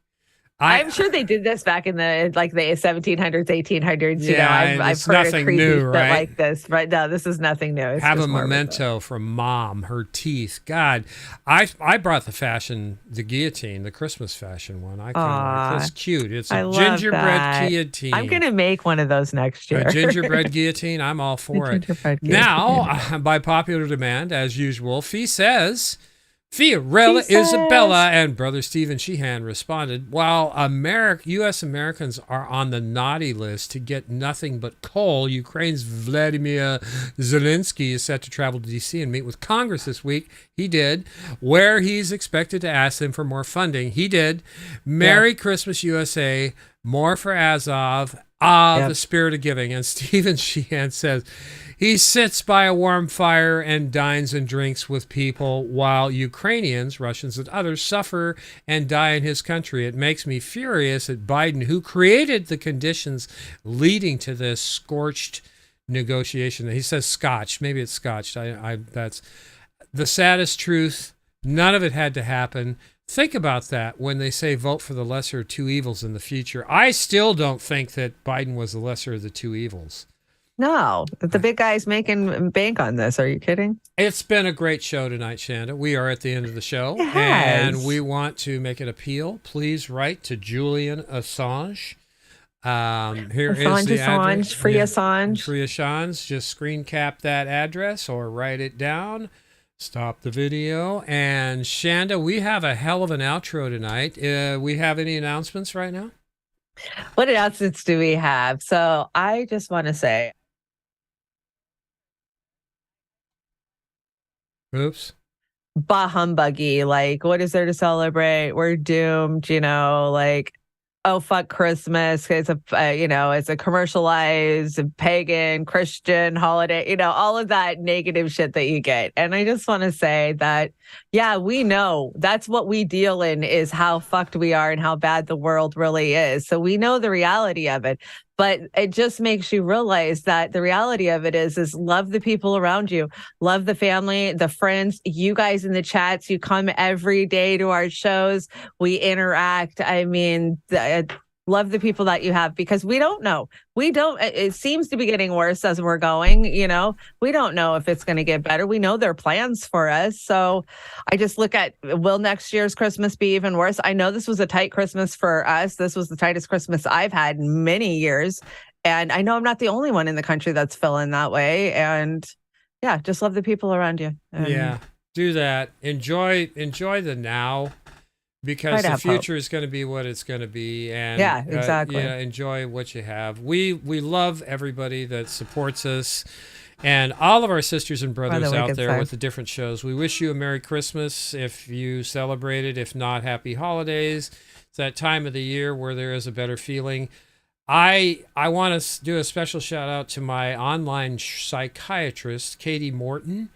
Speaker 4: I'm sure they did this back in the 1700s, 1800s.
Speaker 3: Yeah,
Speaker 4: I've heard of creepy
Speaker 3: new,
Speaker 4: shit
Speaker 3: right?
Speaker 4: like this. Right? No, this is nothing new. It's
Speaker 3: have
Speaker 4: just
Speaker 3: a memento from Mom, her teeth. God, I brought the guillotine, the Christmas fashion one. I kind of, it's cute. It's a gingerbread guillotine.
Speaker 4: I'm gonna make one of those next year.
Speaker 3: A gingerbread guillotine. I'm all for it. Now, by popular demand, as usual, Fee says. Fiorella Isabella and Brother Stephen Sheehan responded, while U.S. Americans are on the naughty list to get nothing but coal, Ukraine's Vladimir Zelensky is set to travel to D.C. and meet with Congress this week. He did. Where he's expected to ask them for more funding. He did. Merry Christmas, USA. More for Azov. The spirit of giving. And Stephen Sheehan says, he sits by a warm fire and dines and drinks with people while Ukrainians, Russians, and others suffer and die in his country. It makes me furious at Biden, who created the conditions leading to this scorched negotiation. He says scotched. Maybe it's scotched. That's the saddest truth. None of it had to happen. Think about that when they say vote for the lesser of two evils in the future. I still don't think that Biden was the lesser of the two evils.
Speaker 4: No, the big guy's making bank on this. Are you kidding?
Speaker 3: It's been a great show tonight, Chanda. We are at the end of the show,
Speaker 4: It has.
Speaker 3: and we want to make an appeal. Please write to Julian Assange. Here is the address.
Speaker 4: Free Assange.
Speaker 3: Free Assange. Just screen cap that address or write it down. Stop the video. And Chanda, we have a hell of an outro tonight. We have any announcements right now?
Speaker 4: What announcements do we have? So I just want to say,
Speaker 3: oops.
Speaker 4: Bah humbuggy. Like, what is there to celebrate? We're doomed, like, oh, fuck Christmas. It's a, it's a commercialized pagan Christian holiday, all of that negative shit that you get. And I just want to say that, yeah, we know that's what we deal in, is how fucked we are and how bad the world really is. So we know the reality of it. But it just makes you realize that the reality of it is love the people around you, love the family, the friends, you guys in the chats. You come every day to our shows. We interact. I mean, love the people that you have, because we don't know. It seems to be getting worse as we're going, we don't know if it's going to get better. We know there are plans for us. So I just look at, will next year's Christmas be even worse? I know this was a tight Christmas for us. This was the tightest Christmas I've had in many years. And I know I'm not the only one in the country that's feeling that way. And yeah, just love the people around you.
Speaker 3: Yeah, do that. Enjoy the now. Because the future is going to be what it's going to be, and
Speaker 4: yeah, exactly.
Speaker 3: Enjoy what you have. We love everybody that supports us, and all of our sisters and brothers out there with the different shows. We wish you a Merry Christmas if you celebrate it. If not, Happy Holidays. It's that time of the year where there is a better feeling. I want to do a special shout out to my online psychiatrist, Katie Morton.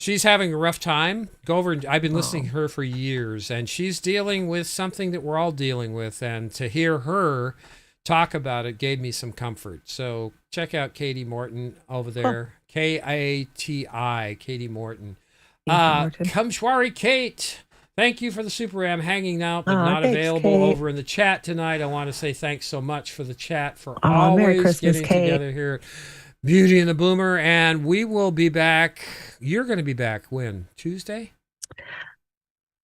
Speaker 3: She's having a rough time. Go over. I've been listening to her for years, and she's dealing with something that we're all dealing with. And to hear her talk about it gave me some comfort. So check out Katie Morton over there. Kati, Katie Morton. Kamshwari Kate, thank you for the Super Ram hanging out, but not available
Speaker 4: Kate.
Speaker 3: over in the chat tonight. I want to say thanks so much for the chat, for
Speaker 4: Merry
Speaker 3: always
Speaker 4: Christmas,
Speaker 3: getting
Speaker 4: Kate.
Speaker 3: together here. Beauty and the Boomer, and we will be back. You're going to be back when? Tuesday?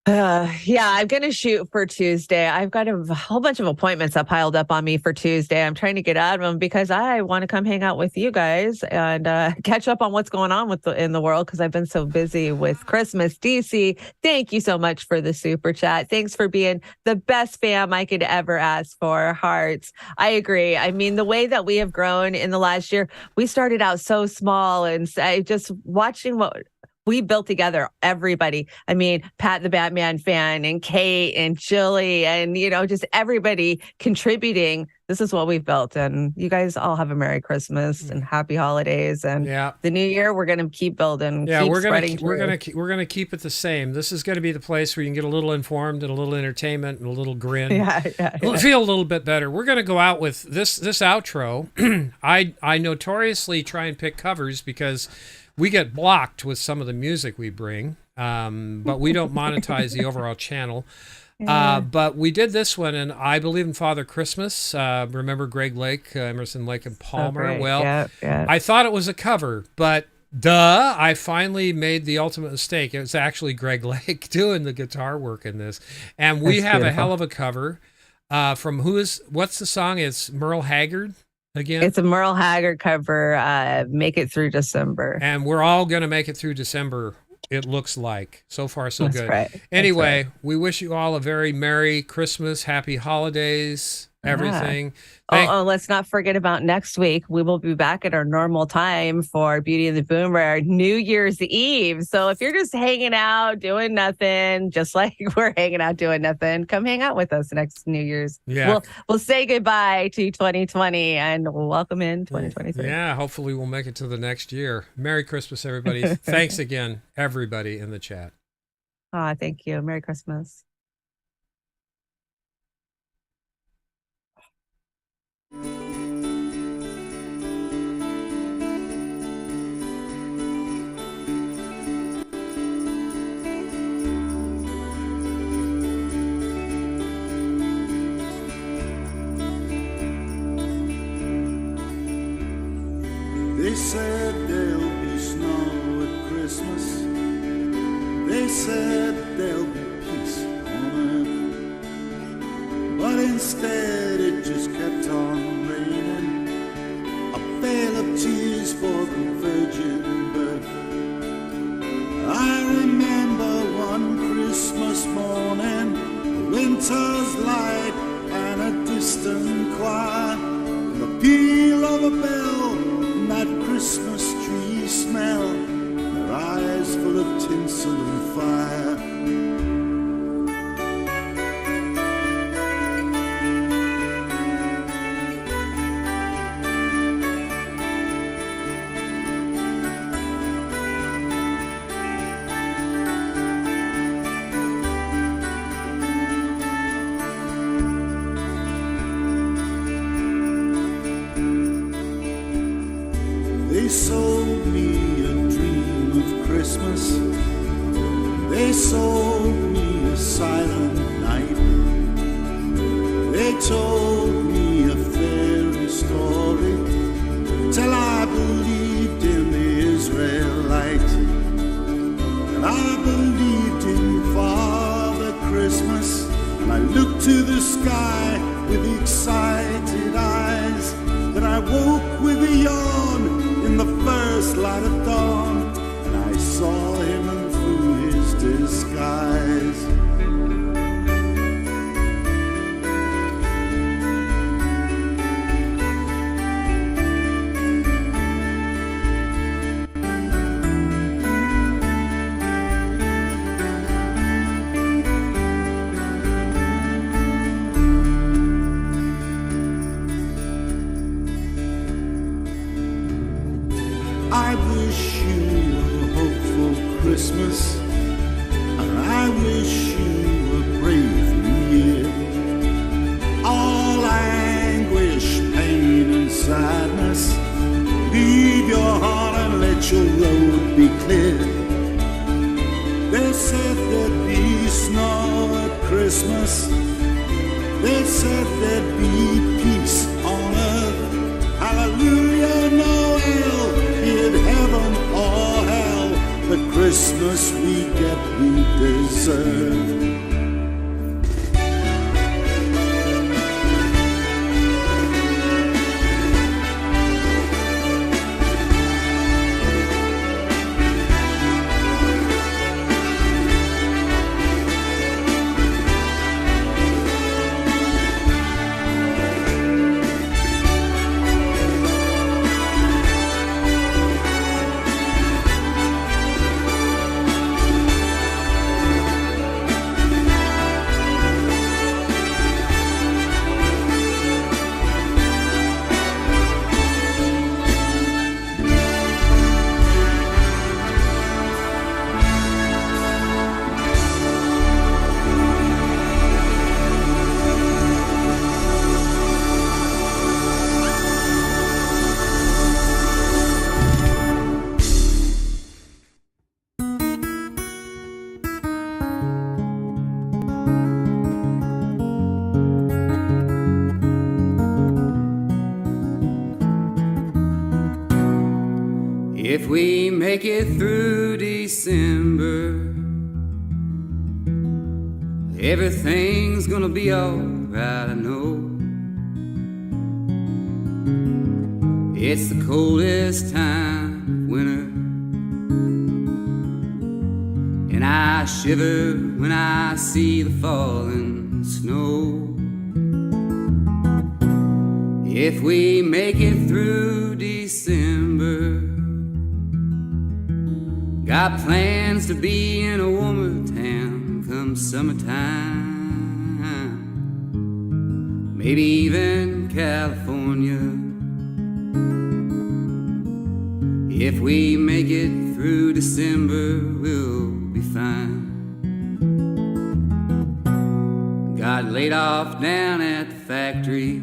Speaker 4: Yeah, I'm going to shoot for Tuesday. I've got a whole bunch of appointments that piled up on me for Tuesday. I'm trying to get out of them because I want to come hang out with you guys and catch up on what's going on in the world, because I've been so busy with Christmas. DC, thank you so much for the super chat. Thanks for being the best fam I could ever ask for. Hearts. I agree. I mean, the way that we have grown in the last year, we started out so small, and just watching what we built together, everybody. I mean, Pat the Batman fan and Kate and Jilly and, just everybody contributing. This is what we've built. And you guys all have a Merry Christmas and Happy Holidays. And the new year, we're going to keep building.
Speaker 3: Yeah,
Speaker 4: keep
Speaker 3: we're
Speaker 4: spreading
Speaker 3: gonna keep it the same. This is going to be the place where you can get a little informed and a little entertainment and a little grin.
Speaker 4: Yeah.
Speaker 3: Feel a little bit better. We're going to go out with this outro. I notoriously try and pick covers because we get blocked with some of the music we bring, but we don't monetize the overall channel. But we did this one, and I Believe in Father Christmas. Remember Greg Lake, Emerson, Lake and Palmer?
Speaker 4: Okay.
Speaker 3: Well,
Speaker 4: Yeah.
Speaker 3: I thought it was a cover, but I finally made the ultimate mistake. It was actually Greg Lake doing the guitar work in this. And we have a hell of a cover from what's the song? It's Merle Haggard. Again?
Speaker 4: It's a Merle Haggard cover, Make It Through December.
Speaker 3: And we're all going to make it through December, it looks like. So far, so good.
Speaker 4: Right.
Speaker 3: Anyway, we wish you all a very Merry Christmas, Happy Holidays, everything.
Speaker 4: Let's not forget about next week. We will be back at our normal time for Beauty and the Boomer, New Year's Eve. So if you're just hanging out, doing nothing, just like we're hanging out, doing nothing, come hang out with us next New Year's.
Speaker 3: Yeah.
Speaker 4: We'll say goodbye to 2020 and welcome in 2023.
Speaker 3: Yeah, hopefully we'll make it to the next year. Merry Christmas, everybody. Thanks again, everybody in the chat.
Speaker 4: Thank you. Merry Christmas.
Speaker 7: They said there'll be snow at Christmas. They said there'll be peace on earth. But instead it just kept on raining. A veil of tears for the virgin birth. I remember one Christmas morning, a winter's light and a distant choir, and the peal of a bell, and that Christmas tree smell, their eyes full of tinsel and fire. They sold me a dream of Christmas. They sold me a silent night. They told me a fairy story till I believed in the Israelite. And I believed in Father Christmas. And I looked to the sky with excited eyes. Then I woke with a yawn in the first light of dawn, and I saw him and through his disguise. I wish you a hopeful Christmas, and I wish you a brave new year. All anguish, pain and sadness, leave your heart and let your road be clear. They said there'd be snow at Christmas. They said there'd be peace on earth. Hallelujah, Noel, be it heaven or hell, the Christmas we get we deserve.
Speaker 9: If we make it through December, everything's gonna be alright, I know. It's the coldest time of winter, and I shiver when I see the falling snow. If we make it through December, got plans to be in a warmer town come summertime, maybe even California. If we make it through December, we'll be fine. Got laid off down at the factory,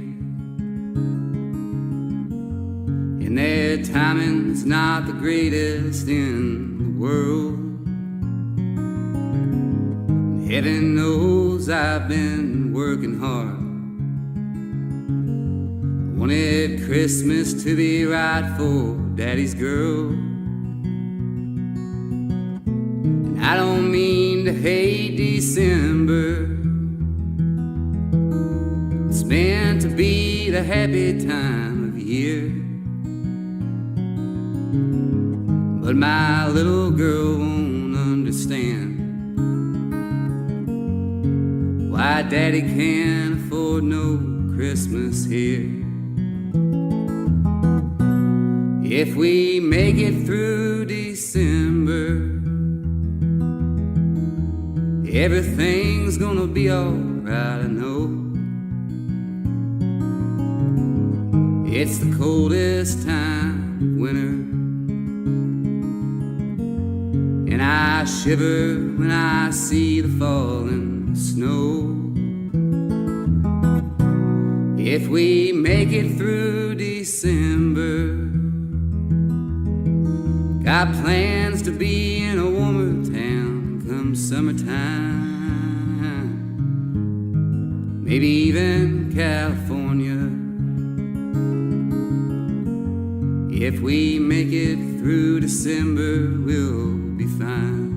Speaker 9: and their timing's not the greatest in world. Heaven knows I've been working hard. Wanted Christmas to be right for Daddy's girl. And I don't mean to hate December. It's meant to be the happy time of year. But my little girl won't understand why Daddy can't afford no Christmas here. If we make it through December, everything's gonna be alright, I know. It's the coldest time of winter, and I shiver when I see the falling snow. If we make it through December, got plans to be in a warmer town come summertime, maybe even California. If we make it through December, we'll be fine.